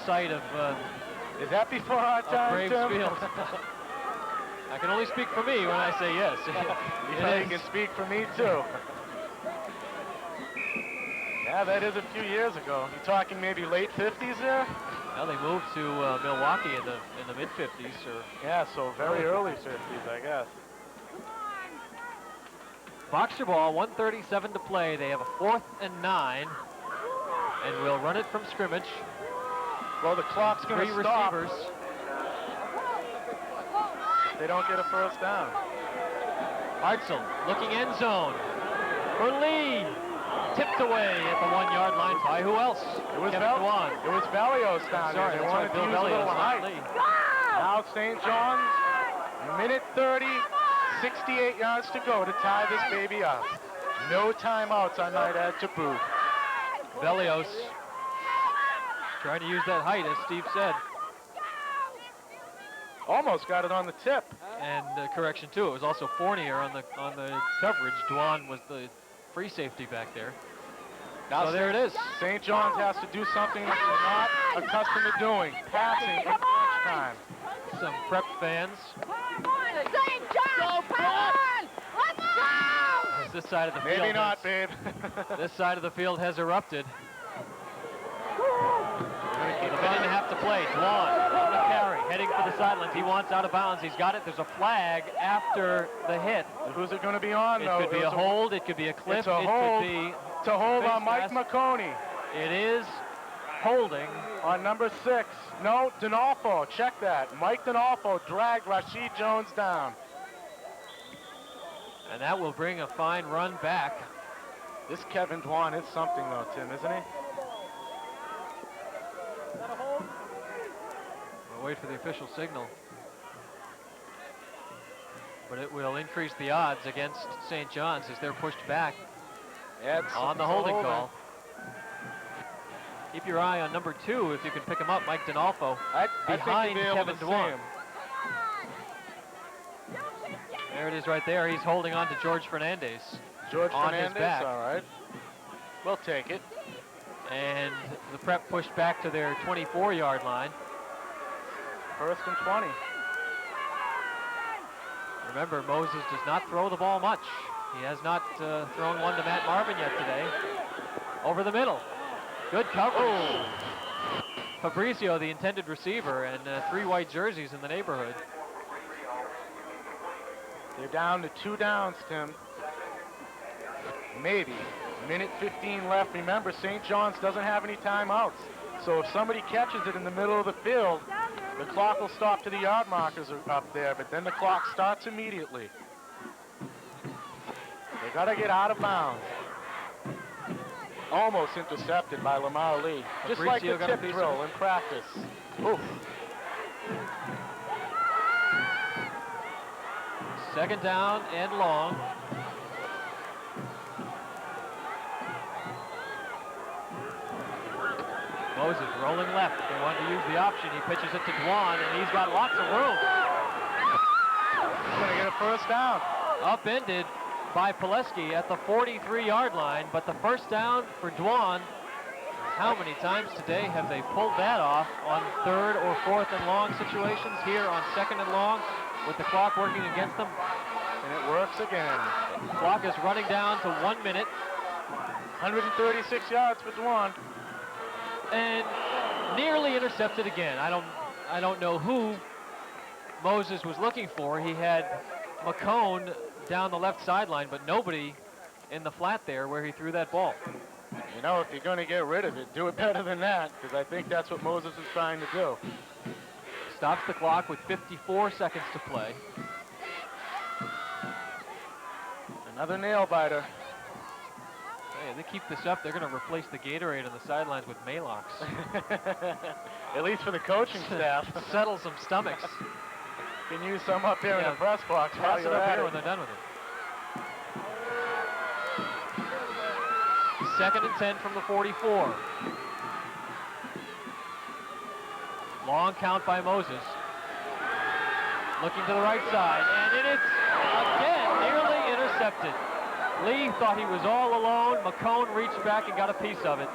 site of is that before our time, Braves Tim? Field. I can only speak for me when I say yes. You can speak for me too. Yeah, that is a few years ago. You talking maybe late 50s there? Now they moved to Milwaukee in the mid-50s. Yeah, so very early 50s, I guess. Boxer ball, 1:37 to play. They have a 4th and 9, and we'll run it from scrimmage. Well, the clock's going to stop. 3 receivers. They don't get a first down. Hartzell looking end zone for Lee. Tipped away at the 1-yard line by who else? It was Dwan. It was Velios down there. They wanted to use a little height. Now St. John's, minute 30, 68 yards to go to tie this baby up. No timeouts, I might add, to boot. Velios trying to use that height, as Steve said. Almost got it on the tip. And correction too, it was also Fournier on the coverage. Dwan was the free safety back there. Now so there it is. St. John's has to do something that they're not accustomed to doing, passing in crunch time. Some prep fans. St. John's, come on! Let's go! This side of the field. Maybe not, babe. This side of the field has erupted. With a minute and a half to play, Dwan on the carry, heading for the sidelines. He wants out of bounds. He's got it. There's a flag after the hit. Who's it going to be on, though? It could be a hold. It could be a clip. It's a hold. Could be to hold on Mike McConey. It is holding on number 6. No, Donalfo. Check that. Mike Donalfo dragged Rashid Jones down. And that will bring a fine run back. This Kevin Dwan is something, though, Tim, isn't he? We'll wait for the official signal. But it will increase the odds against St. John's as they're pushed back on the holding call. Keep your eye on number 2 if you can pick him up, Mike Donalfo, behind Kevin Dwan. There it is right there. He's holding on to George Fernandez. George on Fernandez, his back. all right. We'll take it. And the prep pushed back to their 24-yard line. 1st and 20. Remember, Moses does not throw the ball much. He has not thrown one to Matt Marvin yet today. Over the middle. Good coverage. Oh. Fabricio, the intended receiver, and 3 white jerseys in the neighborhood. They're down to 2 downs, Tim. Maybe. Minute 15 left. Remember, St. John's doesn't have any timeouts. So if somebody catches it in the middle of the field, The clock will stop to the yard markers are up there, but then the clock starts immediately. They got to get out of bounds. Almost intercepted by Lamar Lee. Just like the tip drill in practice. Oof. Second down and long. Moses rolling left. They want to use the option. He pitches it to Dwan, and he's got lots of room. He's going to get a first down. Upended by Pileski at the 43-yard line, but the first down for Dwan. How many times today have they pulled that off on third or fourth and long situations? Here on second and long with the clock working against them. And it works again. The clock is running down to 1 minute. 136 yards for Dwan. And nearly intercepted again. I don't know who Moses was looking for. He had McCone down the left sideline, but nobody in the flat there where he threw that ball. You know, if you're going to get rid of it, do it better than that, because I think that's what Moses is trying to do. Stops the clock with 54 seconds to play. Another nail biter. Hey, if they keep this up, they're going to replace the Gatorade on the sidelines with Malox. At least for the coaching staff. Settle some stomachs. Can use some up here in the press box. Pass it up here when they're done with it. Second and 10 from the 44. Long count by Moses. Looking to the right side, and it is again nearly intercepted. Lee thought he was all alone. McCone reached back and got a piece of it.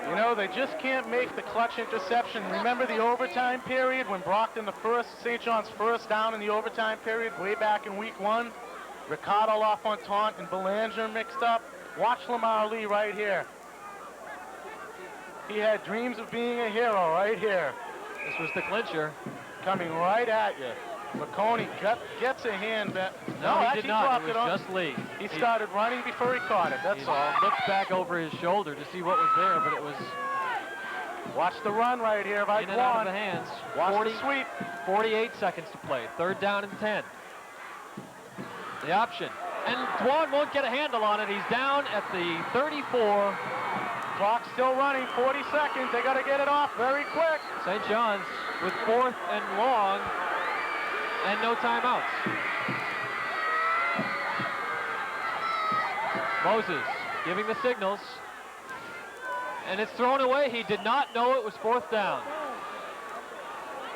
You know, they just can't make the clutch interception. Remember the overtime period when Brockton, St. John's first down in the overtime period way back in week 1? Ricardo LaFontaine and Belanger mixed up. Watch Lamar Lee right here. He had dreams of being a hero right here. This was the clincher. Coming right at you. McConey gets a hand back. No, he did not. It was just Lee. He started running before he caught it, that's all. Looked back over his shoulder to see what was there, but it was... Watch the run right here by in and out of the hands. Watch the sweep. 48 seconds to play. Third down and 10. The option. And Dwan won't get a handle on it. He's down at the 34. Clock still running, 40 seconds. They got to get it off very quick. St. John's with fourth and long and no timeouts. Moses giving the signals. And it's thrown away. He did not know it was fourth down.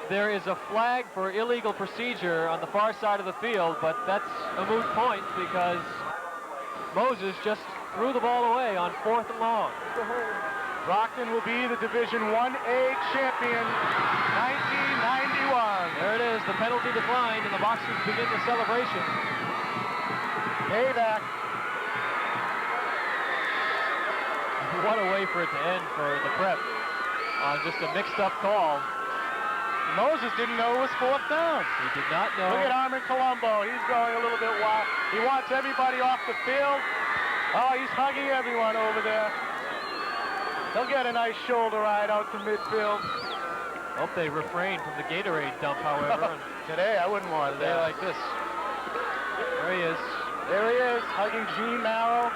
There is a flag for illegal procedure on the far side of the field, but that's a moot point because Moses just threw the ball away on fourth and long. Brockton will be the Division 1A champion, 1991. There it is, the penalty declined, and the Boxers begin the celebration. Payback. What a way for it to end for the Prep on just a mixed-up call. Moses didn't know it was fourth down. He did not know. Look at Armin Colombo. He's going a little bit wild. He wants everybody off the field. Oh, he's hugging everyone over there. He'll get a nice shoulder ride out to midfield. Hope they refrain from the Gatorade dump, however. Today, I wouldn't want that. Like this. There he is. There he is, hugging Gene Marrow.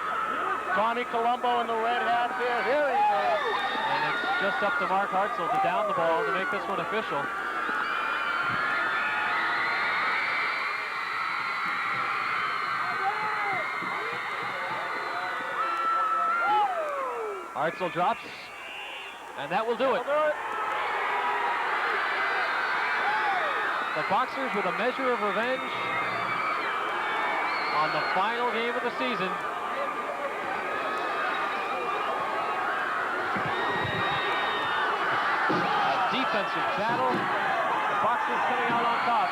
Tommy Colombo in the red hat there. There he is. And it's just up to Mark Hartzell to down the ball to make this one official. Hartzell drops, and that will do it. The Boxers with a measure of revenge on the final game of the season. A defensive battle. The Boxers coming out on top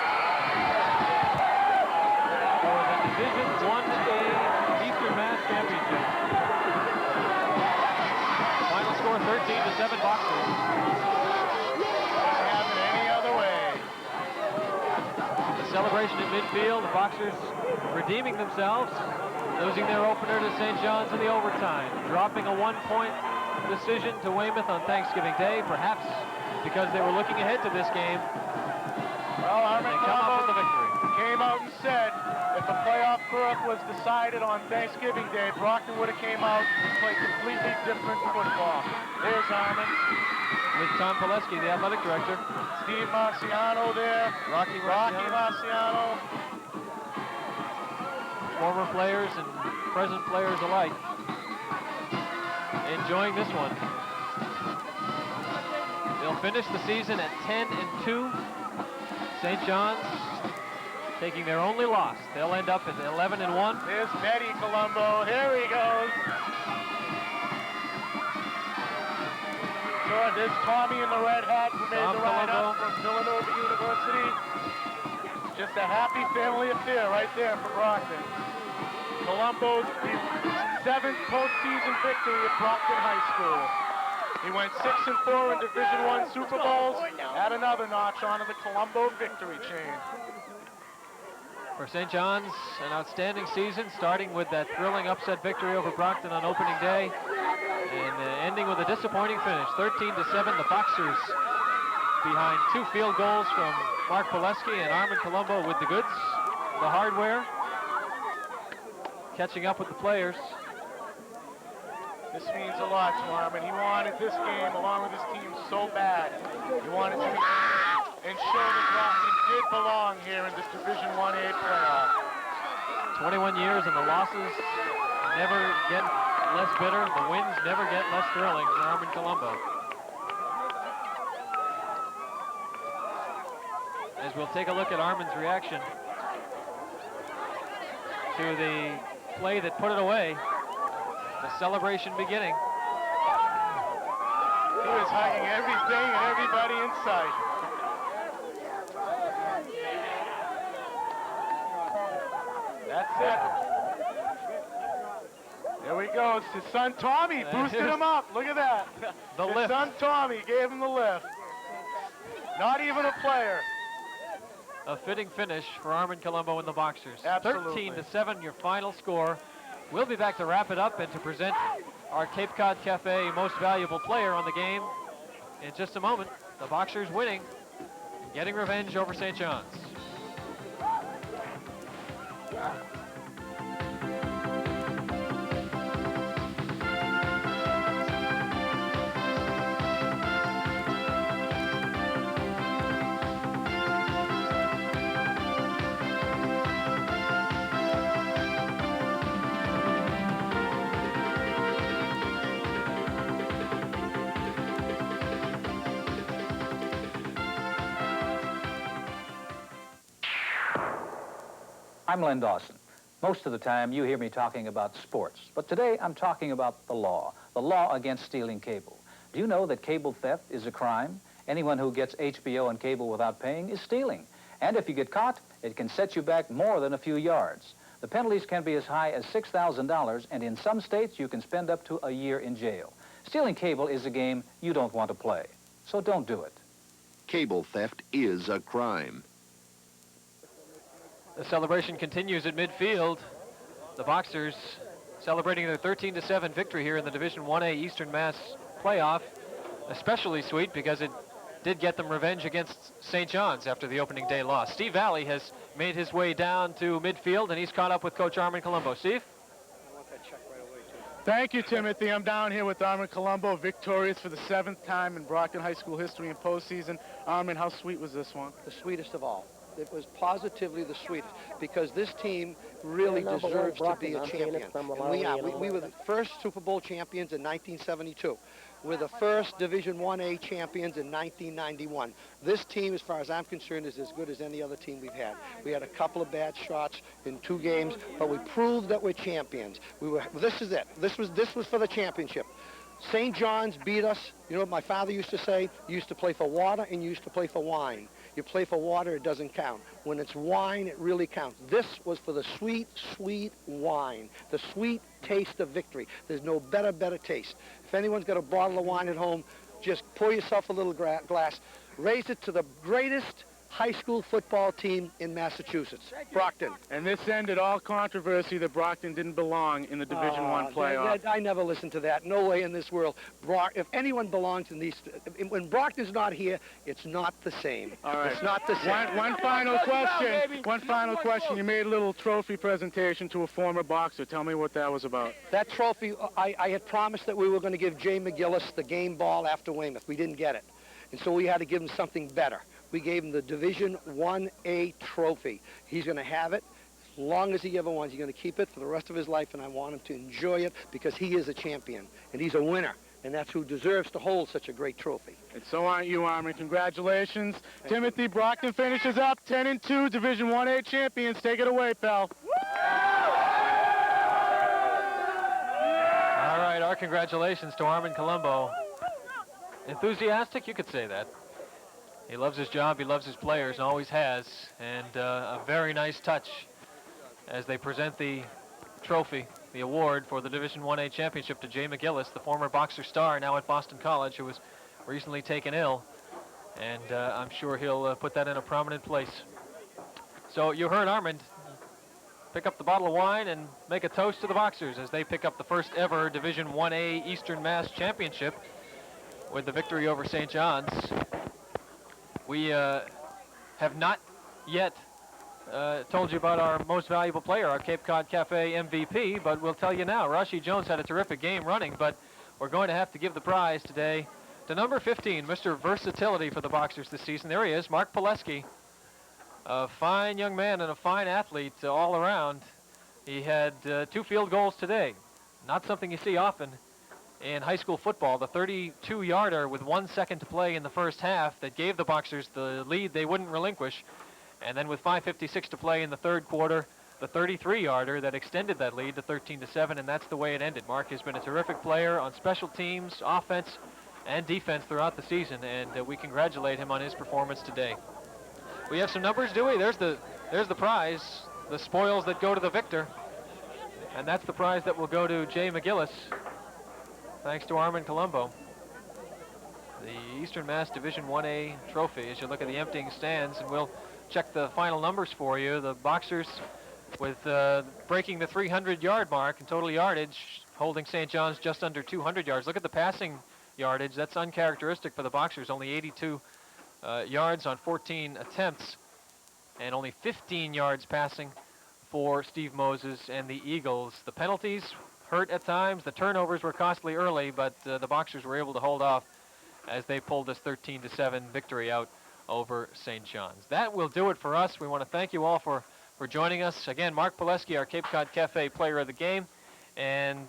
for the Division 1A Eastern Mass Championship. Final score 13-7 Boxers. Doesn't happen any other way. The celebration at midfield, the Boxers redeeming themselves, losing their opener to St. John's in the overtime, dropping a 1-point decision to Weymouth on Thanksgiving Day, perhaps because they were looking ahead to this game. Well, Armin They come up with the victory. came out and said if the playoff berth was decided on Thanksgiving Day, Brockton would have came out and played completely different football. There's Armin. With Tom Pileski, the athletic director. Steve Marciano there. Rocky Marciano. Former players and present players alike enjoying this one. They'll finish the season at 10-2. St. John's taking their only loss. They'll end up at 11-1. There's Betty Colombo. Here he goes. Sure, there's Tommy in the red hat who made the ride up from Villanova University. Just a happy family affair right there for Brockton. Colombo's 7th postseason victory at Brockton High School. He went 6-4 in Division I Super Bowls. Add another notch onto the Colombo victory chain. For St. John's, an outstanding season, starting with that thrilling upset victory over Brockton on opening day, and ending with a disappointing finish, 13-7. The Boxers behind 2 field goals from Mark Pileski and Armin Colombo with the goods, the hardware, catching up with the players. This means a lot to Armin. He wanted this game along with his team so bad. He wanted to ensure that Brockton did belong here in this Division 1A playoff. 21 years and the losses never get less bitter. The wins never get less thrilling for Armin Colombo. As we'll take a look at Armin's reaction to the play that put it away. The celebration beginning. He was hugging everything and everybody in sight. That's it. There we go. It's his son Tommy boosted him up. Look at that. His son Tommy gave him the lift. Not even a player. A fitting finish for Armin Colombo and the Boxers. Absolutely. 13-7, your final score. We'll be back to wrap it up and to present our Cape Cod Cafe Most Valuable Player on the game in just a moment. The Boxers winning, getting revenge over St. John's. I'm Len Dawson. Most of the time, you hear me talking about sports. But today, I'm talking about the law against stealing cable. Do you know that cable theft is a crime? Anyone who gets HBO and cable without paying is stealing. And if you get caught, it can set you back more than a few yards. The penalties can be as high as $6,000, and in some states, you can spend up to a year in jail. Stealing cable is a game you don't want to play. So don't do it. Cable theft is a crime. The celebration continues at midfield. The Boxers celebrating their 13-7 victory here in the Division 1A Eastern Mass playoff. Especially sweet because it did get them revenge against St. John's after the opening day loss. Steve Valley has made his way down to midfield, and he's caught up with Coach Armin Colombo. Steve? Thank you, Timothy. I'm down here with Armin Colombo, victorious for the 7th time in Brockton High School history and postseason. Armin, how sweet was this one? The sweetest of all. It was positively the sweetest because this team really deserves to be a champion. And we were the first Super Bowl champions in 1972. We're the first Division 1A champions in 1991. This team, as far as I'm concerned, is as good as any other team we've had. We had a couple of bad shots in 2 games, but we proved that we're champions. This is it. This was for the championship. St. John's beat us. You know what my father used to say? You used to play for water and you used to play for wine. You play for water, it doesn't count. When it's wine, it really counts. This was for the sweet, sweet wine, the sweet taste of victory. There's no better taste. If anyone's got a bottle of wine at home, just pour yourself a little glass, raise it to the greatest high school football team in Massachusetts, Brockton. And this ended all controversy that Brockton didn't belong in the Division I playoff. I never listened to that. No way in this world. If anyone belongs in these, when Brockton's not here, it's not the same. All right. It's not the same. One final question. One final question. You made a little trophy presentation to a former boxer. Tell me what that was about. That trophy, I had promised that we were going to give Jay McGillis the game ball after Weymouth. We didn't get it. And so we had to give him something better. We gave him the Division 1A trophy. He's going to have it as long as he ever wants. He's going to keep it for the rest of his life, and I want him to enjoy it because he is a champion, and he's a winner. And that's who deserves to hold such a great trophy. And so aren't you, Armin. Congratulations. Timothy, Brockton finishes up 10-2, Division 1A champions. Take it away, pal. All right, our congratulations to Armin Colombo. Enthusiastic, you could say that. He loves his job, he loves his players, and always has. And a very nice touch as they present the trophy, the award for the Division 1A championship to Jay McGillis, the former boxer star now at Boston College, who was recently taken ill. And I'm sure he'll put that in a prominent place. So you heard Armand pick up the bottle of wine and make a toast to the Boxers as they pick up the first ever Division 1A Eastern Mass Championship with the victory over St. John's. We have not yet told you about our most valuable player, our Cape Cod Cafe MVP, but we'll tell you now. Rashi Jones had a terrific game running, but we're going to have to give the prize today to number 15, Mr. Versatility for the Boxers this season. There he is, Mark Pileski. A fine young man and a fine athlete all around. He had 2 field goals today. Not something you see often in high school football. The 32-yarder with 1 second to play in the first half that gave the Boxers the lead they wouldn't relinquish. And then with 5:56 to play in the third quarter, the 33-yarder that extended that lead to 13-7, and that's the way it ended. Mark has been a terrific player on special teams, offense, and defense throughout the season, and we congratulate him on his performance today. We have some numbers, do we? There's the prize, the spoils that go to the victor. And that's the prize that will go to Jay McGillis, thanks to Armin Colombo. The Eastern Mass Division 1A trophy, as you look at the emptying stands, and we'll check the final numbers for you. The Boxers with breaking the 300-yard mark in total yardage, holding St. John's just under 200 yards. Look at the passing yardage. That's uncharacteristic for the Boxers, only 82 yards on 14 attempts, and only 15 yards passing for Steve Moses and the Eagles. The penalties hurt at times. The turnovers were costly early, but the Boxers were able to hold off as they pulled this 13-7 victory out over St. John's. That will do it for us. We want to thank you all for joining us. Again, Mark Pileski, our Cape Cod Cafe player of the game, and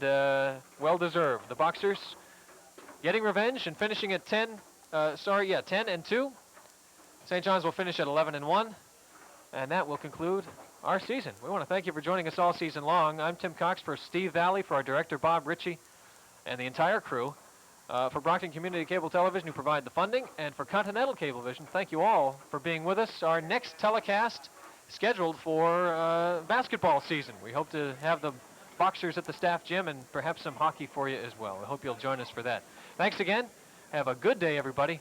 well-deserved. The Boxers getting revenge and finishing at 10-2. St. John's will finish at 11-1, and that will conclude our season. We want to thank you for joining us all season long. I'm Tim Cox for Steve Valley, for our director Bob Ritchie, and the entire crew. For Brockton Community Cable Television, who provide the funding, and for Continental Cablevision, thank you all for being with us. Our next telecast scheduled for basketball season. We hope to have the Boxers at the staff gym and perhaps some hockey for you as well. I hope you'll join us for that. Thanks again. Have a good day, everybody.